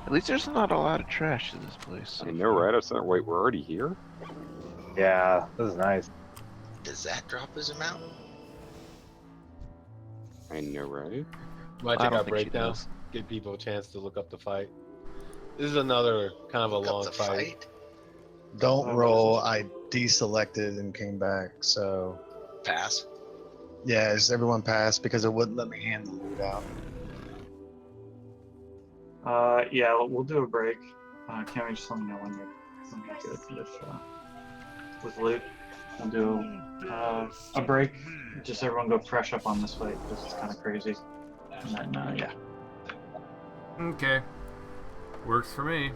At least there's not a lot of trash in this place. I know, right? I was like, wait, we're already here? Yeah, this is nice. Does that drop his amount? I know, right? Might I take don't our think she breakdown. does. Give people a chance to look up the fight. This is another kind of a long the fight. don't roll. I deselected and came back. So Pass. yeah, just everyone passed because it wouldn't let me hand the loot out. Yeah, we'll do a break. Can we just let me know when you're good with loot? We'll do a break. Just everyone go fresh up on this fight because it's kind of crazy. And then yeah. Okay. Works for me.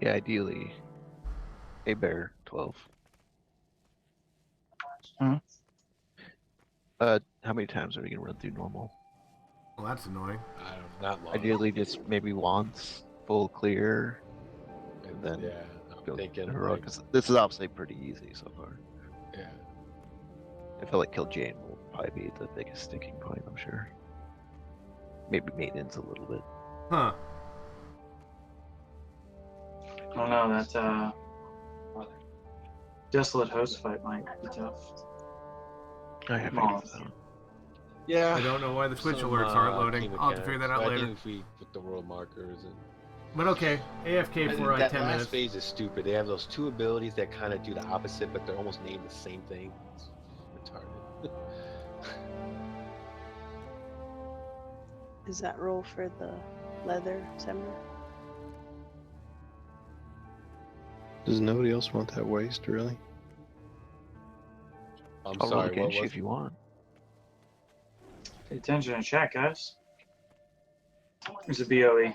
Yeah, ideally, a bear 12. Hmm? How many times are we gonna run through normal? Well, that's annoying. I don't not long. Ideally, just maybe once, full clear, and then Yeah, I'm go thinking heroic. like, 'Cause this is obviously pretty easy so far. yeah. I feel like Kill Jane will probably be the biggest sticking point. I'm sure. Maybe maintenance a little bit. Huh. Oh no, that Desolate Host fight might be tough. I have Moth. Yeah. I don't know why the Twitch some, alerts aren't key loading. I'll have to figure that mechanics. out I later. think if we put the world markers and. But okay, AFK for that 10 last minutes. phase is stupid. They have those two abilities that kind of do the opposite, but they're almost named the same thing. It's retarded. Is that roll for the leather seminar? Does nobody else want that waste, really? I'm I'll roll sorry. What against you was if you want. Pay attention and chat, guys. There's a BOE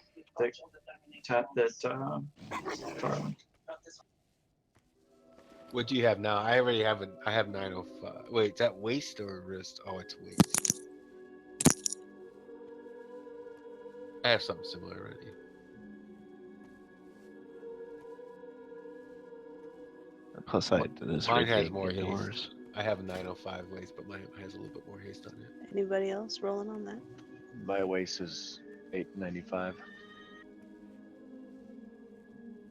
Darwin. What do you have now? I already have I have 905. Wait, is that waist or wrist? Oh, it's waist. I have something similar already. Plus, I did this Mine right has being more indoors. haste. I have a 905 waist, but mine has a little bit more haste on it. Anybody else rolling on that? My waist is 895.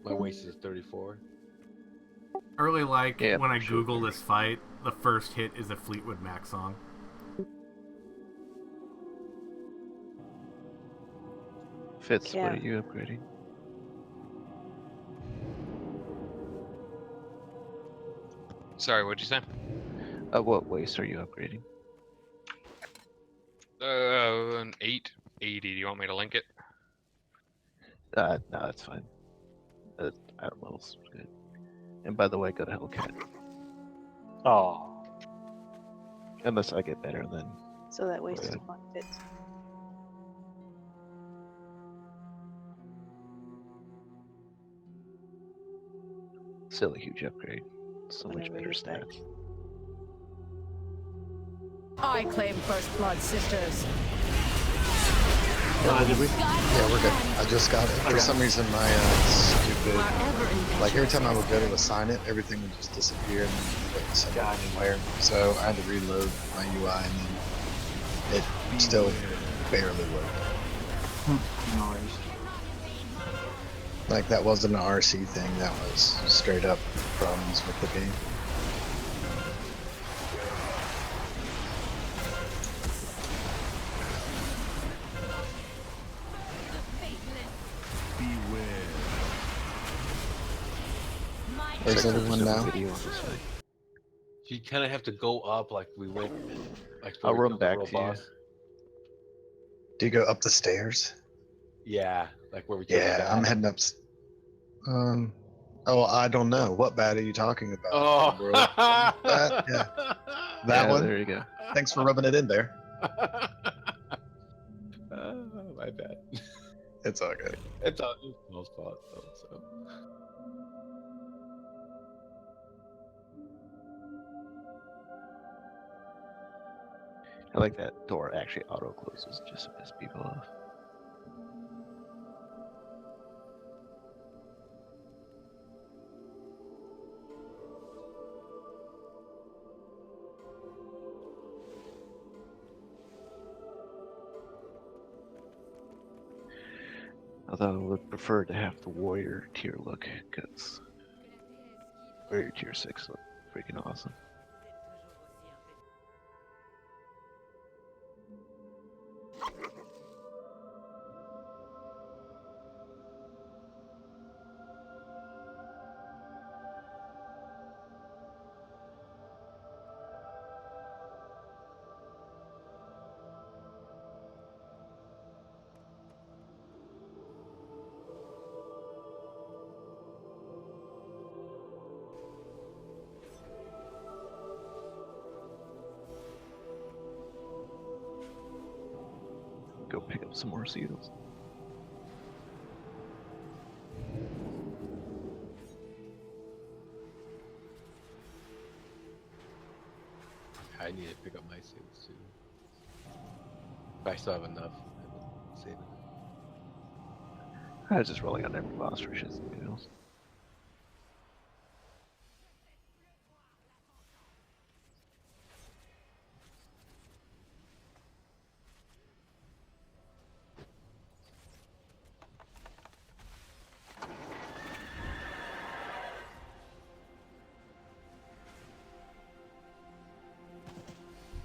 My waist is 34. I really like Yeah, when I sure, Google this fight, the first hit is a Fleetwood Mac song. Fitz, Yeah. what are you upgrading? Sorry, what'd you say? What waist are you upgrading? An 880. Do you want me to link it? No, that's fine. Item level's good. And by the way, go to Hellcat. Oh. Unless I get better, then. So that waste Okay. is one fits. Still a huge upgrade. So much Whenever better you're back. stats. I claim first blood, sisters. Did we? Yeah, we're good. I just got it. For some reason, my stupid, like every time I would go to assign it, everything would just disappear and then it wouldn't send it anywhere. So I had to reload my UI and then it still barely worked. No worries. Like that wasn't an RC thing. That was straight up problems with the game. Where's everyone now? You kind of have to go up like we went. Like I'll we run killed the back world to you. boss. Do you go up the stairs? Yeah, like where we killed the Yeah, bat. I'm heading up. Oh, I don't know. What bat are you talking about? Oh, World bat? Yeah. That Yeah, one? there you go. Thanks for rubbing it in there. My bad. It's all good. It's Paul's fault though. So. I like that door actually auto closes just to piss people off. Although I would prefer to have the warrior tier look, because warrior tier 6 look freaking awesome. Go pick up some more seals. I I need to pick up my saves too. If I still have enough, I will save it. I was just rolling on every boss for shits and giggles.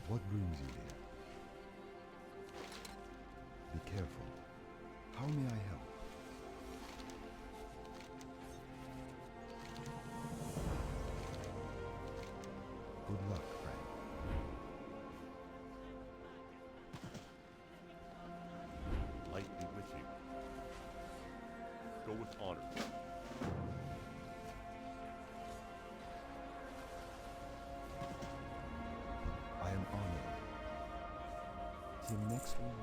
What brings you here? Be careful. How may I help? Good luck, friend. Light be with you. Go with honor. I am honored. Till next one.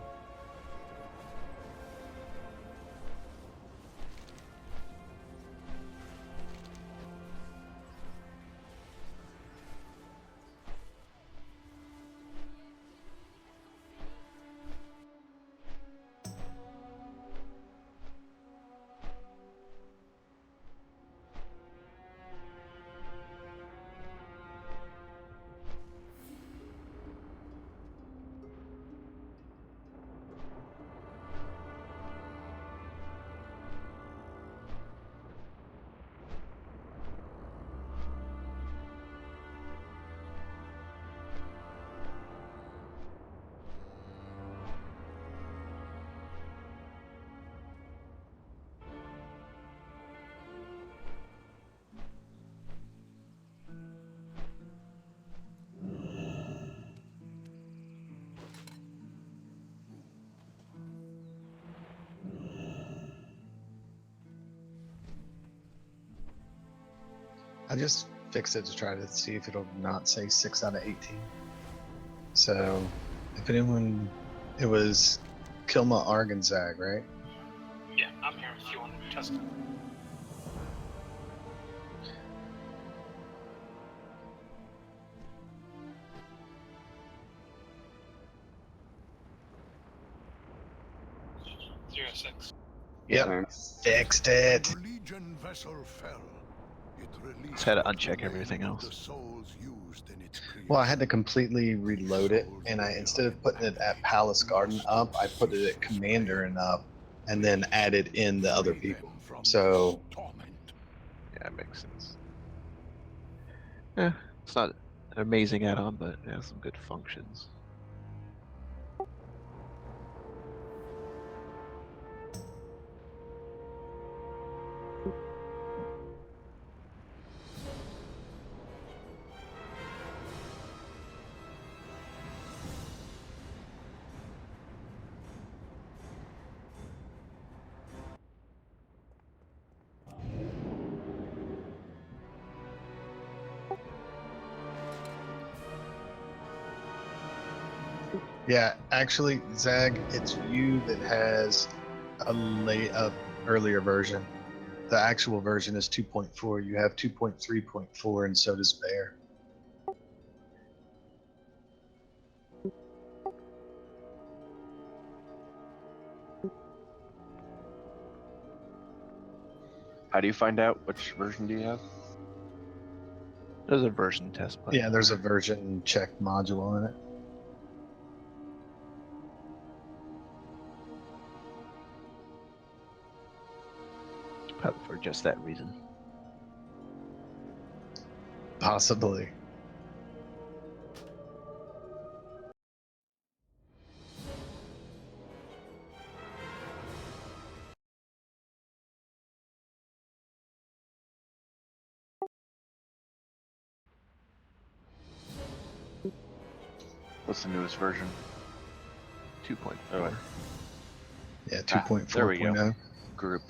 I just fixed it to try to see if it'll not say 6 out of 18. So, if anyone, it was Kilma Argenzag, right? Yeah, I'm here if you want to test it. Zero 06. Yep, fixed it. The Legion vessel fell. It released Just had to what uncheck remained everything of else. the souls used in its Well, I had to completely reload it, and I instead of putting it at Palace Garden up, I put it at Commander and up, and then added in the other people. So Yeah, it makes sense. Yeah, it's not an amazing add-on, but it has some good functions. yeah, actually, Zag, it's you that has a earlier version. The actual version is 2.4. You have 2.3.4, and so does Bear. How do you find out which version do you have? There's a version test button. Yeah, there's a version check module in it. Probably for just that reason. Possibly. What's the newest version? 2.4. Oh, Yeah, 2.4.0. there we go. Group.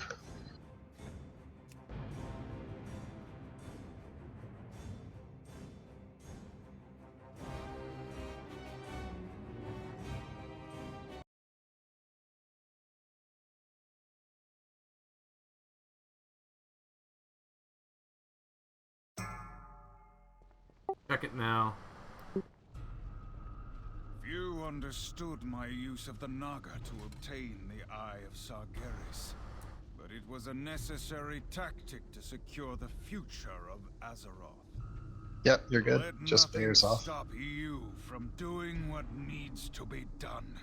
Check it now. understood my use of the Naga to obtain the Eye of Sargeras, but it was a necessary tactic to secure the future of Azeroth. Yep, you're good. Let Just nothing bears off. stop you from doing what needs to be done.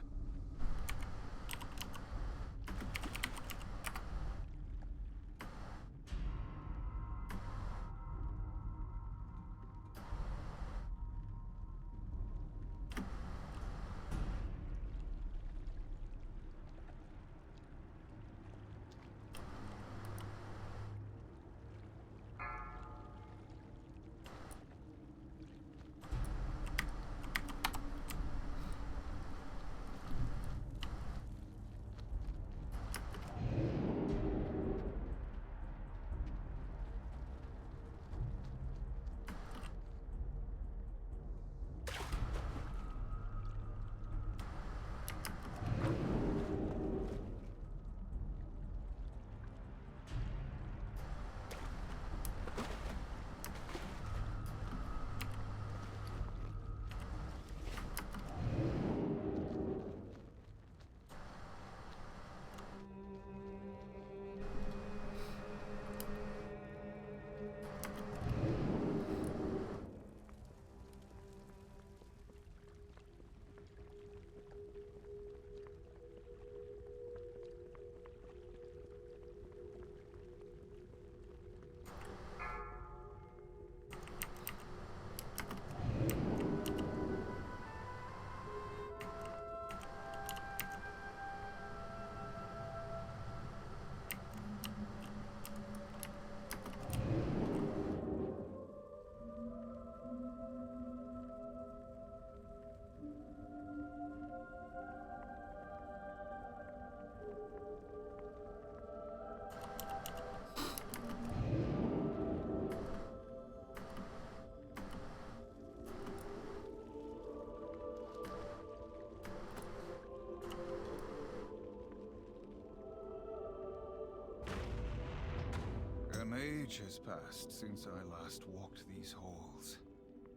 An age has passed since I last walked these halls.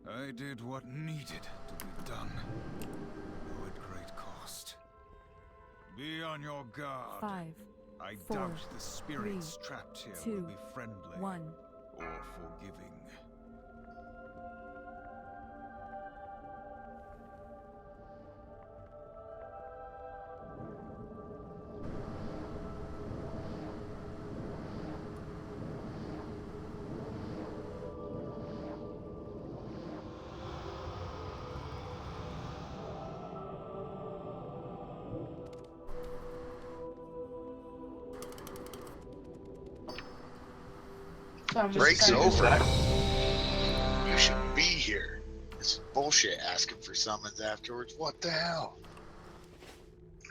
I did what needed to be done, though at great cost. Be on your guard. 5, I 4, doubt the spirits 3, trapped here 2, will be friendly 1. or forgiving. Break's over. You shouldn't be here. It's bullshit asking for summons afterwards. What the hell?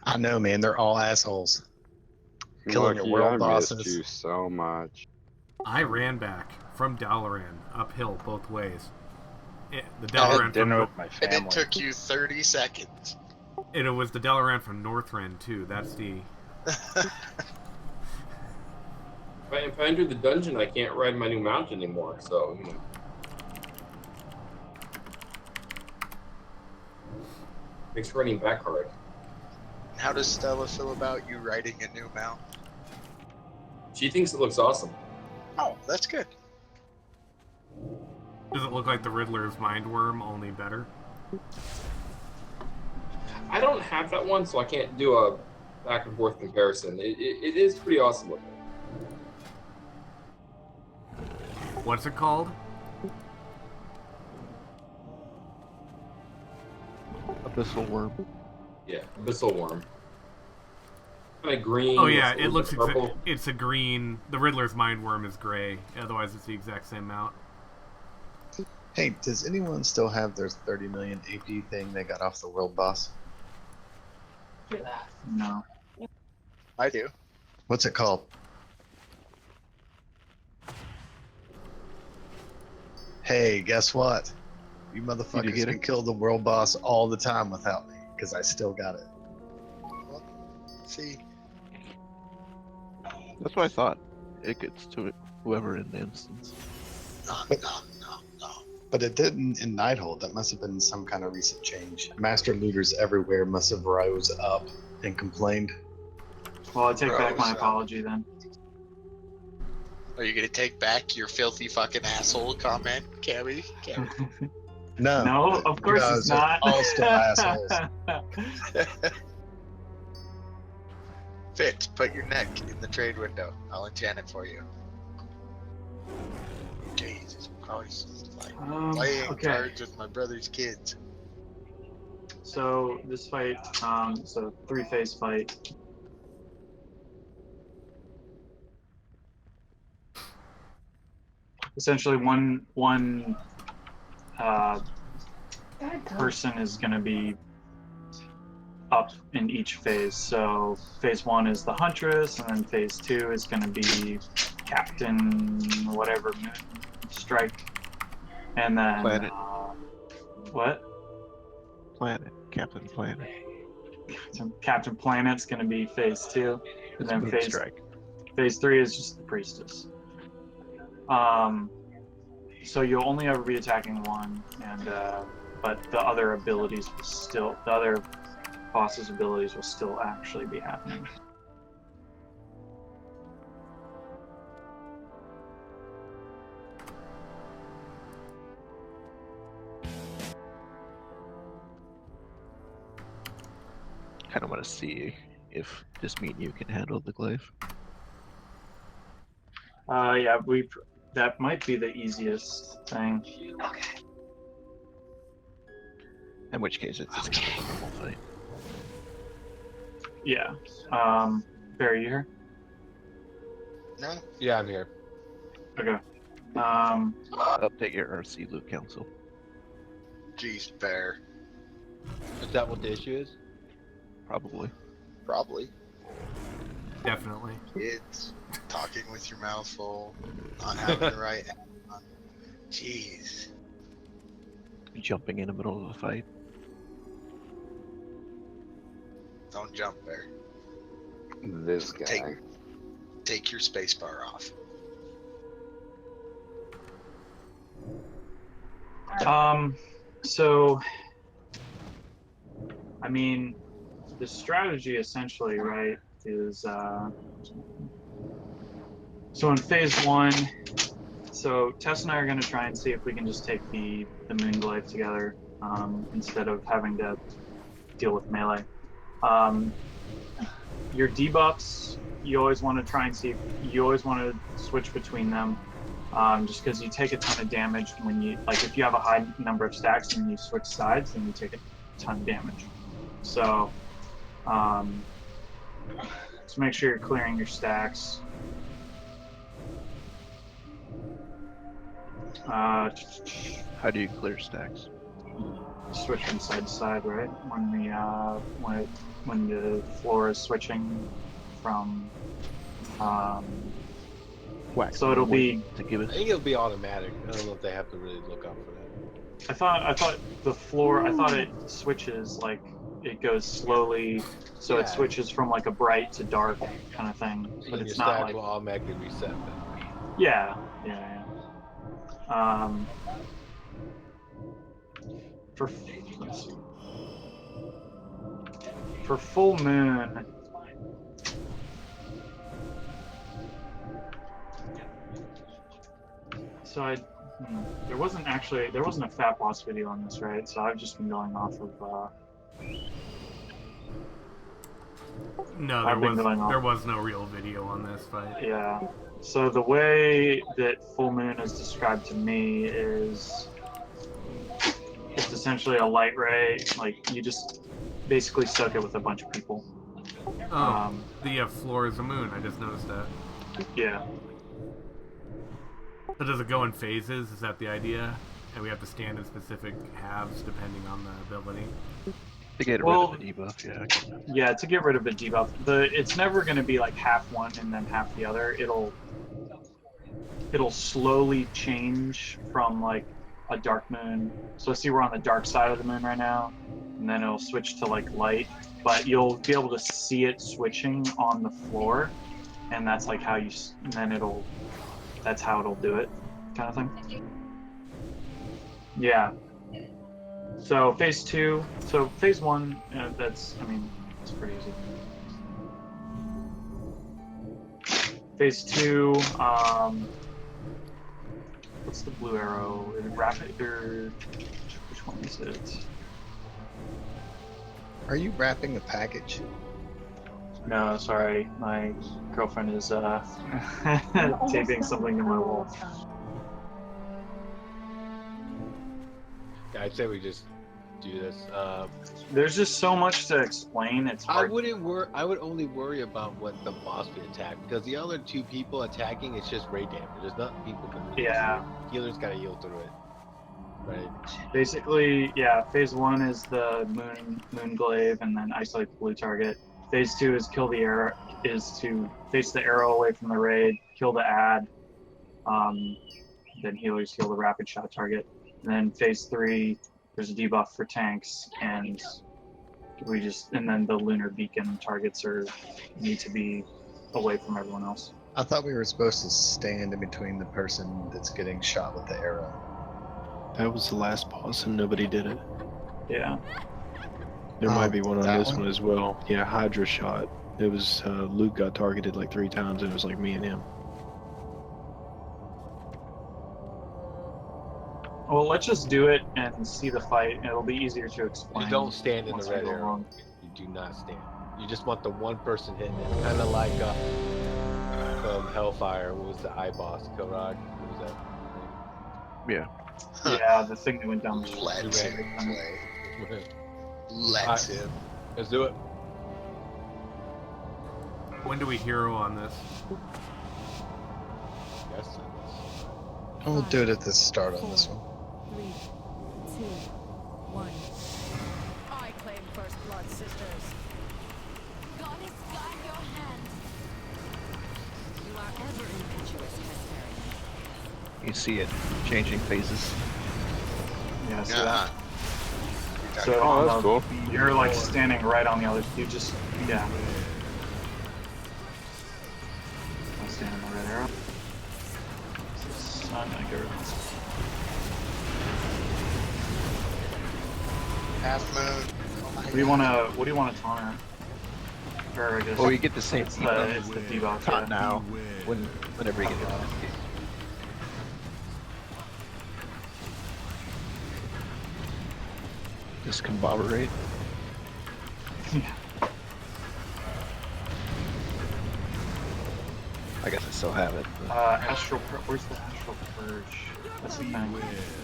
I know, man. They're all assholes. Killing your Lucky, world I bosses. missed you so much. I ran back from Dalaran uphill both ways. The I had Dalaran dinner from with my And it took you 30 seconds. and it was the Dalaran from Northrend too. That's the If I enter the dungeon, I can't ride my new mount anymore, so, you know. Makes running back hard. How does Stella feel about you riding a new mount? She thinks it looks awesome. Oh, that's good. Does it look like the Riddler's Mind Worm, only better? I don't have that one, so I can't do a back and forth comparison. It is pretty awesome looking. What's it called? Abyssal Worm. Yeah, Abyssal Worm. Kind of green. Oh yeah, with a it little looks bit of purple. it's a green. The Riddler's Mind Worm is gray. Otherwise, it's the exact same mount. Hey, does anyone still have their 30 million AP thing they got off the world boss? No. I do. What's it called? Hey, guess what? You motherfuckers get can it? kill the world boss all the time without me, because I still got it. See, That's what I thought. It gets to it, whoever in the instance. no. But it didn't in Nighthold. That must have been some kind of recent change. Master looters everywhere must have rose up and complained. Well, I take back my Rose up. apology then. Are you gonna take back your filthy fucking asshole comment, Cammy? No, No, of course no, it's not. all still assholes. Fitz, put your neck in the trade window. I'll enchant it for you. Jesus Christ. Like playing okay. cards with my brother's kids. So this fight, so 3-phase fight. Essentially, one person is going to be up in each phase. So phase 1 is the Huntress, and then phase 2 is going to be Captain whatever Moon Strike, and then Planet. What? Planet. Captain Planet. Captain Planet's going to be phase 2, and then Moon phase Strike. phase 3 is just the Priestess. So you'll only ever be attacking one, and but the other abilities will still, the other boss's abilities will still actually be happening. Kind of want to see if just me and you can handle the glaive. Yeah, that might be the easiest thing. Okay. In which case, it's just kind of a normal fight. Yeah. Barry, you here? No? Yeah, I'm here. Okay. Update your RC loot council. Jeez, Bear. Is that what the issue is? Probably. Probably. Definitely. Kids, talking with your mouth full, not having the right. Jeez. Jumping in the middle of a fight. Don't jump, Bear. This guy. Take your space bar off. So, I mean, the strategy essentially, right, is, so in phase 1, so Tess and I are going to try and see if we can just take the Moonglaive together, instead of having to deal with melee. Your debuffs, you always want to try and see, you always want to switch between them. Just because you take a ton of damage when you, like, if you have a high number of stacks and you switch sides, then you take a ton of damage. So, just make sure you're clearing your stacks. How do you clear stacks? Switch from side to side, right? When the floor is switching from, Whack. so it'll be. I think it'll be automatic. I don't know if they have to really look out for that. I thought the floor. I thought it switches, like it goes slowly, so it switches from like a bright to dark kind of thing. But And it's your not stack like. will automatically reset then. Yeah. Let's see. For full moon. So there wasn't a fat boss video on this, right? So I've just been going off of. No, there was no real video on this fight. Yeah. So the way that full moon is described to me is it's essentially a light ray. Like you just basically soak it with a bunch of people. Oh, the floor is a moon. I just noticed that. Yeah. So does it go in phases? Is that the idea? And we have to stand in specific halves depending on the ability? To get rid of the debuff, yeah. Yeah, to get rid of the debuff. It's never going to be like half one and then half the other. It'll slowly change from like a dark moon. So see, we're on the dark side of the moon right now, and then it'll switch to like light. But you'll be able to see it switching on the floor, and that's like how you. And then that's how it'll do it, kind of thing. Yeah. So phase 2. So phase 1. That's it's pretty easy. Phase 2. What's the blue arrow? Is it rapid or which one is it? Are you wrapping a package? No, sorry. My girlfriend is taping something to my wall. I'd say we just do this. There's just so much to explain. It's hard. I would only worry about what the boss would attack, because the other 2 people attacking, it's just ray damage. There's nothing people can really Yeah. do. Healers gotta heal through it. Right. Basically, yeah. Phase 1 is the moon glaive, and then isolate the blue target. Phase 2 is kill the arrow. Is to face the arrow away from the raid, kill the ad. Then healers heal the rapid shot target. And then phase 3, there's a debuff for tanks, and then the lunar beacon targets need to be away from everyone else. I thought we were supposed to stand in between the person that's getting shot with the arrow. That was the last boss, and nobody did it. Yeah. There might be one on that this one? one as well. Yeah, Hydra shot. It was Luke got targeted like 3 times, and it was like me and him. Well, let's just do it and see the fight. It'll be easier to explain. You don't stand in the once we red go arrow. along. You do not stand. You just want the one person hitting it. Kind of like from Hellfire. What was the eye boss? Kilrog? What was that? Yeah. Yeah, the thing that went down the Let street. him play. Let Alright. him. Let's do it. When do we hero on this? Yes. We'll do it at the start on this one. 3, 2, 1. I claim first blood, sisters. Goddess, guide your hand. You are ever impetuous, Hesperian. You see it changing phases. Yeah, so Uh-huh. So Oh, that's cool. You're like standing right on the other. You just yeah. I'll stand on the red arrow. I'm gonna get rid of this. Half moon. Oh my What do you want to taunt her? Or I guess. Well, you get the same It's debuff. the debuff. Not Yeah. now. Whenever you get it. Discombobulate. Yeah. I guess I still have it. Where's the astral purge? That's the thing.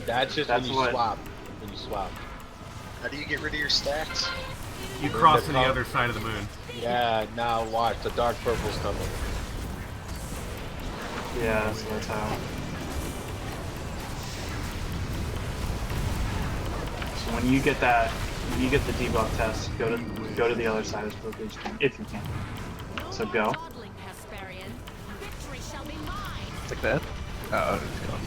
That's just That's when you what- swap. When you swap. How do you get rid of your stacks? You cross to the other side of the moon. Yeah, now watch. The dark purple's coming. Yeah, so that's how. So when you get the debuff test, go to the other side as quickly as you can, if you can. So go. Like that? Oh, it's gone.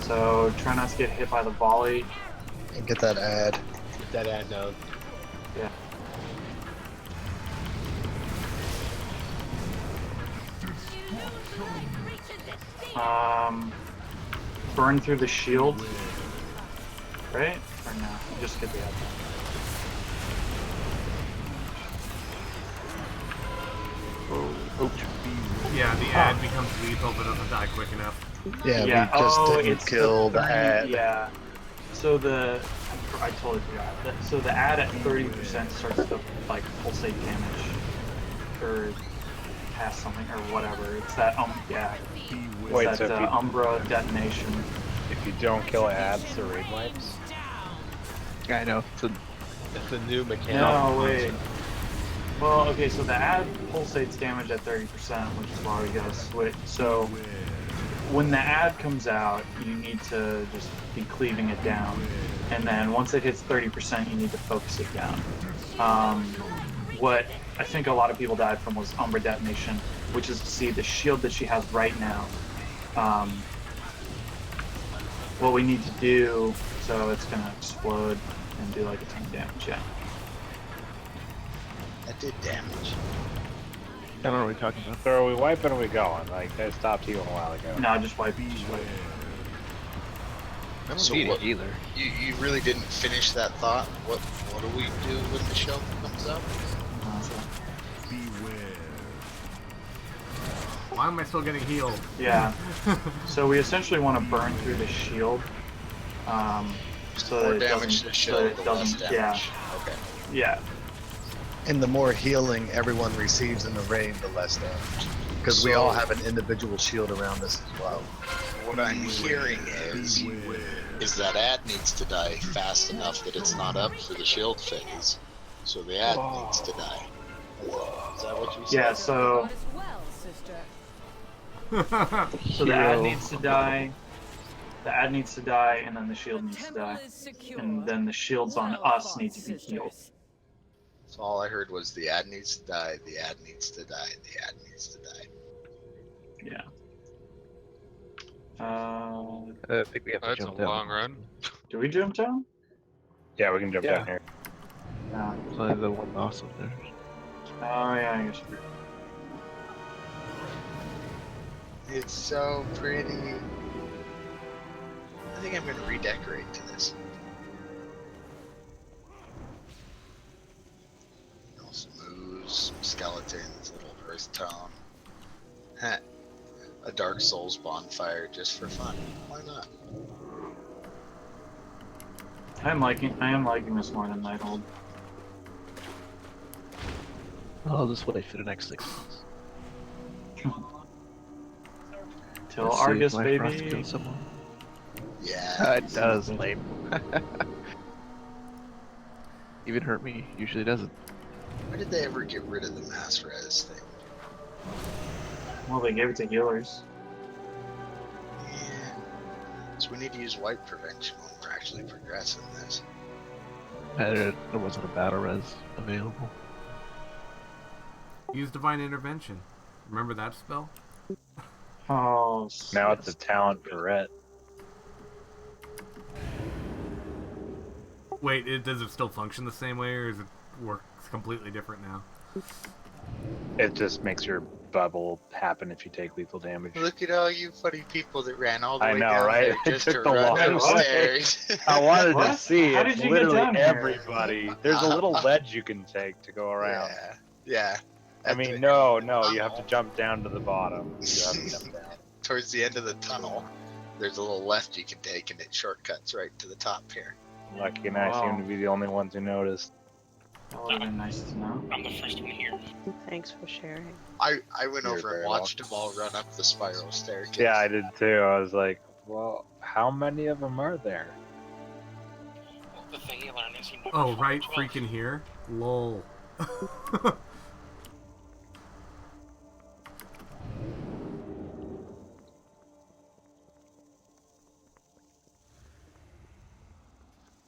So try not to get hit by the volley. And get that ad. Get that ad down. Yeah. Burn through the shield. Right? Or no? Just get the ad. Yeah, the ad becomes lethal but doesn't die quick enough. Yeah, we just didn't it's kill the 30, ad. Yeah. So I totally forgot. So the ad at 30% starts to like pulsate damage or cast something or whatever. It's that yeah. It's Wait, that so if you- Umbra detonation. If you don't kill ads, the raid wipes. I know. It's a new mechanic. No, wait. Well, okay, so the ad pulsates damage at 30%, which is why we gotta switch. So when the ad comes out, you need to just be cleaving it down. And then once it hits 30%, you need to focus it down. What I think a lot of people died from was Umbra detonation, which is to see the shield that she has right now. What we need to do, so it's gonna explode and do like a ton of damage, yeah. That did damage. I don't know what you're talking about. So are we wiping or are we going? Like, they stopped healing a while ago. No, just wipe. Just wipe. I don't So need what- it either. You really didn't finish that thought. What do we do when the shelf comes up? Why am I still getting healed? Yeah. So we essentially want to burn through the shield. So More that it damage doesn't, to the so shield, that it the less doesn't, damage. yeah. Okay. Yeah. And the more healing everyone receives in the rain, the less damage. Because we all have an individual shield around us as well. What I'm hearing is that ad needs to die fast enough that it's not up for the shield phase. So the ad needs to die. Is that what you said? Yeah, so the ad needs to die. The ad needs to die, and then the shield needs to die. And then the shields on us need to be healed. So all I heard was the ad needs to die, the ad needs to die, the ad needs to die. Yeah. I think we have to That's jump a down. long run. Do we jump down? Yeah, we can jump down here. No. There's only the one boss up there. Oh yeah, I guess you're It's so pretty. I think I'm going to redecorate to this. Some moves, some skeletons, little earth tone. Heh. A Dark Souls bonfire just for fun. Why not? I am liking this more than Nighthold. I'll just wait for the next 6 months. Till Let's see if Argus, my frost baby. kills someone. Yeah. It does, lame. Even hurt me. Usually doesn't. Why did they ever get rid of the mass res thing? Well, they gave it to healers. Yeah. So we need to use wipe prevention when we're actually progressing this. There wasn't a battle res available. Use Divine Intervention. Remember that spell? Oh. Now it's a talent for Rhett. Wait, does it still function the same way, or is it work completely different now? It just makes your bubble happen if you take lethal damage. Look at all you funny people that ran all the I way know, down right? there It just took to the run longest upstairs. I wanted What? to see. How It's did you get literally down here? everybody. There's a little ledge you can take to go around. Yeah. I mean, no, you have to jump down to the bottom. You have to jump down. Towards the end of the tunnel, there's a little left you can take, and it shortcuts right to the top here. Lucky and I seem to be the only ones who noticed. That would have been nice to know. I'm the first one here. Thanks for sharing. I went You're over very and watched them all run up the spiral staircase. Yeah, I did too. I was like, well, how many of them are there? The thing you learn is you never Oh, fall right, 12. freaking here. Lol.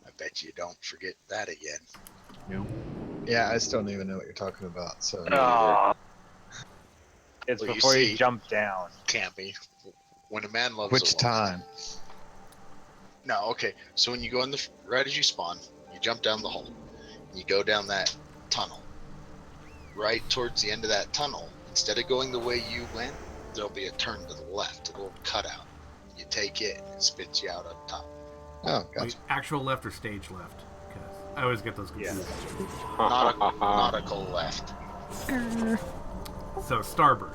I bet you don't forget that again. Nope. Yeah, I still don't even know what you're talking about. So. Oh. It's Well, before you see, jump down. Campy. When a man loves Which a woman. time? No, okay. So when you go in the right as you spawn, you jump down the hole. You go down that tunnel. Right towards the end of that tunnel, instead of going the way you went, there'll be a turn to the left, a little cutout. You take it, and it spits you out on top. Oh, Wait, actual left or stage left? Because I always get those confused. Nautical left. So, starboard.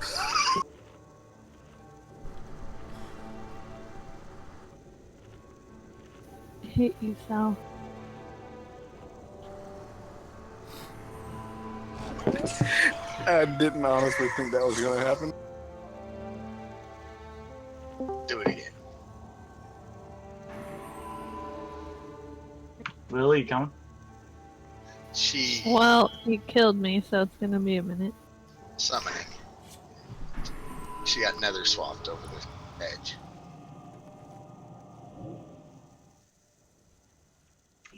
Hate you, Sal. I didn't honestly think that was going to happen. Do it again. Lily, you coming? She Well, he killed me, so it's gonna be a minute. summoning. She got nether swapped over the edge.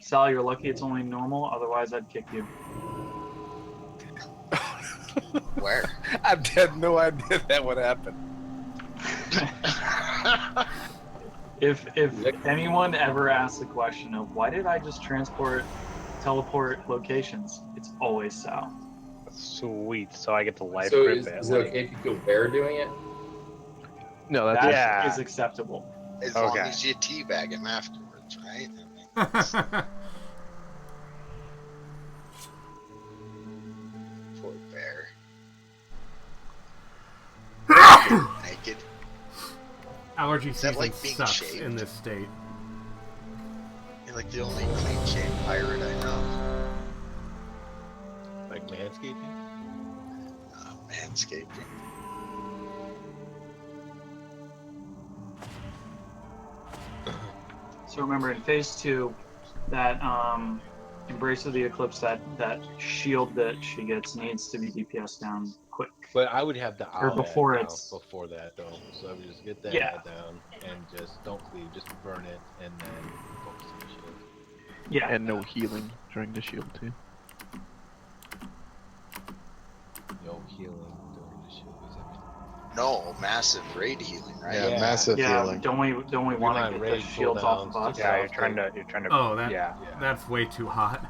Sal, you're lucky it's only normal, otherwise I'd kick you. Where? I had no idea that would happen. If anyone ever asks the question of why did I just teleport locations, it's always Sal. Sweet. So I get to life So grip is it okay if you feel bear doing it? No, that's That is acceptable. As long as you teabag him afterwards, right? Poor bear. Naked. Allergy Is that season like being sucks shaved? in this state. You're like the only clean-shaved pirate I know. Like manscaping? Manscaping. So remember, in phase 2, that Embrace of the Eclipse, that shield that she gets needs to be DPS down quick. But I would have the Or owl before down it's before that though. So I would just get that Yeah. down and just don't cleave, just burn it and then focus on the shield. Yeah. And no healing during the shield too. No healing during the shield. What does that mean? No, massive raid healing, right? Yeah, massive healing. Don't we want to Remind get the raid shields off of cooldowns, us? Yeah, you're trying to. Oh, that Yeah. that's way too hot.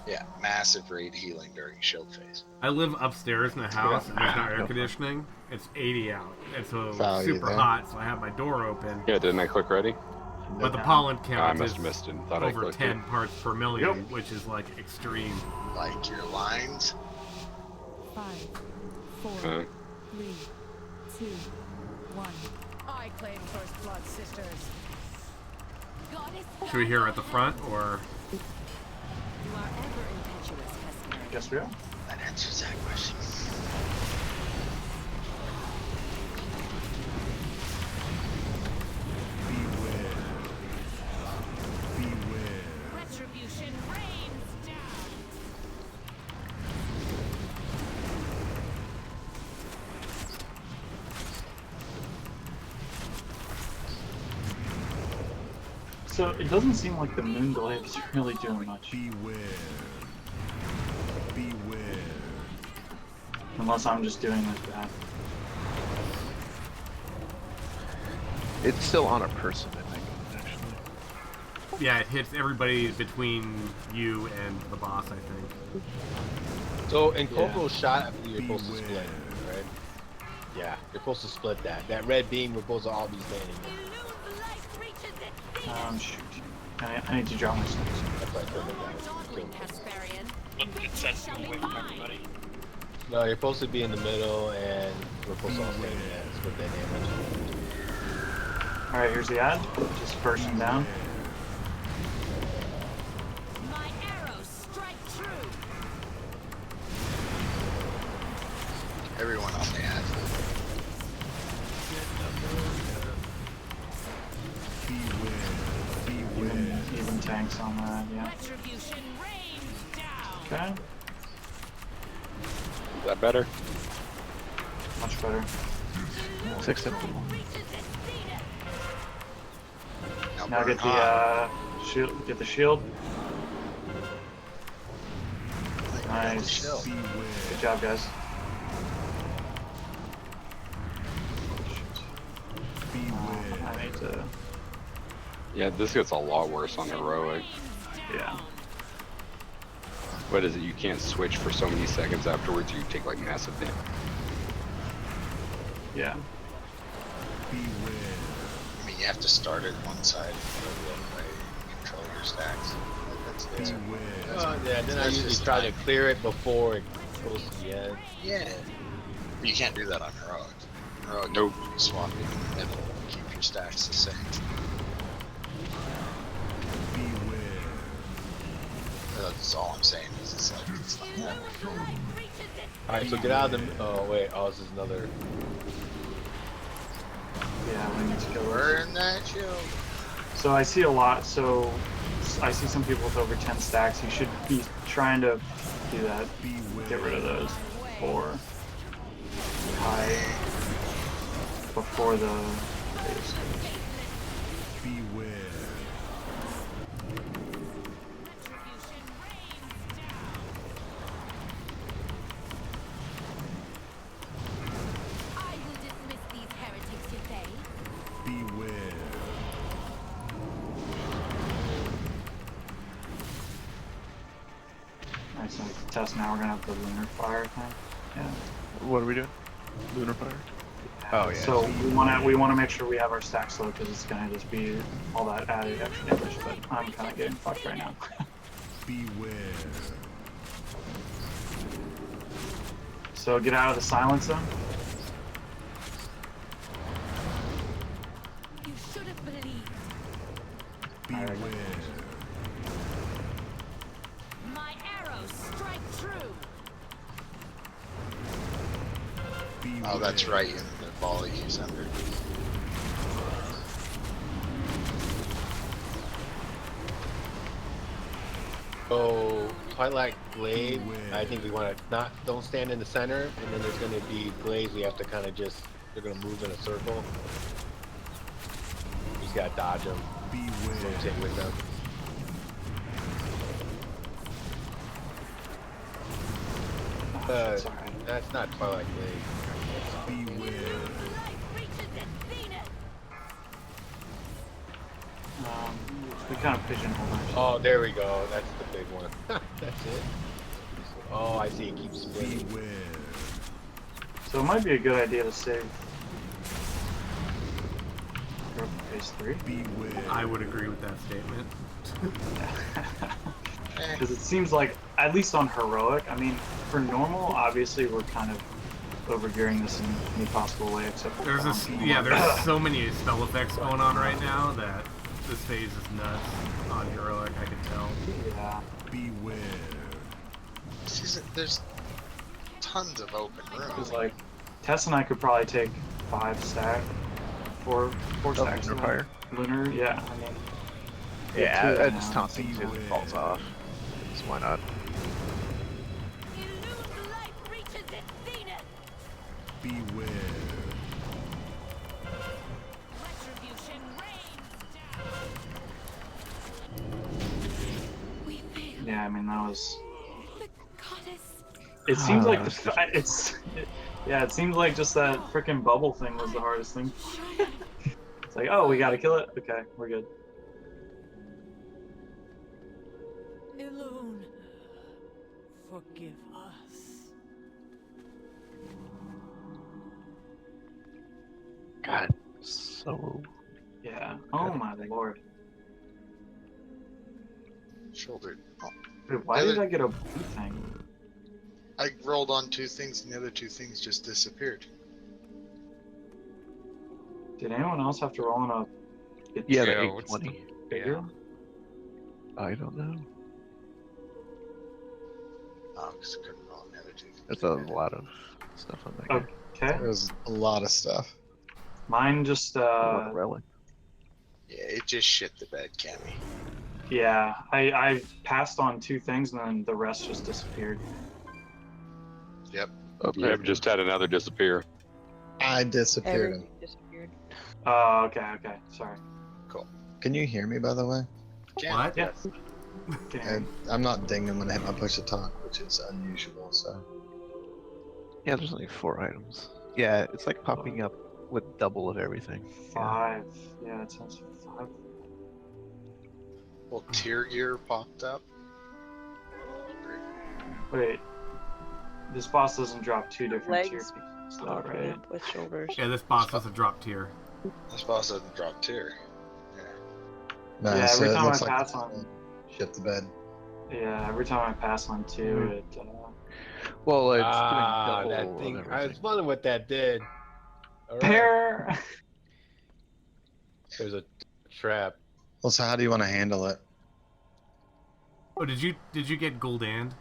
Yeah, massive raid healing during shield phase. I live upstairs in a house, and there's no air conditioning. It's 80 out, and so Value it's super there. hot. So I have my door open. Yeah, didn't I click ready? But the pollen I count must is have missed it. Thought I over clicked 10 it. parts per million, which is like extreme. Like your lines. 5, 4, Huh? 3, 2, 1. I claim first blood, sisters. Goddess, Should we hear at the front or? you are ever impetuous, Hesper. Guess we are. That answers that question. Retribution rains down. So it doesn't seem like the moon glaive is really doing much. Beware. Unless I'm just doing like that. It's still on a person, I think, actually. Yeah, it hits everybody between you and the boss, I think. So in Coco's shot, you're supposed to split, right? Yeah, you're supposed to split that. That red beam, we're supposed to all be standing there. Shoot. I need to draw my sticks. That's why I put it down. Look, it says you away from everybody. No, you're supposed to be in the middle, and we're supposed to all stand there and split that damage. Alright, here's the ad. Just person down. My arrows strike true. Everyone on the ad. Even tanks on that, yeah. Retribution rains down. Okay, Is that better? much better. It's acceptable. Now get the shield. Get the shield. Nice. Good job, guys. I need to. Yeah, this gets a lot worse on heroic. Yeah. What is it? You can't switch for so many seconds afterwards. You take like massive damage. Yeah. I mean, you have to start at one side and control your stacks. That's Yeah, then I that's usually just try to time. clear it before it goes to the end. Yeah. But you can't do that on heroic. Heroic, Nope. you swap it in the middle. Keep your stacks the same. That's all I'm saying. Is it's like it's not that. Alright, so get out of the. Oh, wait. Oh, this is another. Yeah, we need to kill this. Burn that shield. So I see a lot. So I see some people with over 10 stacks. You should be trying to do that. Get rid of those before high before the phase. I will dismiss these heretics if they. Alright, so test now we're gonna have the lunar fire thing. Yeah. What are we doing? Lunar fire? Oh yeah. So we wanna make sure we have our stacks low because it's gonna just be all that added extra damage. But I'm kind of getting fucked right now. Beware. So get out of the silence zone. You should have believed. Beware. My arrows strike true. Oh, that's right, in the volley he's under. So Twilight Glade, I think we want to don't stand in the center, and then there's going to be glades we have to kind of they're going to move in a circle. You just got to dodge them, rotate with them. That's not Twilight Glade. Beware. We kind of pigeonhole ourselves. Oh, there we go. That's the big one. That's it. Oh, I see. It keeps spinning. So it might be a good idea to save. Go up to phase 3. I would agree with that statement. Because it seems like, at least on heroic, I mean, for normal, obviously we're kind of overgearing this in any possible way except for There's there's so many spell effects going on right now that this phase is nuts on heroic, I can tell. Yeah. Beware. There's tons of open room. Because like, Tess and I could probably take 4 stacks. Lunar fire? Lunar, yeah. I mean, Yeah, two I right just now. taunt things if it falls off. So why not? Beware. Yeah, I mean that was. It seems like it seems like just that freaking bubble thing was the hardest thing. It's like, oh, we gotta kill it. Okay, we're good. Niloon, forgive us. God, so. Yeah. Oh my lord. Shoulder. Oh. Wait, why did I get a blue thing? I rolled on 2 things and the other 2 things just disappeared. Did anyone else have to roll on a? Yeah, the Yeah, 820. Bigger? I don't know. Oh, because I couldn't roll on the other 2 things. There's a lot of stuff on that guy. Okay. There's a lot of stuff. Mine just Relic. Yeah, it just shit the bed, Cammy. yeah. I passed on 2 things and then the rest just disappeared. Yep. Yep, just had another disappear. I disappeared. Everything disappeared. Oh, okay. Sorry. Cool. Can you hear me, by the way? What? Yes. I'm not dinging when I hit my push to talk, which is unusual. So Yeah, there's only 4 items. Yeah, it's like popping up with double of everything. 5. Yeah, it sounds 5. Well, tier gear popped up. Wait. This boss doesn't drop 2 different Legs tier pieces, though, popping right? up with shoulders. Yeah, this boss doesn't drop tier. This boss doesn't drop tier. no, Yeah, so every it time I looks like pass it's on. shit the bed. Yeah, every time I pass on 2, it. Well, it's Ah, doing double that thing. of I was everything. wondering what that did. All right. Pair. There's a trap. Well, so how do you want to handle it? Oh, did you get Gul'dan?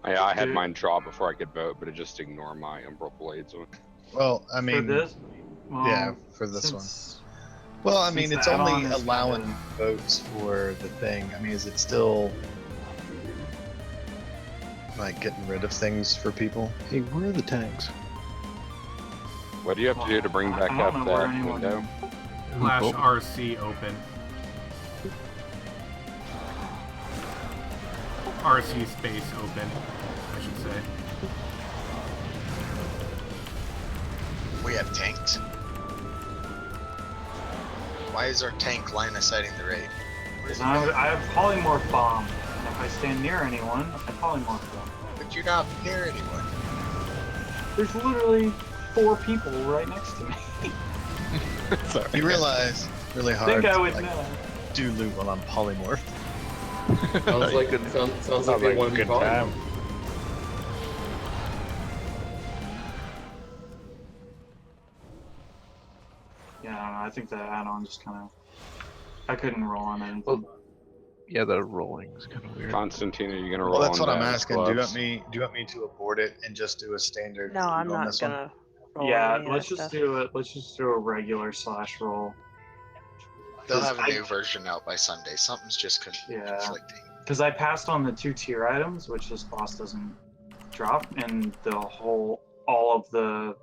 I had mine draw before I could vote, but it just ignored my Umbral Blades one. Well, I mean, For this? Well, yeah, for this since- one. Well, I mean, since it's the only add-on is allowing kinda- votes for the thing. I mean, is it still like getting rid of things for people? Hey, where are the tanks? What do you have to do to bring back I up don't know where that anyone- window? Slash RC open. RC space open, I should say. We have tanks. Why is our tank line of sighting the raid? Because I have polymorph bomb, and if I stand near anyone, I polymorph them. But you're not near anyone. There's literally 4 people right next to me. You realize really hard Think I to, would like, know. do loot while I'm polymorphed. Sounds like they want to be polymorphed. Yeah, I don't know. I think the add-on just kind of. I couldn't roll on anything. Yeah, the rolling is kind of weird. Constantine, are you gonna roll? Well, that's on what I'm that asking. Do you gloves? want me to abort it and just do a standard? No, I'm loot on not this one? gonna roll Yeah, any of let's that just stuff. do it. Let's just do a regular / roll. They'll have a new version out by Sunday. Something's just Yeah. conflicting. Because I passed on the 2 tier items, which this boss doesn't drop, and all of the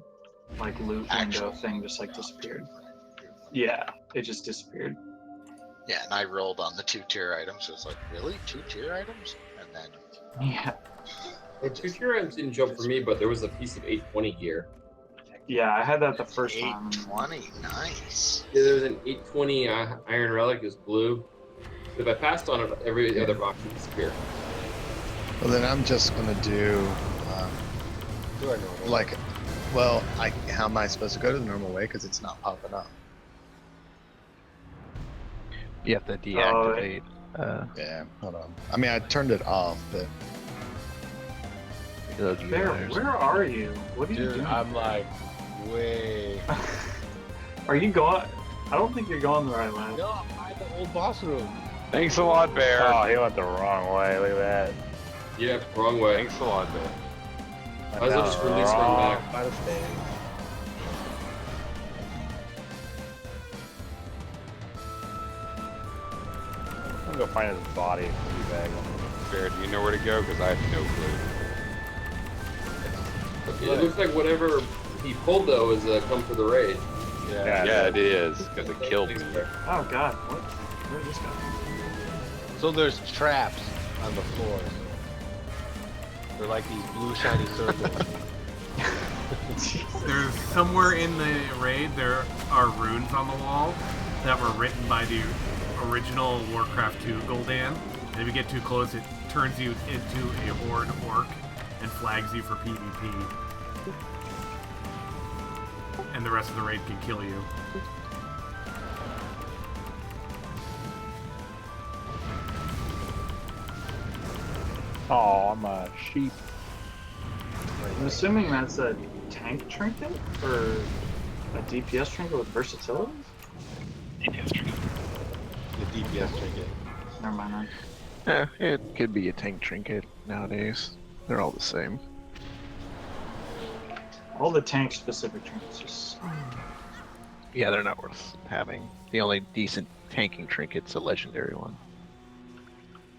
like loot window thing just like disappeared. Yeah, it just disappeared. Yeah, and I rolled on the 2 tier items. So it's like, really? 2 tier items? And then Yeah. Well, 2 tier items didn't jump for me, but there was a piece of 820 gear. Yeah, I had that the first time. 820, nice. Yeah, there was an 820 iron relic. It was blue. If I passed on it, every other box would disappear. Well, then I'm just gonna do like, well, how am I supposed to go to the normal way because it's not popping up? You have to deactivate. Yeah, hold on. I mean, I turned it off, but Where are you? What are you doing? I'm like way. Are you going? I don't think you're going the right way. No, I'm by the old boss room. Thanks a lot, Bear. Oh, he went the wrong way. Look at that. Yeah, wrong way. Thanks a lot, Bear. Might as well just release run back. By the stage. I'm gonna go find his body and teabag him. Bear, do you know where to go? Because I have no clue. It looks like whatever he pulled though is come for the raid. Yeah, it is because it killed me. Oh God, what? Where's this guy? So there's traps on the floor. They're like these blue shiny circles. There's somewhere in the raid there are runes on the wall that were written by the original Warcraft 2 Gul'dan, and if you get too close, it turns you into a horde orc and flags you for PvP. And the rest of the raid can kill you. Oh, I'm a sheep. I'm assuming that's a tank trinket or a DPS trinket with versatility. DPS trinket. The DPS trinket. Never mind then. Yeah, it could be a tank trinket nowadays. They're all the same. All the tank specific trinkets just. Yeah, they're not worth having. The only decent tanking trinket's a legendary one.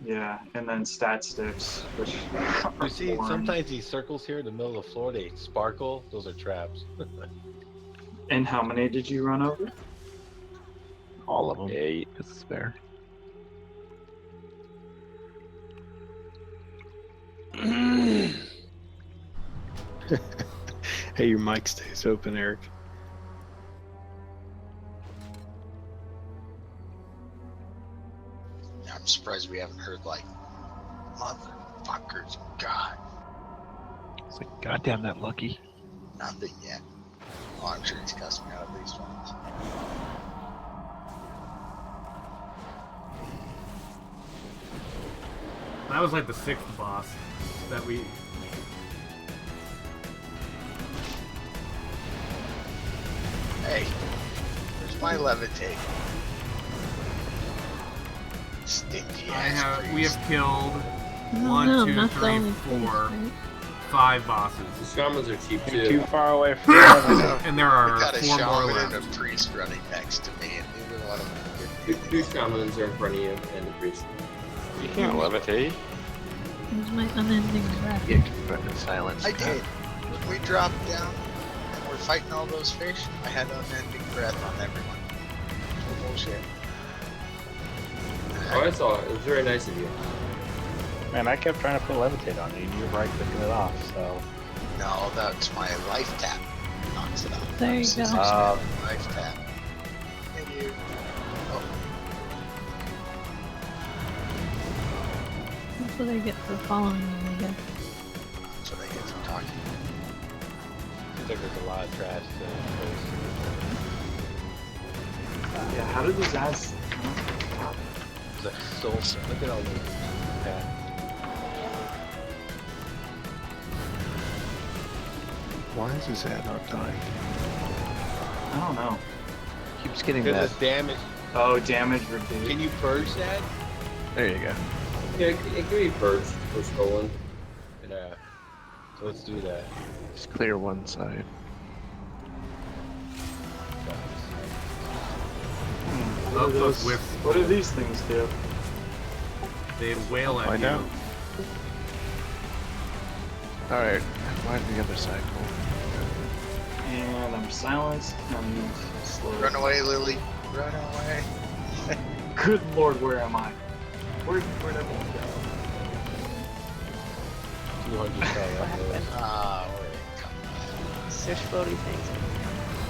Yeah, and then stat sticks, which. You see, sometimes these circles here in the middle of the floor, they sparkle. Those are traps. And how many did you run over? All of them. 8. Because it's fair. Hey, your mic stays open, Eric. I'm surprised we haven't heard like, motherfuckers, God. It's like, goddamn that Lucky. Nothing yet. Oh, I'm sure he's cussed me out at least once. That was like the 6th boss that we... Hey, where's my levitate? Stinky ass we have killed No, 1, no, 2, not the 3, only 4, place, right? 5 bosses. The shamans are cheap You're too. too far away from And there are We got a 4 more shaman left. and a priest running next to me, and neither one of them get 2 shamans are in front of you and the priest. You can't levitate. It was my unending breath. Yeah, keep in silence. I did. When we dropped down and we're fighting all those fish, I had unending breath on everyone. No bullshit. Oh, I saw it. It was very nice of you. Man, I kept trying to put levitate on you, and you were right clicking it off, so. No, that's my life tap. Knocks it off. There you That's go. his life tap. Thank you. Oh. what I get for following them, I guess. That's what I get from talking. Seems like there's a lot of trash to post. Yeah, how did these ads? It's like so. Look at all those. Yeah. Why is this ad not dying? I don't know. Keeps getting Because that. it's damage. Oh, damage reduced. Can you purge that? There you go. Yeah, it can be purged or stolen. Yeah. So let's do that. Just clear one side. What, do those, what do these things do? They wail at Find you. out. Alright, why did the other side go? And I'm silenced and slow. Run away, Lily. Run away. Good lord, where am I? Where'd everyone go? 200 happened? Ah, wait, come There's floaty things.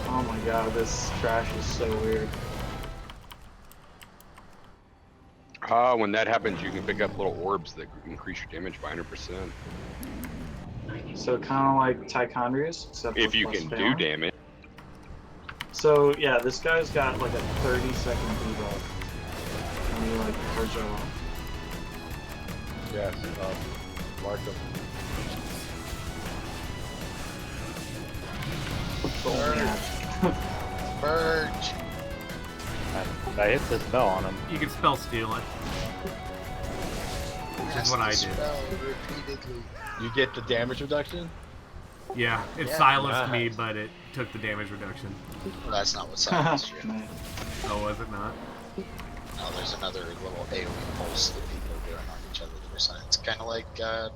Oh my god, this trash is so weird. When that happens, you can pick up little orbs that increase your damage by 100%. So kind of like Tichondrius, except If with you less can do failing. damage. So yeah, this guy's got like a 30-second debuff. And you like purge it off. Yes. Mark them. Purge. I hit the spell on him. You can spell steal it. Which is what I did. Spell repeatedly. You get the damage reduction? Yeah, it Yeah, silenced me, nice. but it took the damage reduction. Well, that's not what silenced you. Oh, was it not? No, there's another little AoE pulse that people are doing on each other for science. It's kind of like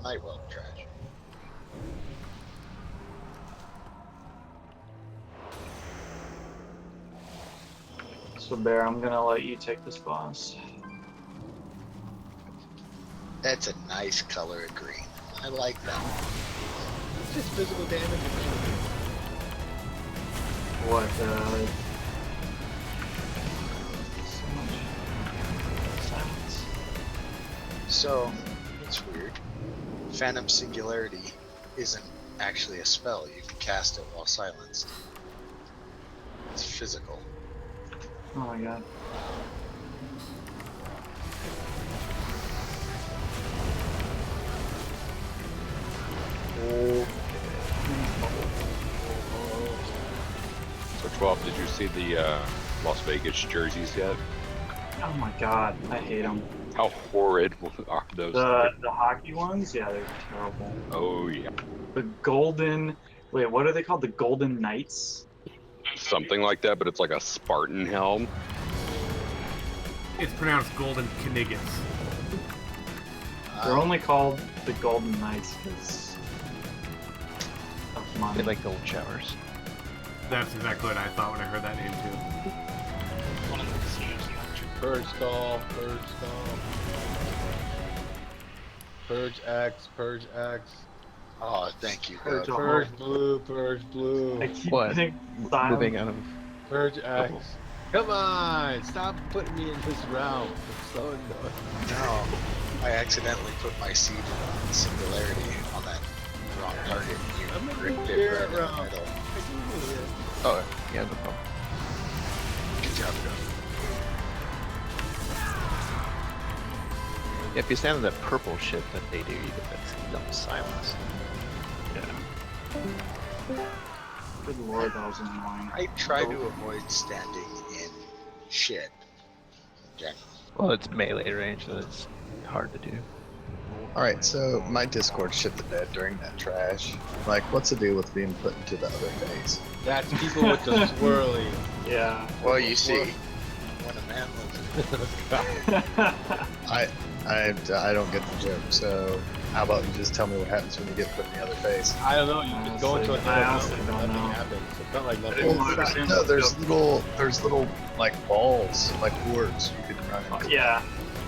Nightwell trash. So Bear, I'm gonna let you take this boss. That's a nice color of green. I like that. It's just physical damage. What, silence. So, it's weird. Phantom Singularity isn't actually a spell. You can cast it while silenced. It's physical. Oh my god. So 12, did you see the Las Vegas jerseys yet? Oh my god, I hate them. How horrid are those? The hockey ones? Yeah, they're terrible. Oh yeah. The golden... Wait, what are they called? The Golden Knights? Something like that, but it's like a Spartan helm. It's pronounced Golden Kniggets. They're only called the Golden Knights because of money. They like gold showers. That's exactly what I thought when I heard that name too. One of the casinos you went to. Purge skull, purge skull. Purge X, purge X. Oh, thank you, Purge God. all. Purge blue, purge blue. I keep What? getting Moving out of. Purge X. Come on, stop putting me in this realm. It's so annoying. No, I accidentally put my seed in Singularity on that wrong target. I'm You in ripped the it right spirit in the realm. middle. Oh, yeah, no problem. Good job, Joe. Yeah, if you stand on that purple shit that they do, you get that dumb silence. Yeah. Good lord, that was annoying. I try to avoid standing in shit. Generally. Well, it's melee range, so it's hard to do. Alright, so my Discord shit the bed during that trash. Like, what's the deal with being put into the other phase? That's people with the swirly. Yeah. Well, you see, when a man lives I don't get the joke, so how about you just tell me what happens when you get put in the other phase? I don't know, you can go into a I honestly don't nothing know. happens. It felt like nothing. Well, no, there's little like balls, like orbs you can run into. Yeah.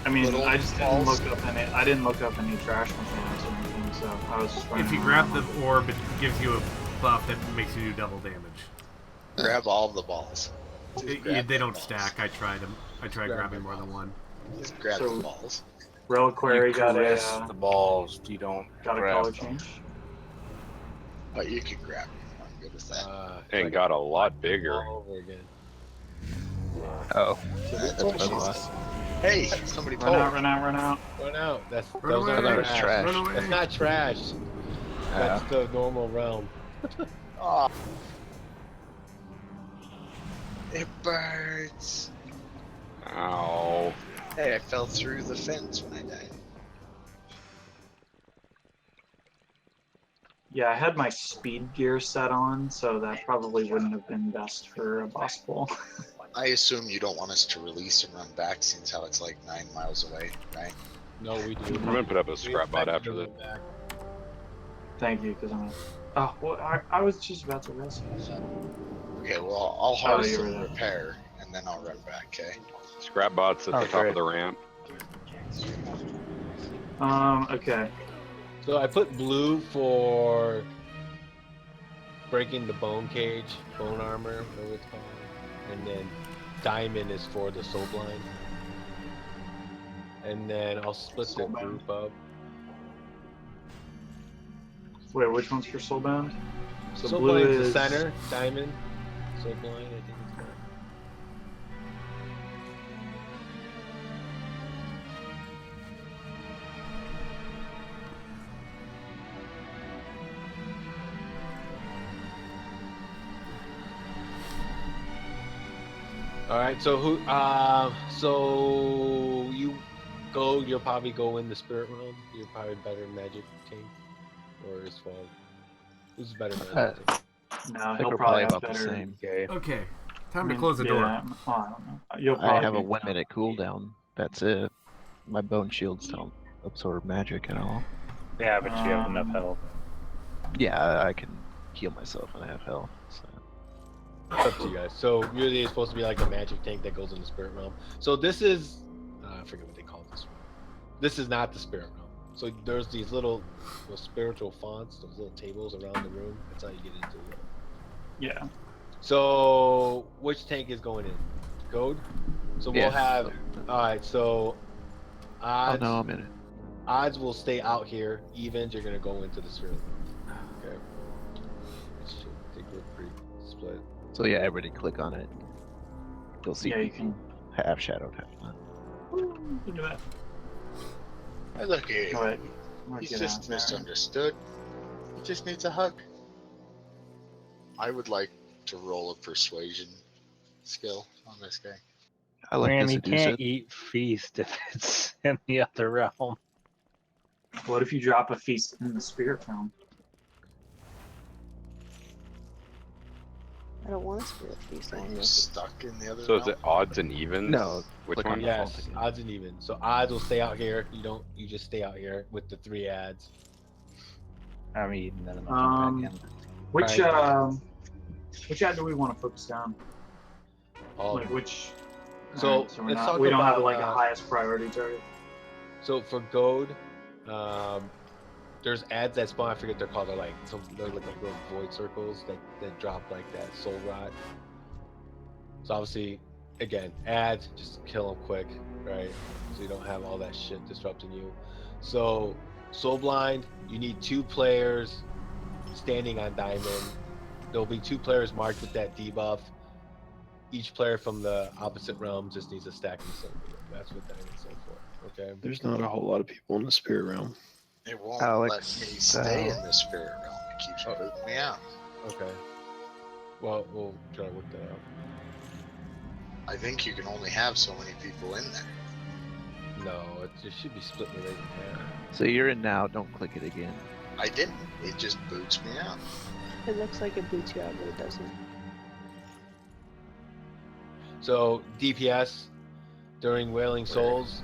I mean, Little I just didn't balls. look up any. I didn't look up any trash mechanics or anything, so I was just. If you grab the orb, it gives you a buff that makes you do double damage. grab all the balls. They don't stack. I tried them. I tried grabbing more than one. Just grab So- the balls. Reliquary got caress a the balls. You don't got a grab color them. change. But you can grab them. I'm good with that. And got a lot bigger. All over again. Oh, That's that's what my she loss. said. Hey, somebody Run out, told. run out, run out. Run out. Run Those away. aren't I thought it was trash. Run away. That's not trash. That's the normal realm. Oh, it burns. Ow. Hey, I fell through the fence when I died. Yeah, I had my speed gear set on, so that probably wouldn't have been best for a boss pull. I assume you don't want us to release and run back since how it's like 9 miles away, right? No, we do. I'm gonna put up a scrap bot after this. Thank you, because I'm. Oh, well, I was just about to rescue. So. Okay, well, I'll harvest you were and there. repair, and then I'll run back, okay? Scrap bots at the top of the ramp. Okay. So I put blue for breaking the bone cage, bone armor, whatever it's called, and then diamond is for the soul blind. And then I'll split the group up. Wait, which one's for Soulbound? So Soul blue blind's is the center, diamond, soul blind, I think it's called. All right, so who? So you go. You'll probably go in the spirit realm. You're probably better magic tank, or is Fog? Who's better magic tank? No, I think he'll we're probably probably have about the better. same. Okay, time to close the door. Yeah, I don't know. You'll I probably have a be 1 minute cooldown. That's it. My bone shields don't absorb magic at all. Yeah, but you have enough health. Yeah, I can heal myself when I have health. So. It's up to you guys. So really, it's supposed to be like a magic tank that goes in the spirit realm. So this is, I forget what they call this one. This is not the spirit realm. So there's these little spiritual fonts, those little tables around the room. That's how you get into it. Yeah. So which tank is going in? Code. So we'll Yeah. have. All right. So odds. Oh no, I'm in it. Odds will stay out here. Evens, you're gonna go into the spirit realm. Okay. I think we're pretty split. So yeah, everybody click on it. You'll see Yeah, you people half shadowed, half not. Look at that. Hey, look here. All right. He's Get just out there. misunderstood. He just needs a hug. I would like to roll a persuasion skill on this guy. I like Man, to he seduce can't it. eat feast if it's in the other realm. What if you drop a feast in the spirit realm? I don't want a spirit feast. I Are want you to stuck in the other So realm? is it odds and evens? No, Which click one? on the Yes, again. odds and evens. So odds will stay out here. You just stay out here with the 3 ads. I'm eating them and jump back in. Which Right. which ad do we want to focus down? All Like which? So, Alright, so let's talk we don't have about, like a highest priority target. So for gold, there's ads that spawn. I forget they're called. They're like they're like little void circles that drop like that soul rot. So obviously, again, ads just kill them quick, right? So you don't have all that shit disrupting you. So soul blind, you need 2 players standing on diamond. There'll be 2 players marked with that debuff. Each player from the opposite realm just needs a stack of soul. That's what diamond's there for. Okay. There's not a whole lot of people in the spirit realm. It won't Alex, let me stay in the spirit realm. It keeps booting me out. Okay. Well, we'll try to work that out. I think you can only have so many people in there. No, it should be split right in half. So you're in now. Don't click it again. I didn't. It just boots me out. It looks like it boots you out, but it doesn't. So DPS during Wailing Souls,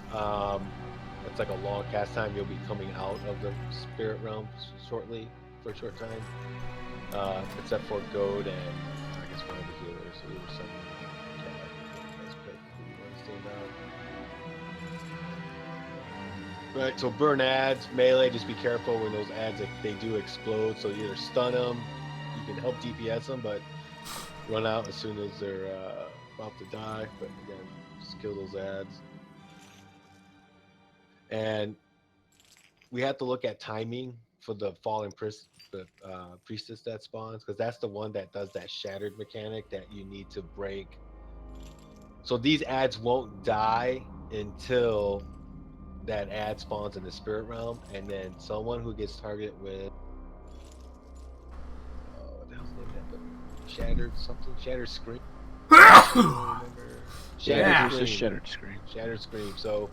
it's like a long cast time. You'll be coming out of the spirit realm shortly for a short time, except for Goad and I guess one of the healers. So you were sending let's pick who you want to stand out. Right. So burn ads, melee. Just be careful when those ads they do explode. So you either stun them, you can help DPS them, but run out as soon as they're about to die. But again, just kill those ads. And we have to look at timing for the fallen priestess that spawns, because that's the one that does that shattered mechanic that you need to break. So these ads won't die until that ad spawns in the spirit realm, and then someone who gets targeted with what the hell's the name of that? Shattered something? Shattered Scream? I don't remember. Shattered Scream. Shattered Scream. So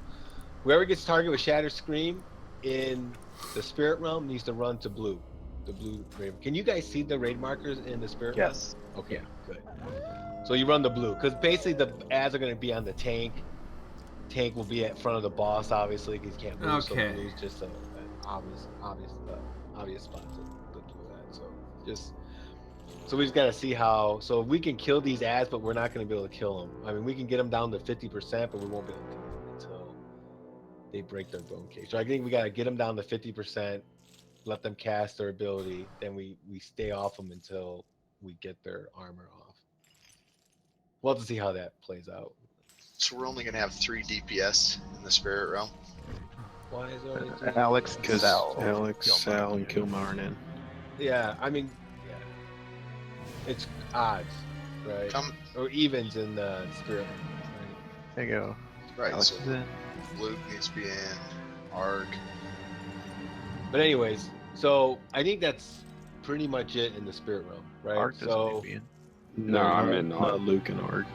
whoever gets targeted with Shattered Scream in the spirit realm needs to run to blue. The blue raid. Can you guys see the raid markers in the spirit realm? Yes. Okay, good. So you run the blue, because basically the ads are going to be on the tank. Tank will be at front of the boss, obviously, because he can't move. Okay. So blue's just an obvious spot to put blue at. So we just got to see how. So we can kill these ads, but we're not going to be able to kill them. I mean, we can get them down to 50%, but we won't be able to kill them until they break their bone cage. So I think we got to get them down to 50%, let them cast their ability, then we stay off them until we get their armor off. We'll have to see how that plays out. So we're only going to have 3 DPS in the spirit realm. Why is there only 3? Alex, Sal, Sal, and Kilmarn. Yeah, I mean, yeah, it's odds, right? Or evens in the spirit. Right? There you go. Right. Alex So is in. Luke needs to be in. Arg. But anyways, so I think that's pretty much it in the spirit realm, right? Arg doesn't so need to be in. No, I'm in. Not Luke and Arg.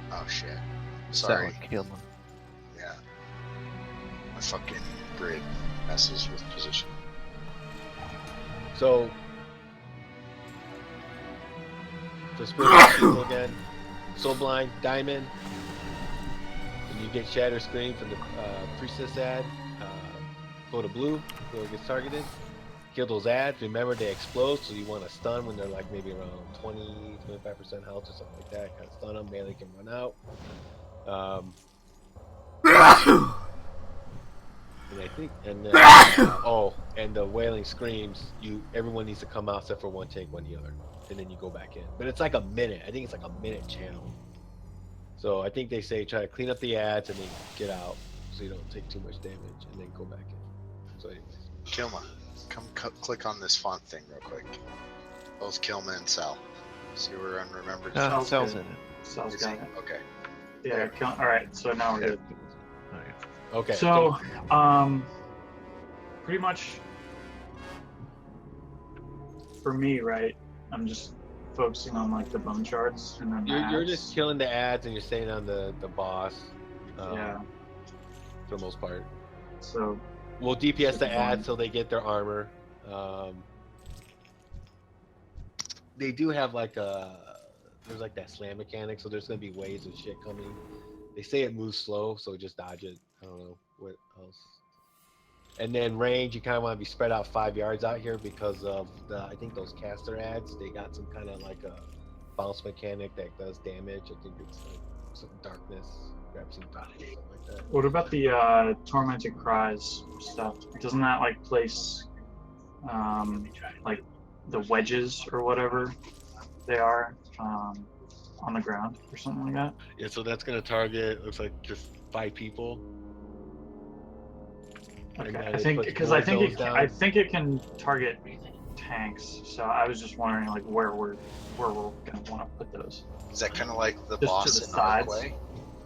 Oh shit. Sorry. Sal killed him. Yeah. My fucking grid messes with position. So spirit people again. Soul Blind, Diamond. When you get Shatter Scream from the Priestess ad, go to blue, whoever gets targeted. Kill those ads. Remember, they explode, so you want to stun when they're like maybe around 20-25% health or something like that. Kind of stun them, melee can run out. And I think, and then, and the Wailing Screams, everyone needs to come out except for one tank, one healer, and then you go back in. But it's like a minute. I think it's like a minute channel. So I think they say try to clean up the ads and then get out, so you don't take too much damage, and then go back in. So anyways. Kilma, come click on this font thing real quick. Both Kilma and Sal. See where unremembered. Sal's in it. Sal's got it. Okay. Yeah. All right. So now we're good. Okay. So, pretty much for me, right? I'm just focusing on like the bone shards, and then You're just killing the ads, and you're staying on the boss. Yeah. For the most part. So we'll DPS the ads so they get their armor. They do have like there's like that slam mechanic, so there's gonna be waves of shit coming. They say it moves slow, so just dodge it. I don't know what else. And then range, you kind of want to be spread out 5 yards out here because of I think those caster ads, they got some kind of like a bounce mechanic that does damage. I think it's like some darkness, grab some darkness, something like that. what about the tormented cries stuff? Doesn't that like place like the wedges or whatever they are on the ground or something like that? Yeah, so that's gonna target, looks like just 5 people. Okay, I think it can target tanks. So I was just wondering like where we're gonna want to put those. Is that kind of like the Just boss to the in sides? Arkway?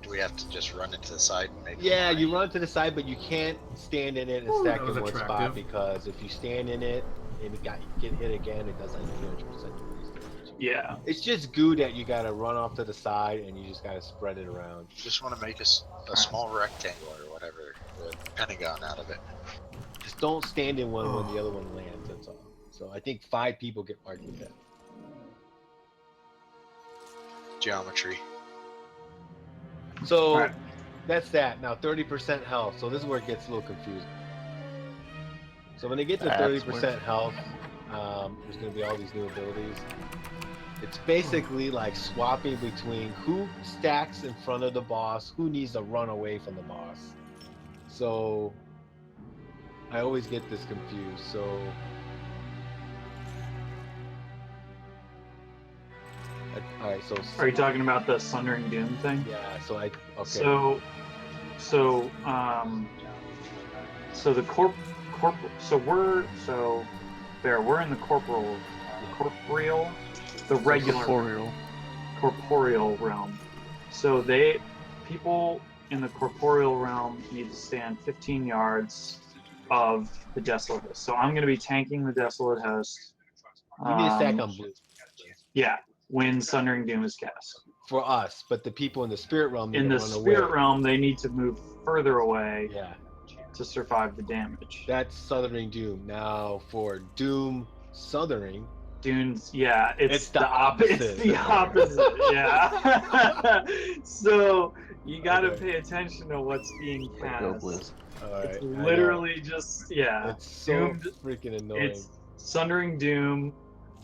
Do we have to just run it to the side and make? Yeah, you run to the side, but you can't stand in it and Ooh, stack that in was one spot, attractive. because if you stand in it and you get hit again, it does like 300% damage. Yeah. It's just goo that you gotta run off to the side and you just gotta spread it around. Just want to make a small rectangle or whatever with a pentagon out of it. Just don't stand in one when the other one lands, that's all. So I think 5 people get marked with that. Geometry. So that's that. Now 30% health. So this is where it gets a little confusing. So when they get to 30% health, there's going to be all these new abilities. It's basically like swapping between who stacks in front of the boss, who needs to run away from the boss. So I always get this confused. So all right, so are you talking about the Sundering Doom thing? Yeah, so okay. So So so the we're in the corporeal realm. So people in the corporeal realm need to stand 15 yards of the desolate host. So I'm going to be tanking the desolate host. You need to stack on blue. Yeah, when Sundering Doom is cast. For us, but the people in the spirit realm need In to the run spirit away. realm, they need to move further away. Yeah. To survive the damage. That's Southering Doom. Now for Doom Southering. Dunes, yeah, it's the opposite. It's the opposite, yeah. So you got to pay attention to what's being cast. Alright, It's literally just It's so Doomed. freaking annoying. It's Sundering Doom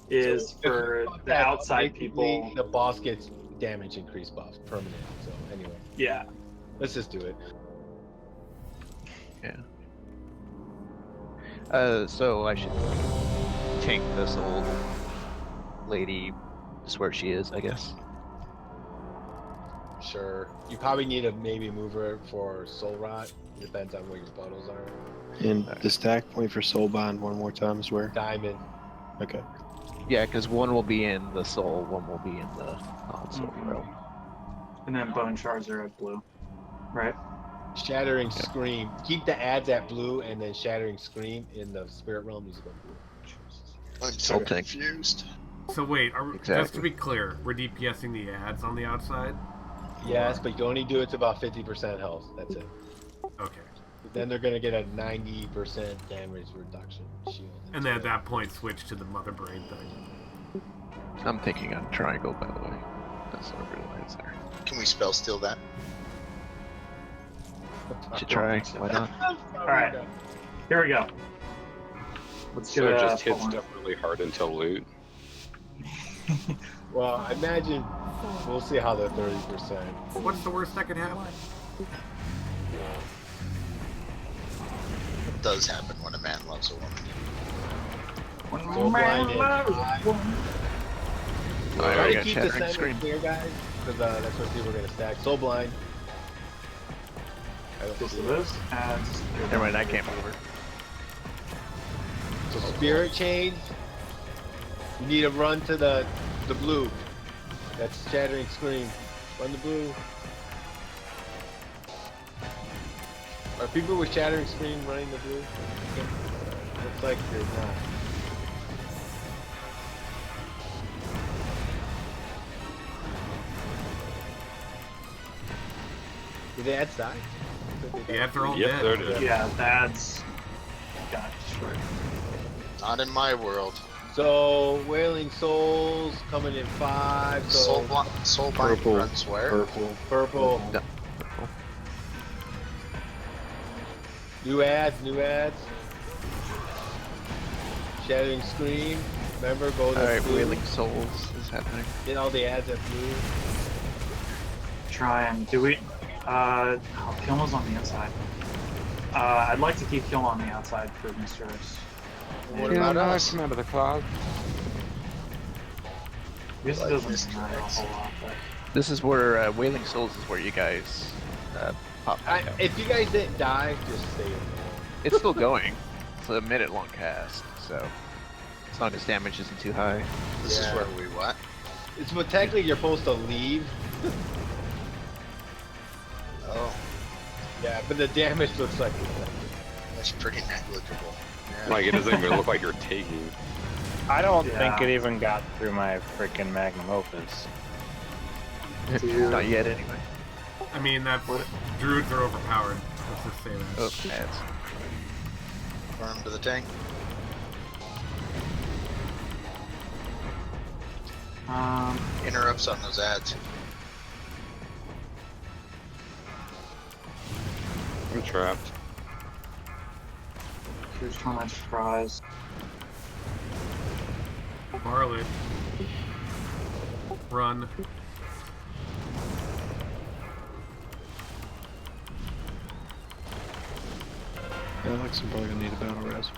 is So, for the outside people. The boss gets damage increase buff permanent. So anyway. Yeah. Let's just do it. Yeah. So I should tank this old lady just where she is, I guess. Sure. You probably need to maybe move her for Soul Rot. Depends on where your bottles are. And the stack point for Soul Bond one more time is where? Diamond. Okay. Yeah, because one will be in the soul, one will be in the non-soul realm. And then bone shards are at blue, right? Shattering Scream. Keep the ads at blue, and then Shattering Scream in the spirit realm needs to go blue. I'm so confused. So wait, just to Exactly. be clear, we're DPSing the ads on the outside? Yes, but you can only do it to about 50% health. That's it. Okay. Then they're gonna get a 90% damage reduction shield. And then at that point, switch to the Mother Brain thing. I'm thinking on triangle, by the way. That's what I realized there. Can we spell steal that? Should try. Why not? Alright. Here we go. Let's So get it a just hits full stuff really hard until loot. Well, I imagine we'll see how the 30%. What's the worst that could happen? It does happen when a man loves a woman. So blinded. Alright, Try we to got keep the Shattering center Scream. clear, guys, because that's what people are gonna stack. Soul blind. This is this. Never mind, I can't move her. So spirit chains. You need to run to the blue. That's Shattering Scream. Run the blue. Are people with Shattering Scream running the blue? Looks like they're not. Did the ads die? The ads are all Yep, dead. they're dead. Yeah, that's got destroyed. Not in my world. So Wailing Souls coming in 5. So Soul Bind runs where? Purple. No. New ads. Shattering Scream. Remember, go to Alright, blue. Wailing Souls is happening. Get all the ads at blue. Try and do we? Kilma's on the inside. I'd like to keep Kilma on the outside for Mistress. What about us? Come out of the cloud. This doesn't matter a whole lot, but This is where Wailing Souls is where you guys pop back out. If you guys didn't die, just stay in there. It's still going. It's a minute long cast, so as long as damage isn't too high. This is where we what? It's what technically you're supposed to leave. Oh, Yeah, but the damage looks like that's pretty negligible. Yeah. Like, it doesn't even look like you're taking. I don't think Yeah. it even got through my freaking magnum opus. Not yet, anyway. I mean, that's druids are overpowered. Let's just say that. Oh, ads. Burn to the tank. Interrupts on those ads. I'm trapped. here's Torment Surprise. Varlet. Run. Alex, I'm probably gonna need a battle res.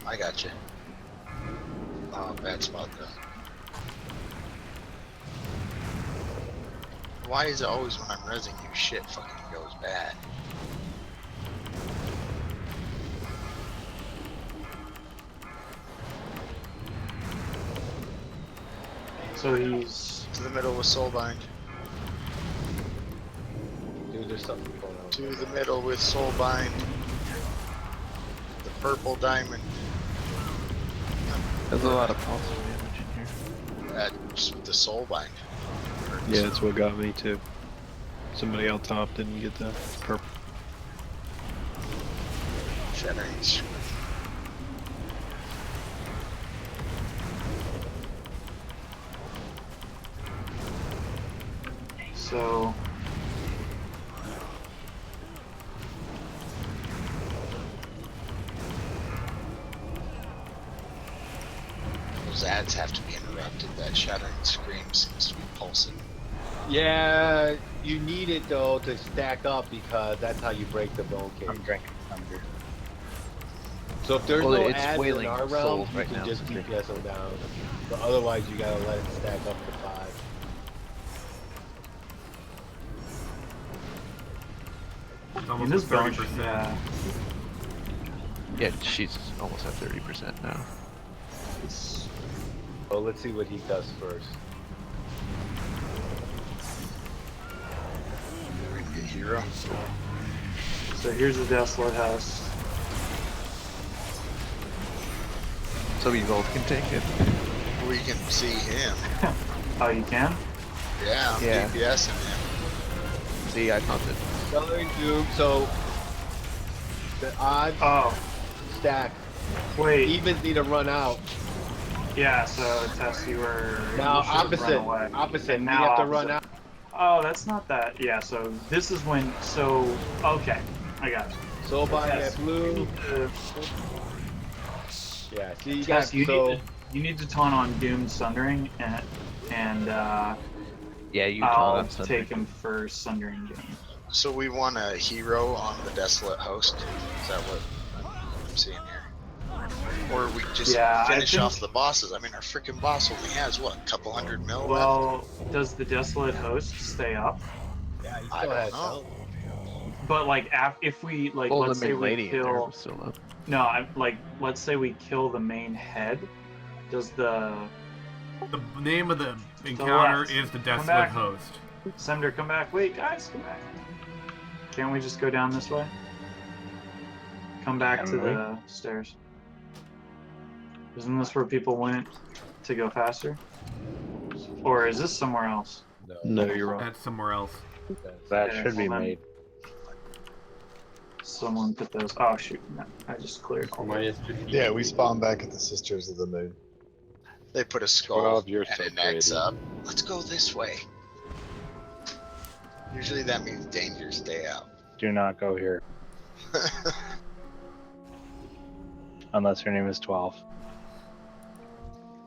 I got you. Oh, bad spot though. Why is it always when I'm rezzing you, shit fucking goes bad? So he's to the middle with Soulbind. Dude, there's something going on. To the middle with Soulbind. The purple diamond. There's a lot of pulse damage in here. That's the Soulbind. Yeah, that's what got me too. Somebody out top didn't get the purple. Shattering. so. Those ads have to be interrupted. That shattering scream seems to be pulsing. Yeah, you need it though to stack up because that's how you break the bone cage. I'm drinking thunder. So if there's Well, no it's ads in wailing our realm, souls you right can now, just sister. DPS them down. But otherwise, you gotta let it stack up to 5. It's In almost this at bunch, 30%. yeah. Yeah, she's almost at 30% now. Well, let's see what he does first. Hero. So here's the Desolate House. So we both can take it. We can see him. Oh, you can? Yeah, I'm Yeah. DPSing him. See, I found it. Coloring Doom, so the odds stack. Wait. Evens need to run out. Yeah, so Tess, you were Now you should've run away. opposite. Opposite. And We now have to run opposite. out. Oh, that's not that. Yeah, so this is when. So okay, I got it. Soulbind Tess, at blue. you need to- Yeah, see, you Tess, got you need to taunt on Doom Sundering and Yeah, you I'll taunt on Sundering. take him for Sundering Doom. So we want a hero on the Desolate Host. Is that what I'm seeing here? Or we just Yeah, I finish think- off the bosses. I mean, our freaking boss only has what, a couple 100 mil left? Well, does the Desolate Host stay up? Yeah, he I still don't has know. health. But like, if we like, Well, let's the say main we lady in there kill. was still up. No, let's say we kill the main head. Does the The name of the encounter left. is the Come Desolate back. Host. Sender come back? Wait, guys, come back. Can't we just go down this way? Come back to Can we? the stairs. Isn't this where people went to go faster? Or is this somewhere else? No, you're wrong. That's somewhere else. That Okay, should be well then- made. Someone put those. Oh shoot! No, I just cleared all those. Yeah, we spawn back at the Sisters of the Moon. They put a skull 12, you're and so an X pretty. up. Let's go this way. Usually that means danger, stay out. Do not go here. Unless her name is 12.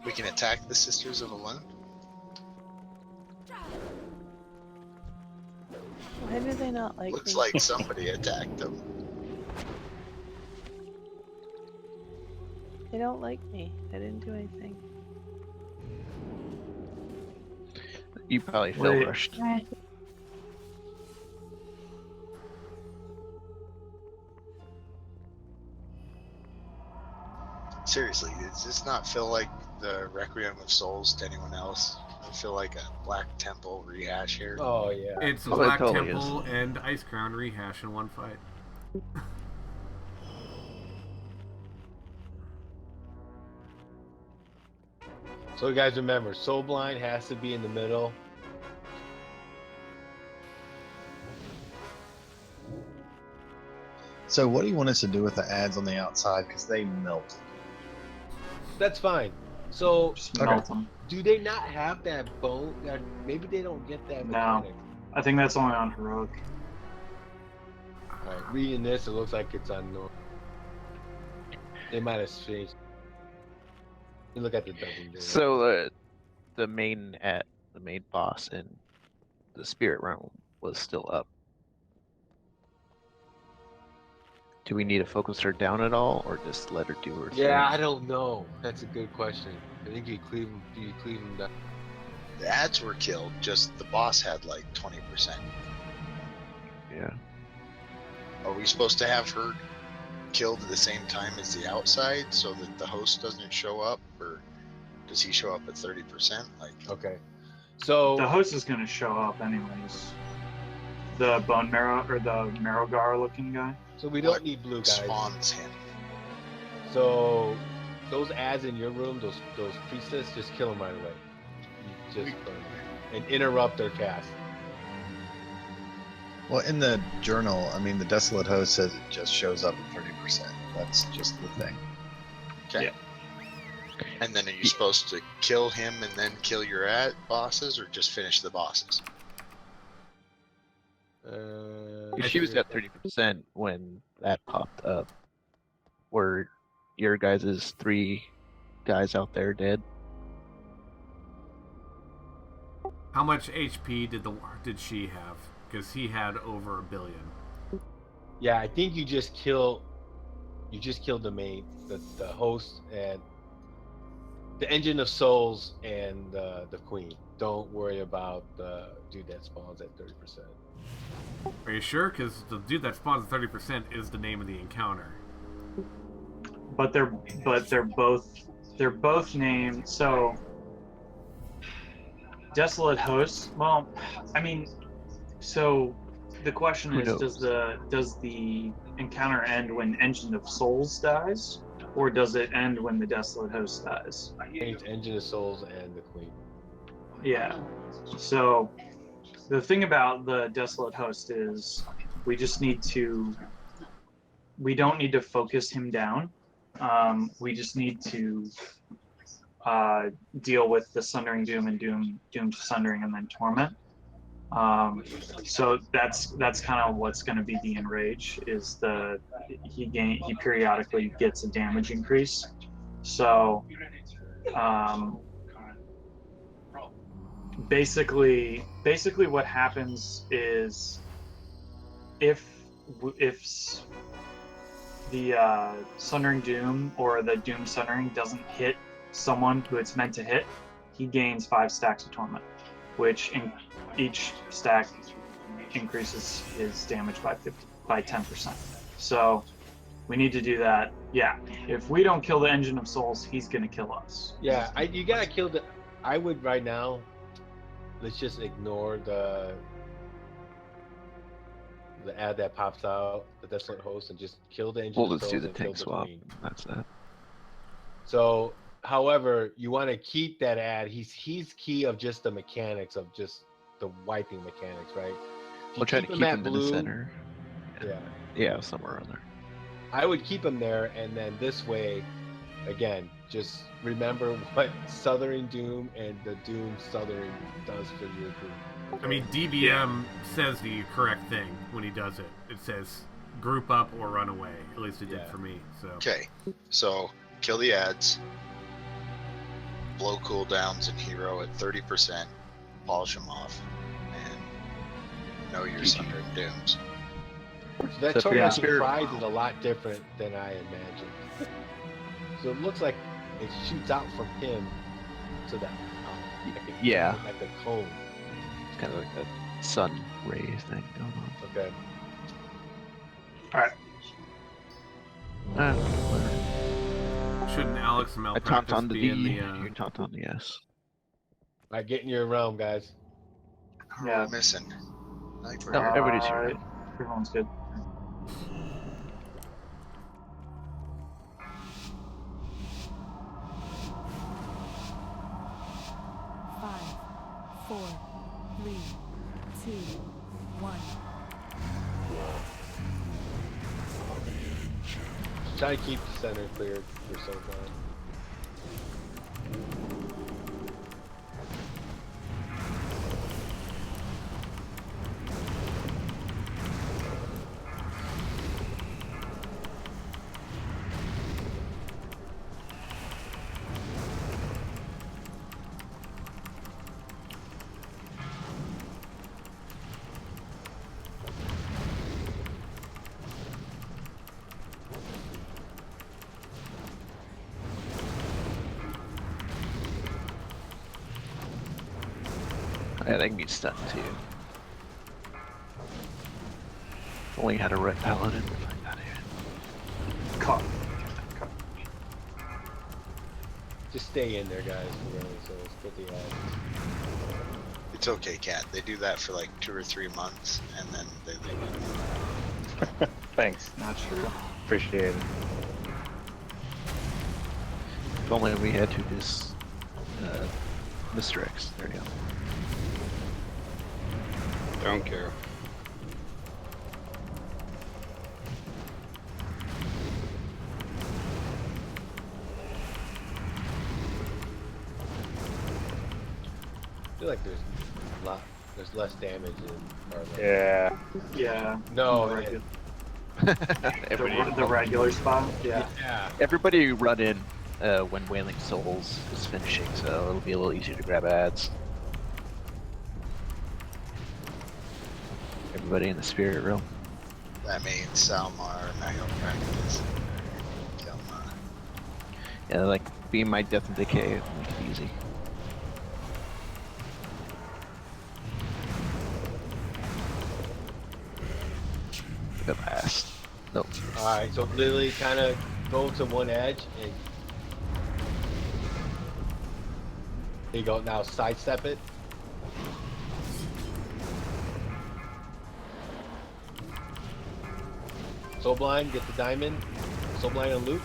We can attack the Sisters of Alone. Why do they not like Looks me? like somebody attacked them. They don't like me. I didn't do anything. You probably fell Wait. rushed. Seriously, does this not feel like the Requiem of Souls to anyone else? I feel like a Black Temple rehash here. Oh yeah. It's Oh, it Black totally Temple and Ice Crown rehash in one fight. So guys, remember, Soulblind has to be in the middle. So what do you want us to do with the ads on the outside? Because they melted. That's fine. So Just melt them. do they not have that bone? That maybe they don't get that No. mechanic. I think that's only on heroic. Alright, reading this, it looks like it's on normal. They might have changed. You look at the dungeon. So the main boss in the spirit realm was still up. Do we need to focus her down at all, or just let her do her thing? Yeah, I don't know. That's a good question. I think you cleave them down. The ads were killed, just the boss had like 20%. Yeah. Are we supposed to have her killed at the same time as the outside so that the host doesn't show up, or does he show up at 30%? Like, okay, so the host is going to show up anyways. The bone marrow or the marrowgar looking guy. So we don't need blue guys. Spawns him. So those ads in your room, those priestess, just kill them right away. You just burn them and interrupt their cast. Well, in the journal, I mean, the Desolate Host says it just shows up at 30%. That's just the thing. Okay. Yeah. And then are you supposed to kill him and then kill your ad bosses, or just finish the bosses? She was at 30% when that popped up. Were your guys' 3 guys out there dead? How much HP did she have? Because he had over 1 billion. Yeah, I think you just killed the host and the Engine of Souls and the Queen. Don't worry about the dude that spawns at 30%. Are you sure? Because the dude that spawns at 30% is the name of the encounter. But they're both named. So Desolate Host. Well, I mean, so the question Who is, knows? does the encounter end when Engine of Souls dies, or does it end when the Desolate Host dies? It's Engine of Souls and the Queen. Yeah. So the thing about the Desolate Host is we don't need to focus him down. We just need to deal with the Sundering Doom and Doom to Sundering and then Torment. So that's kind of what's going to be the Enrage, is he periodically gets a damage increase. So basically what happens is if the Sundering Doom or the Doom Sundering doesn't hit someone who it's meant to hit, he gains 5 stacks of Torment, which in each stack increases his damage by 10%. So we need to do that. Yeah, if we don't kill the Engine of Souls, he's gonna kill us. Yeah, you gotta kill the. I would right now. Let's just ignore the ad that pops out, the Desolate Host, and just kill the Engine We'll of just Souls do the and kill tank the swap. Queen. That's that. So, however, you want to keep that ad. He's key of just the mechanics of just the wiping mechanics, right? We'll try to keep him in the center. Yeah. Yeah, somewhere around there. I would keep him there, and then this way, again, just remember what Southern Doom and the Doom Southern does for your group. Okay? I mean, DBM says the correct thing when he does it. It says group up or run away. At least it did for me. So okay, so kill the ads, blow cooldowns and hero at 30%, polish them off, and know your Sundering Dooms. So that Tormenting Prize is a lot different than I imagined. So it looks like it shoots out from him to that. Yeah. Like a cone. It's kind of like a sun ray thing going on. Okay. Whatever. Shouldn't Alex I malpractice taunt on the be D. in the? You taunt on the S. All right, get in your realm, guys. Yeah. We're missing. No, everybody's here. Everyone's good. Five, 4, 3, 2, 1. Try to keep the center clear for so far. Yeah, they can be stunned too. Only had a red paladin if I got it. Caught. Just stay in there, guys. For really, so let's put the It's okay, Cat. They do that for like 2 or 3 months, and then they leave. Thanks. Not true. Appreciate it. If only we had to just Mr. X. There you go. Don't care. I feel like there's less damage in our lane. Yeah. Yeah. No, The regular spot. Yeah. Yeah. Everybody run in when Wailing Souls is finishing, so it'll be a little easier to grab ads. Everybody in the spirit realm. That means Salmar, Nihil Practice, Kelma. Yeah, like being my death and decay, it'll make it easy. The last. Nope. Alright, so literally kind of go to one edge and there you go, now sidestep it. Soul Blind, get the diamond. Soul Blind and Luke.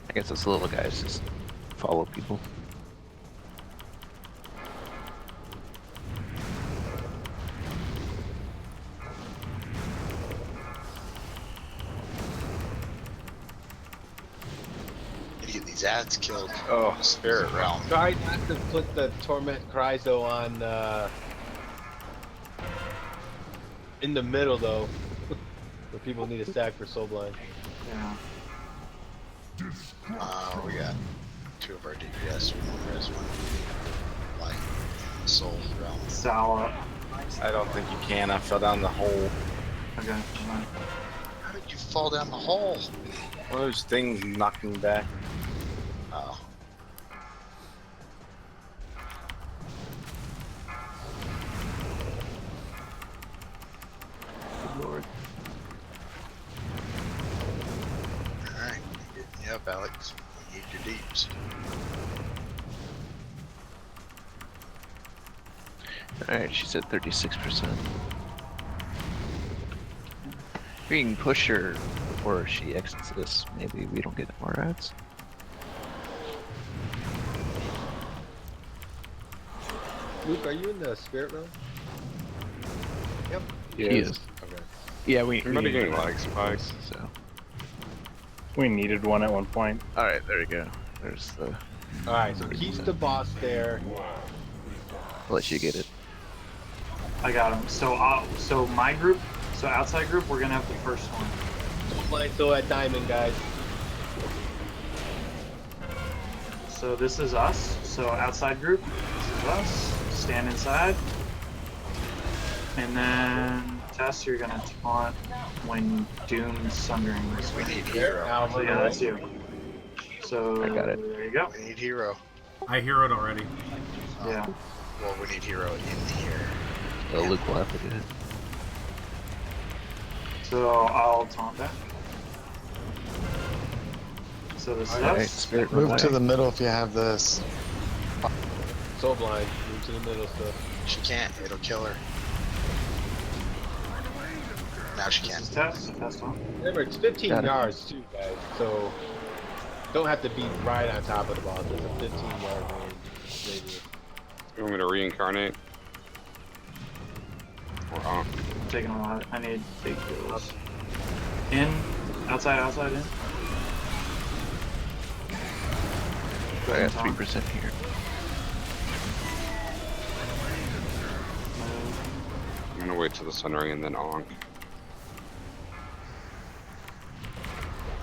I guess those little guys just follow people. Get these ads killed. Oh, Spirit Realm. Try not to put the Torment Cries though on in the middle though. Where people need a stack for Soul Blind. Yeah. We got 2 of our DPS, one res, one light, Soul Realm. Sala. I don't think you can. I fell down the hole. Okay. How did you fall down the hole? One of those things knocked me back. Oh. Good lord. Alright, getting you up, Alex. You need your deeps. Alright, she's at 36%. If we can push her before she exits this, maybe we don't get more ads. Luke, are you in the Spirit Realm? Yep. He is. Okay. Yeah, we Everybody needed getting one, lag spikes. So. We needed one at one point. Alright, there we go. There's the... Alright, so keep the boss there. I'll let you get it. I got him. So my group, so outside group, we're gonna have the first one. Soul Blind still at diamond, guys. So this is us. So outside group, this is us. Stand inside. And then Tess, you're gonna taunt when Doom's sundering this way. We need hero. So yeah, that's you. So I got it. There you go. We need hero. I heroed already. Yeah. Well, we need hero in here. So Luke will have to do it. So I'll taunt that. So this is Alright, us. spirit Move to away. the middle if you have this. Soul Blind, move to the middle still. She can't. It'll kill her. Now she This can. is Tess. Tess on. Remember, it's 15 Got it. yards too, guys. So don't have to be right on top of the boss. It's a 15-yard range radius. You want me to reincarnate? Or I'm taking a lot. I need big heals. In, outside, outside, in. Go I ahead got and taunt. 3% here. I'm gonna wait till the sunring and then on.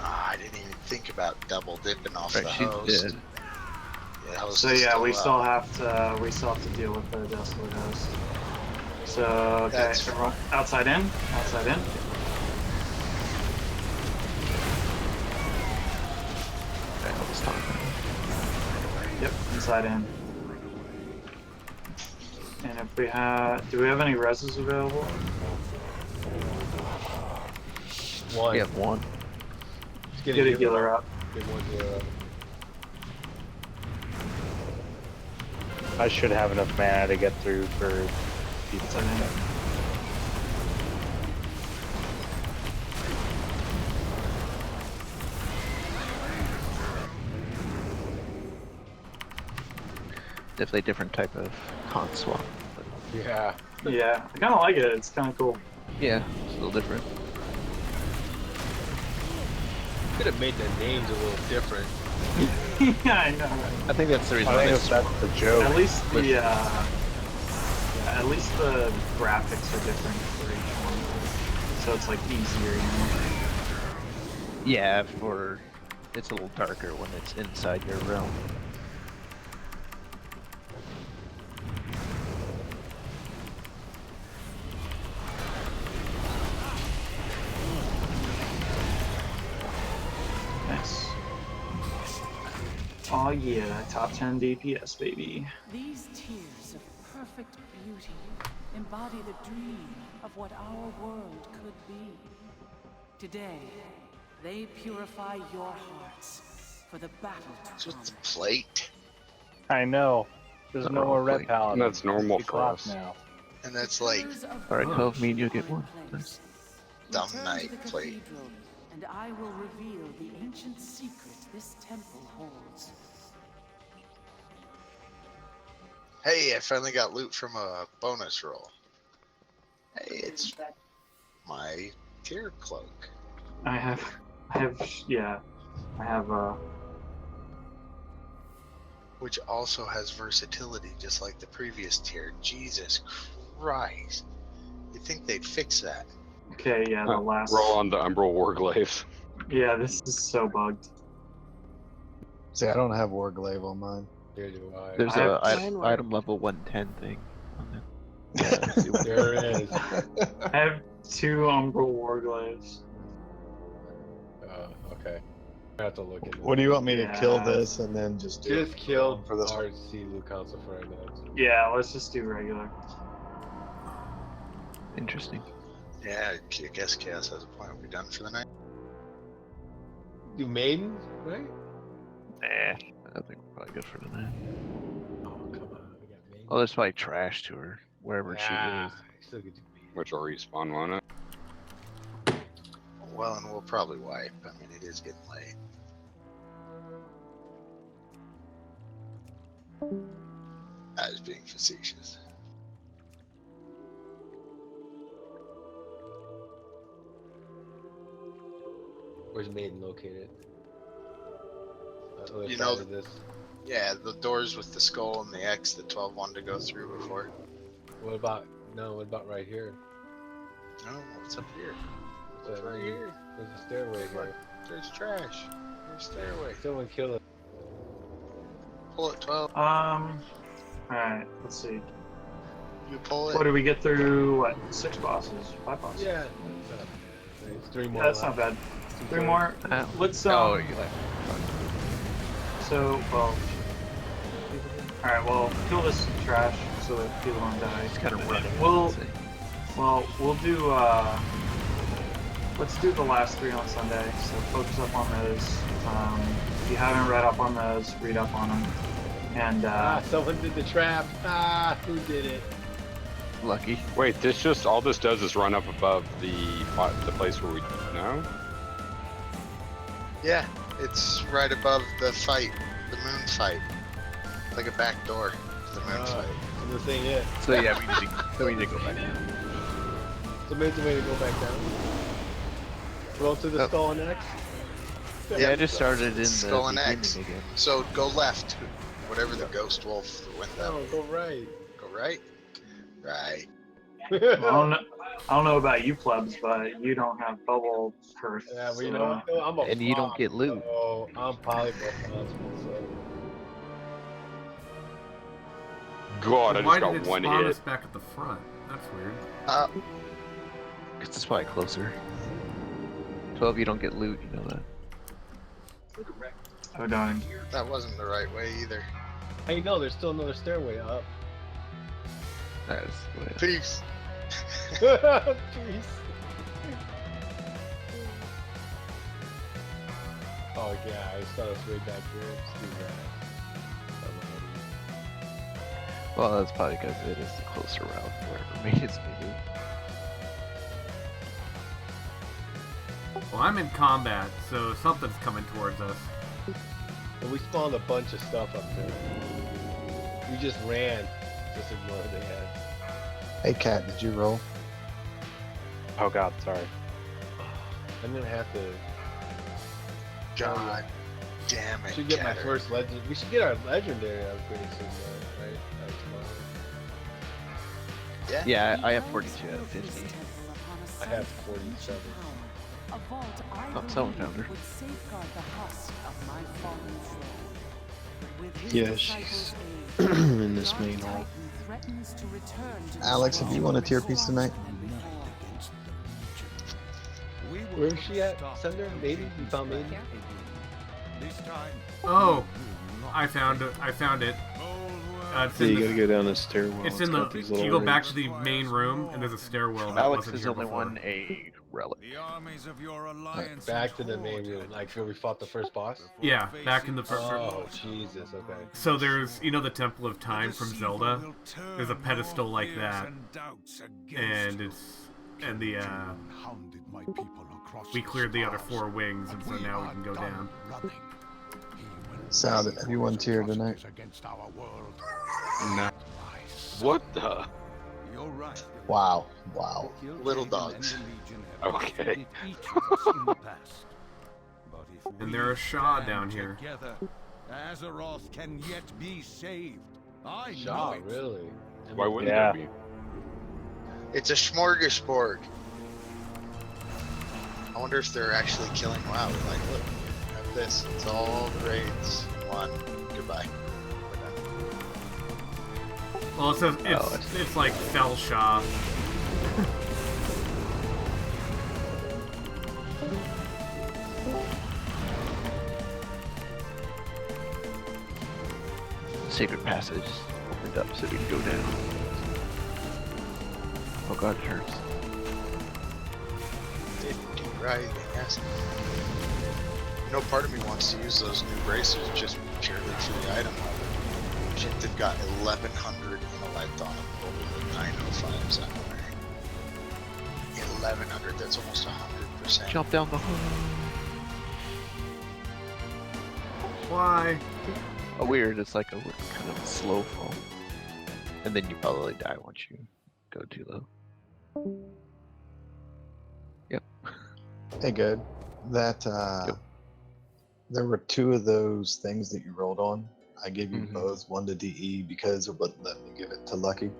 I didn't even think about double dipping off Right, the she's host. dead. Yeah, host So is yeah, still we up. still have to deal with the desolate host. So okay, That's everyone, outside in, outside in. Okay, I'll just taunt that. Yep, inside in. And if we have, do we have any reses available? One. We have one. Just Get a healer up. Get one healer up. I should have enough mana to get through for people. Definitely different type of con swap. Yeah. Yeah, I kind of like it. It's kind of cool. Yeah, it's a little different. Could have made the names a little different. Yeah, I know. I think that's the reason. I think that's the joke. At least the at least the graphics are different for each one, so it's like easier. You know? Yeah, for it's a little darker when it's inside your realm. Nice. Oh yeah, top 10 DPS, baby. These tears of perfect beauty embody the dream of what our world could be. Today, they purify your hearts for the battle to come. Just a plate. I know. There's no more red paladin. That's normal It's for off us. now. And that's like Alright, 12 mean you'll get one. Nice. dumb Return to night the plate. cathedral, and I will reveal the ancient secret this temple holds. Hey, I finally got loot from a bonus roll. Hey, it's my tier cloak. I have, yeah, I have, Which also has versatility, just like the previous tier. Jesus Christ. You'd think they'd fix that. okay, yeah, the last, Roll on the Umbral Warglaives. yeah, this is so bugged. See, I don't have Warglaive on mine. Here do I. There's I have- a Mine work. item level 110 thing on it. Yeah, let's see what- There it is. I have 2 Umbral Warglaives. Okay. I have to look at this. What do you want me to kill Yeah. this and then just do Just kill for this one? RC Loot Council for right now. Yeah, let's just do regular. Interesting. Yeah, I guess Chaos has a point. Are we done for the night? Do maidens, right? Nah, I think we're probably good for tonight. Oh, come on. We got maidens. Oh, there's probably trash to her, wherever she is. Still get to maidens. Which will respawn, won't it? Well, and we'll probably wipe. I mean, it is getting late. I was being facetious. Where's maiden located? Other You side know- of this. Yeah, the doors with the skull and the X that 12 wanted to go through before. What about right here? No, what's up here? What's right here? There's a stairway here. There's trash. There's stairway. Someone kill it. Pull it, 12. Alright, let's see. You pull it. What did we get through? What, 6 bosses? 5 bosses? Yeah. It's 3 more. Yeah, that's not left. bad. 3 more. Let's Oh, you like. So, well. Alright, well, kill this trash so that people don't die. It's kind of running. We'll do, let's do the last 3 on Sunday, so focus up on those. If you haven't read up on those, read up on them. And, Someone did the trap. Who did it? Lucky. Wait, all this does is run up above the place where we know? Yeah, it's right above the fight, the moon fight. Like a back door to the moon fight. So the thing is. So yeah, we need to go back. So maybe the way to go back down. Roll to the skull and X. Yeah, I just started in Skull the and beginning X. again. So go left. Whatever the ghost wolf went that No, way. go right. Go right? Right. I don't know about you plebs, but you don't have bubble curse. Yeah, but you know what? though? I'm a And you don't fox, get loot. So I'm probably responsible. So. God, I Why just got did it one spawn hit. us back at the front? That's weird. It's probably closer. 12, you don't get loot, you know that. Oh darn. That wasn't the right way either. Hey, no, there's still another stairway up. That's what Peace. Peace. Oh yeah, I saw us way back here. Well, that's probably because it is the closer route wherever mages may be. Well, I'm in combat, so something's coming towards us. Well, we spawned a bunch of stuff up there. We just ran. Just ignore the head. Hey, Kat, did you roll? Oh God, sorry. I'm gonna have to. God damn it. Should get my Catter. first legend. We should get our legendary upgrade soon, right? Tomorrow. Yeah, I have 42 out of 50. I have 47. A vault I Oh, someone found her. would safeguard the husk of my fallen throne. With his Yeah, disciples' she's aid, in this main hall. threatens to return to the Alex, have you won a tier piece tonight? Where is she at? Send her, Maiden? You found Maiden? Oh, I found it. I found it. It's Yeah, in you the, gotta go down the stairwell. It's in got the. these You little go back rings. to the main room, and there's a stairwell that Alex wasn't has here only before. won a relic. Like, back to the main room, like where we fought the first boss? Yeah, back in the first. Oh, Jesus, okay. So there's, you know, the Temple of Time from Zelda. There's a pedestal like that, and the we cleared the other 4 wings, and so now we can go down. Sal, have you won tier tonight? No. What the? Wow, wow. Little dogs. Okay. And there are Shaw down here. Azeroth can yet be saved. I know Shaw, it. really? Why wouldn't Yeah. that be? It's a smorgasbord. I wonder if they're actually killing WoW. Like, look, have this. It's all the raids in one. Goodbye. Well, it says it's like Fel Shaw. Sacred passage opened up so we can go down. Oh god, it hurts. 50, right? Yes. You know, part of me wants to use those new braces just purely for the item level. Shit, they've got 1100 intellect on them over the 905s I'm wearing. 1100, that's almost 100%. Jump down the hole. Why? Oh, weird. It's like a kind of slow fall, and then you probably die once you go too low. Yep. Hey, good. That there were 2 of those things that you rolled on. I gave you both, one to DE because it wouldn't let me give it to Lucky.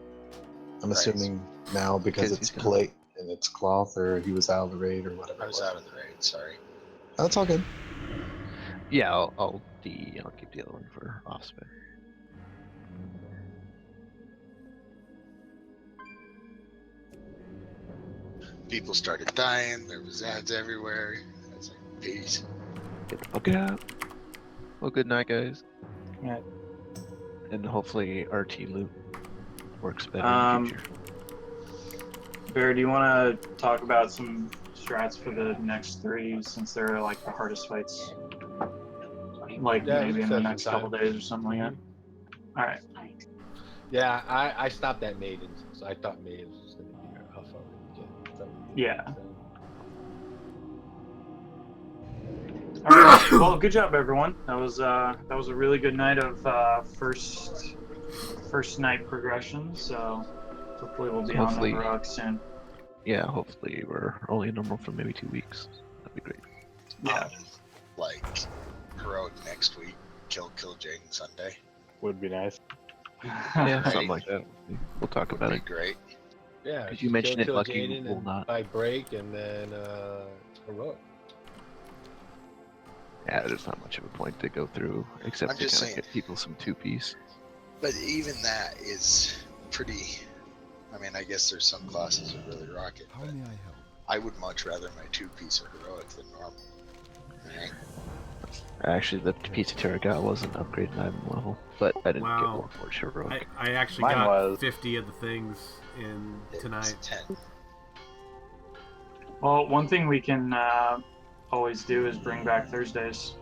I'm assuming now because it's plate and it's cloth, or he was out of the raid or whatever. I was out of the raid, sorry. That's all good. Yeah, I'll keep the other one for offspec. People started dying, there was ads everywhere. I was like, peace. Get the fuck out. Well, good night, guys. Yeah. And hopefully RT loot works better in the future. Bear, do you want to talk about some strats for the next 3 since they're like the hardest fights? Like Yeah, maybe in set the some next couple time. days or something like that. All right. Yeah, I stopped at Maidens, so I thought Maidens was going to be how far we would get. Yeah. All right. Well, good job, everyone. That was a really good night of first night progression. So hopefully we'll be on the rock soon. Yeah, hopefully we're only normal for maybe 2 weeks. That'd be great. Yeah. Like, heroic next week, kill Jaden Sunday. Would be nice. Yeah, something like that. We'll talk about it. Great. Yeah, Because you mentioned it, kill Lucky Jaden will and not. by break and then heroic. Yeah, there's not much of a point to go through except I'm to just kind of saying. get people some 2-piece. But even that is pretty. I mean, I guess there's some classes that really rock it, but I would much rather my 2-piece of heroic than normal. Alright? Actually, the piece of terror I got wasn't upgraded item level, but I didn't get Wow. Warforged Heroic. I actually Mine got was. 50 of the things in tonight. 10. Well, one thing we can always do is bring back Thursdays.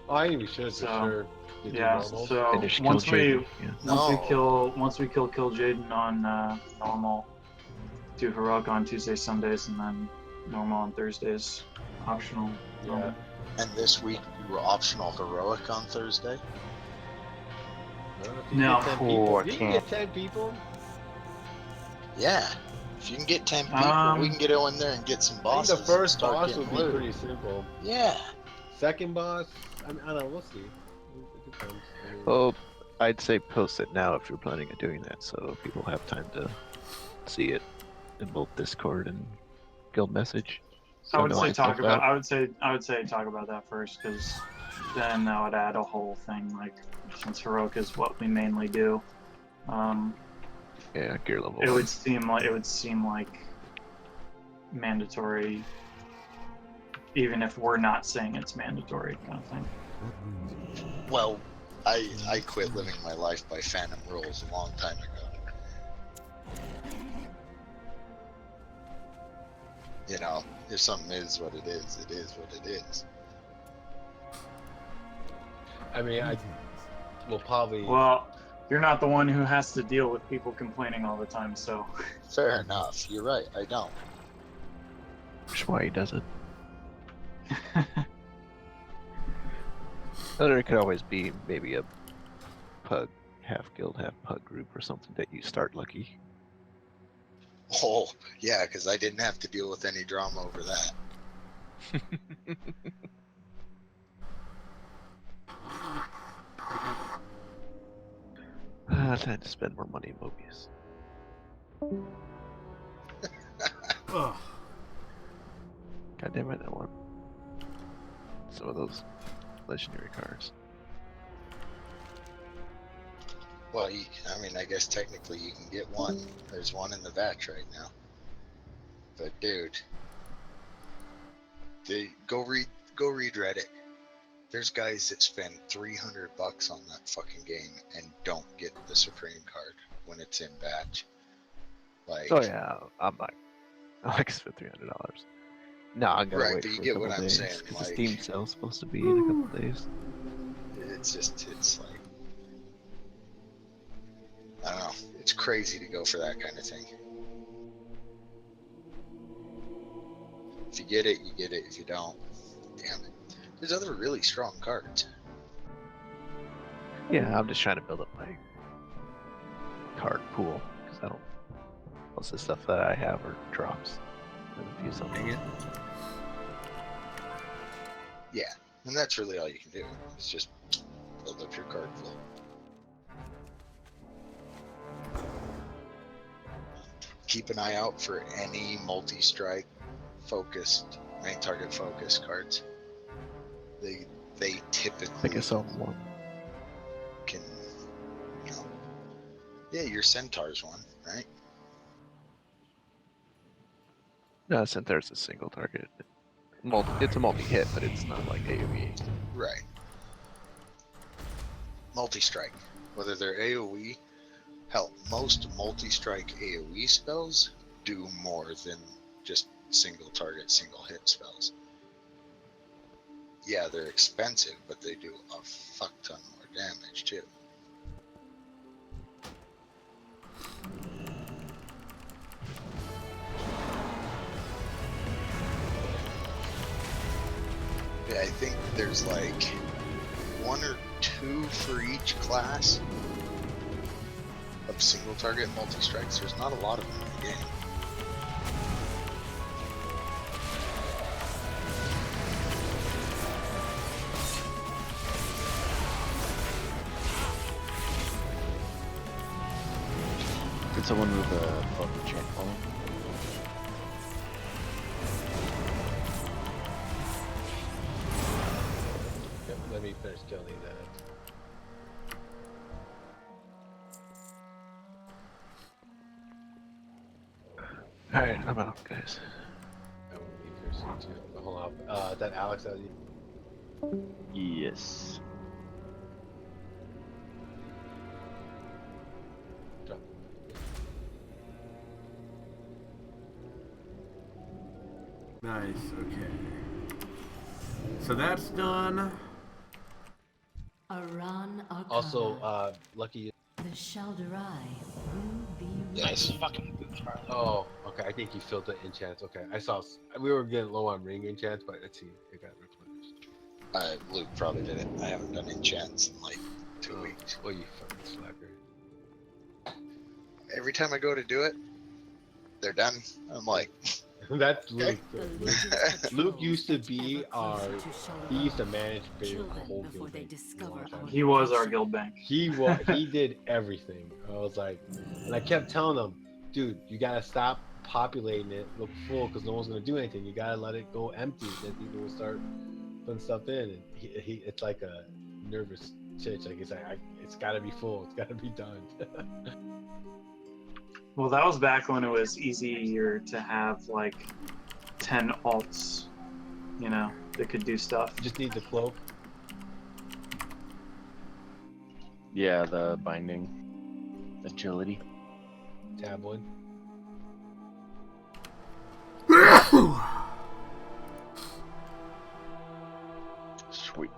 Oh, I think we should for So, sure. To do Yeah. normal. So Finish once Kill we Jaden, yeah. once we kill Jaden on normal, do heroic on Tuesdays, Sundays, and then normal on Thursdays. Optional. normal. And this week we were optional heroic on Thursday. If you No. get 10 people, Poor you can camp. get 10 people. Yeah. If you can get 10 people, we can get in there and get some I think bosses. the first and start boss getting would be loot. pretty simple. Yeah. Second boss, I don't know. We'll see. It depends. I mean, Well, I'd say post it now if you're planning on doing that, so people have time to see it in both Discord and guild message. So I would no say one talk stuff about. out. I would say talk about that first, because then that would add a whole thing. Like, since heroic is what we mainly do, Yeah, gear level. it would seem like mandatory, even if we're not saying it's mandatory, kind of thing. Well, I quit living my life by phantom rules a long time ago. You know, if something is what it is what it is. I mean, will probably. Well, you're not the one who has to deal with people complaining all the time, so. Fair enough. You're right. I don't. That's why he does it. Or it could always be maybe a pug, half guild, half pug group or something that you start lucky. Oh, yeah, because I didn't have to deal with any drama over that. Time to spend more money in Mobius. Ugh. God damn it, I want some of those legendary cards. Well, I mean, I guess technically you can get one. There's one in the batch right now. But dude, go read Reddit. There's guys that spend $300 on that fucking game and don't get the Supreme card when it's in batch. Like, Oh yeah, I'm not. I like spend $300. No, I'm gonna right, wait but you for a get couple what I'm days saying. because Like, the Steam sale's supposed to be in a couple days. it's like, I don't know. It's crazy to go for that kind of thing. If you get it, you get it. If you don't, damn it. There's other really strong cards. Yeah, I'm just trying to build up my card pool because I don't. Most of the stuff that I have are drops. And a few something. Dang it. Yeah, and that's really all you can do. It's just build up your card pool. Keep an eye out for any multi-strike focused, main target focused cards. They typically I guess I'll one. can, you know, yeah, your Centaur's one, right? No, Centaur's a single target. It's a multi-hit, but it's not like AoE. Right. Multi-strike, whether they're AoE, hell, most multi-strike AoE spells do more than just single target, single hit spells. Yeah, they're expensive, but they do a fuck ton more damage too. Yeah, I think there's like 1 or 2 for each class of single target multi-strikes. There's not a lot of them in the game. Did someone with a fucking check on? Yep, let me finish killing that. Alright, I'm out, guys. I will be here soon too. But hold on. That Alex, Yes. Nice. Okay. So that's done. Aran Arcana. Also, Lucky. The Shalderai will be Yes. Fucking Oh, okay. I think you filled the enchants. Okay, I saw. We were getting low on ring enchants, but let's see. It got replenished. Luke probably did it. I haven't done enchants in like 2 weeks. Oh, you fucking slacker. Every time I go to do it, they're done. I'm like, That's okay. Luke. Luke used to be he used to manage the whole guild bank. He was our guild bank. He did everything. I was like, and I kept telling him, dude, you gotta stop populating it, look full, because no one's gonna do anything. You gotta let it go empty, then people will start putting stuff in. And he it's like a nervous chitch. Like it's gotta be full. It's gotta be done. Well, that was back when it was easier to have like 10 alts, you know, that could do stuff. Just need the cloak. Yeah, the binding. Agility. Tab 1. Sweet.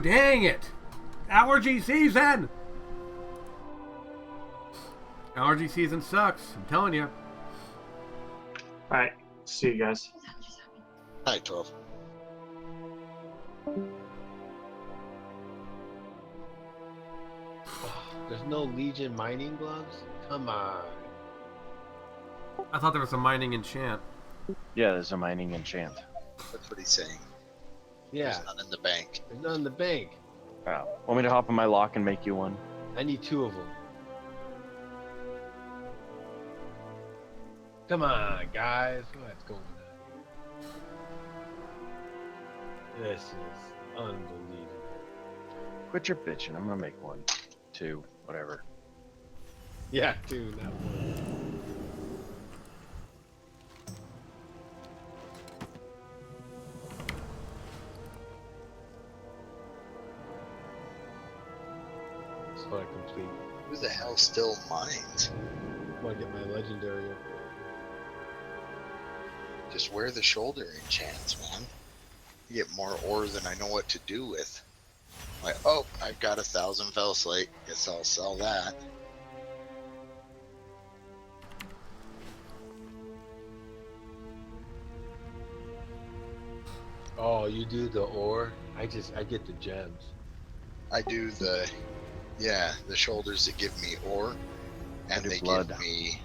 Dang it! Allergy season! Allergy season sucks, I'm telling you. Alright, see you guys. Hi, 12. There's no Legion mining gloves? Come on. I thought there was a mining enchant. Yeah, there's a mining enchant. That's what he's saying. Yeah. There's none in the bank. There's none in the bank. Oh. Want me to hop in my lock and make you one? I need 2 of them. Come on, guys. What's going on? This is unbelievable. Quit your bitching. I'm gonna make 1, 2, whatever. Yeah, 2, not 1. So I complete. Who the hell still mines? I want to get my legendary up. Just wear the shoulder enchants, man. You get more ore than I know what to do with. Like, oh, I've got 1,000 fell slate. Guess I'll sell that. Oh, you do the ore? I get the gems. I do the shoulders that give me ore, and they blood. give me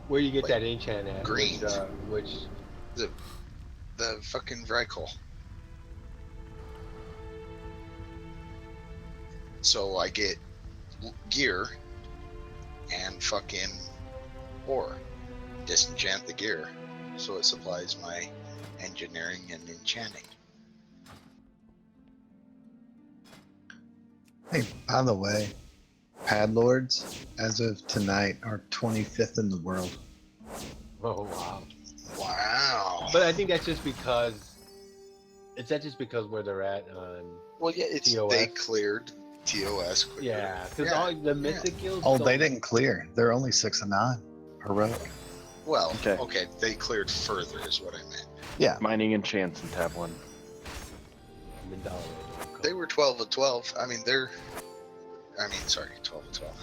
Where you get that enchant at? green. Which The fucking Vrykul. So I get gear and fucking ore. Disenchant the gear, so it supplies my engineering and enchanting. Hey, by the way, Pad Lords, as of tonight, are 25th in the world. Oh wow. Wow. But I think that's just because where they're at on Well, yeah, it's TOS? they cleared TOS quicker. Yeah, because all the mythic guilds. Oh, don't- they didn't clear. They're only 6 and 9. Heroic. Well, okay, they cleared further is what I meant. Yeah. Mining enchants in tab 1. They were 12 of 12. Sorry, 12 of 12.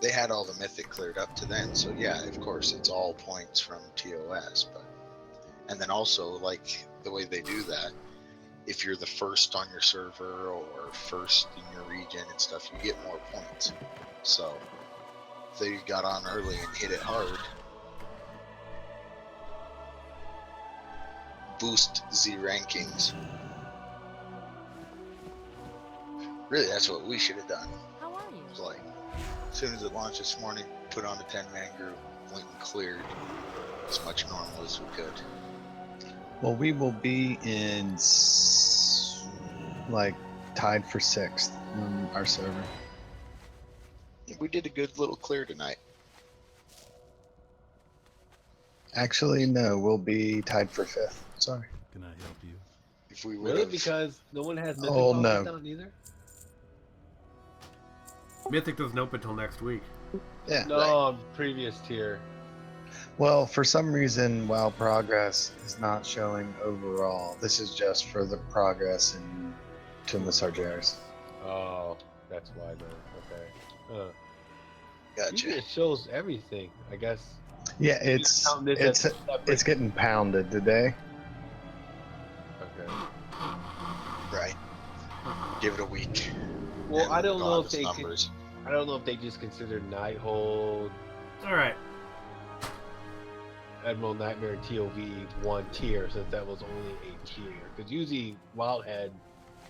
They had all the mythic cleared up to then, so yeah, of course, it's all points from TOS. And then also, like, the way they do that, if you're the first on your server or first in your region and stuff, you get more points. So if they got on early and hit it hard, boost Z rankings. Really, that's what we should have done. How are you? It's like, as soon as it launched this morning, put on a 10-man group, went and cleared as much normal as we could. Well, we will be in tied for 6th on our server. We did a good little clear tonight. Actually, no. We'll be tied for 5th. Sorry. Can I help you? If we would Really? have, Because no one has Mythic Oh, Ball no. down either? Mythic doesn't open until next week. Yeah. No, previous tier. Well, for some reason, WoW progress is not showing overall. This is just for the progress in Tomb of Sargeras. Oh, that's why then. Okay. Gotcha. Usually it shows everything, I guess. Yeah, You just count this as separate. it's getting pounded today. Okay. Right. Give it a week. Well, and I don't go know on if to they numbers. I don't know if they just consider Nighthold, All right. Admiral Nightmare, and TOV one tier, since that was only a tier. Because usually Wildhead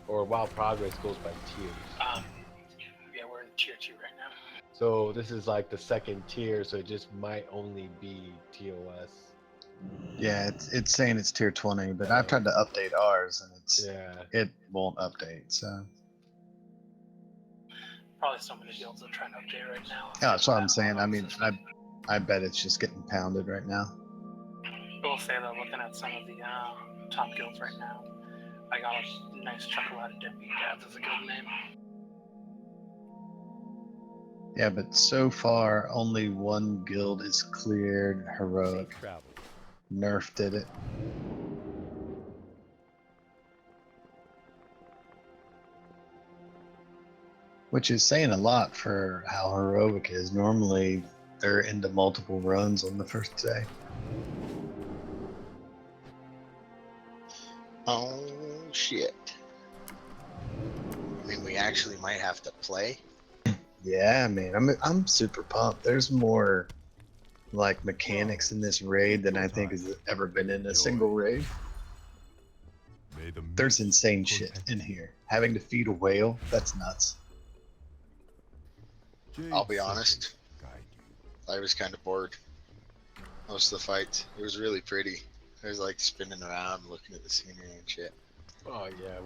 or Wild Progress goes by tiers. Yeah, we're in tier 2 right now. So this is like the second tier, so it just might only be TOS. Yeah, it's saying it's tier 20, but I've tried to update ours and it won't update. So Probably so many guilds are trying to update right now. yeah, that's what I'm saying. I mean, I bet it's just getting pounded right now. I will say though, looking at some of the top guilds right now, I got a nice chuckle out of Deadbeat Dads as a guild name. Yeah, but so far only one guild is cleared. Heroic. Nerf did it. Which is saying a lot for how heroic is. Normally they're into multiple runs on the first day. Oh shit. I mean, we actually might have to play. Yeah, man, I'm super pumped. There's more like mechanics in this raid than I think has ever been in a single raid. There's insane shit in here. Having to feed a whale, that's nuts. I'll be honest. I was kind of bored. Most of the fights. It was really pretty. I was like spinning around, looking at the scenery and shit. Oh yeah,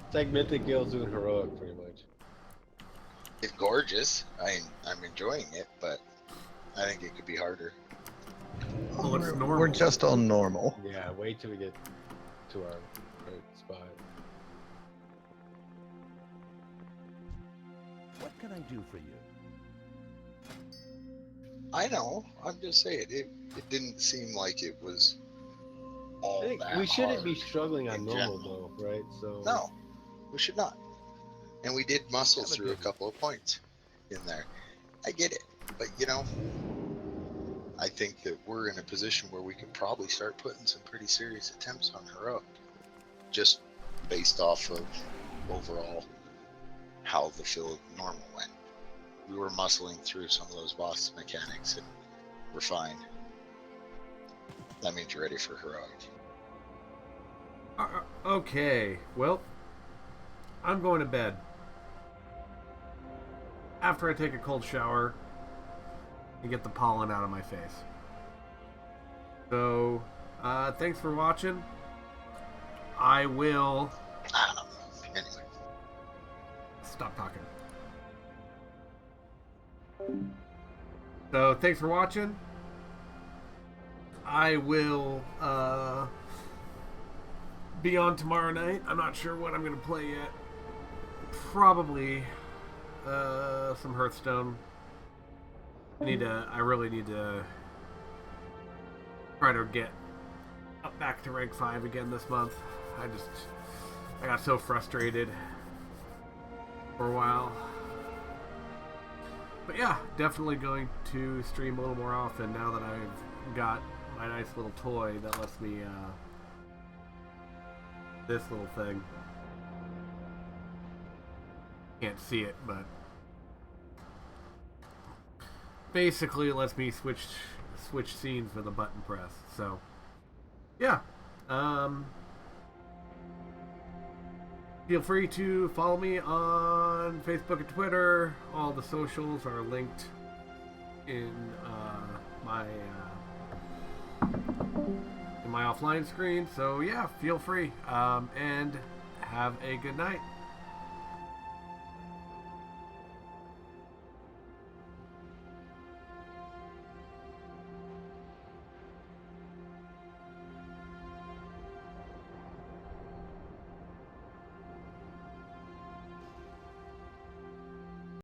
it's like Mythic guilds doing heroic pretty much. It's gorgeous. I'm enjoying it, but I think it could be harder. Oh, it's normal. We're just on normal. Yeah, wait till we get to our right spot. What can I do for you? I know. I'm just saying it didn't seem like it was all I think that we shouldn't hard be struggling on in normal general. though, right? So No, we should not. And we did muscle through a couple of points in there. I get it, but you know, I think that we're in a position where we could probably start putting some pretty serious attempts on heroic, just based off of overall how the field normal went. We were muscling through some of those boss mechanics and we're fine. That means you're ready for heroic. Okay, well, I'm going to bed. After I take a cold shower and get the pollen out of my face. So, thanks for watching. I will... I don't know. Anyway. Stop talking. So, thanks for watching. I will be on tomorrow night. I'm not sure what I'm going to play yet. Probably some Hearthstone. I really need to try to get up back to rank 5 again this month. I got so frustrated for a while. But yeah, definitely going to stream a little more often now that I've got my nice little toy that lets me this little thing. Can't see it, but basically it lets me switch scenes with a button press. So yeah, feel free to follow me on Facebook and Twitter. All the socials are linked in my offline screen. So yeah, feel free and have a good night.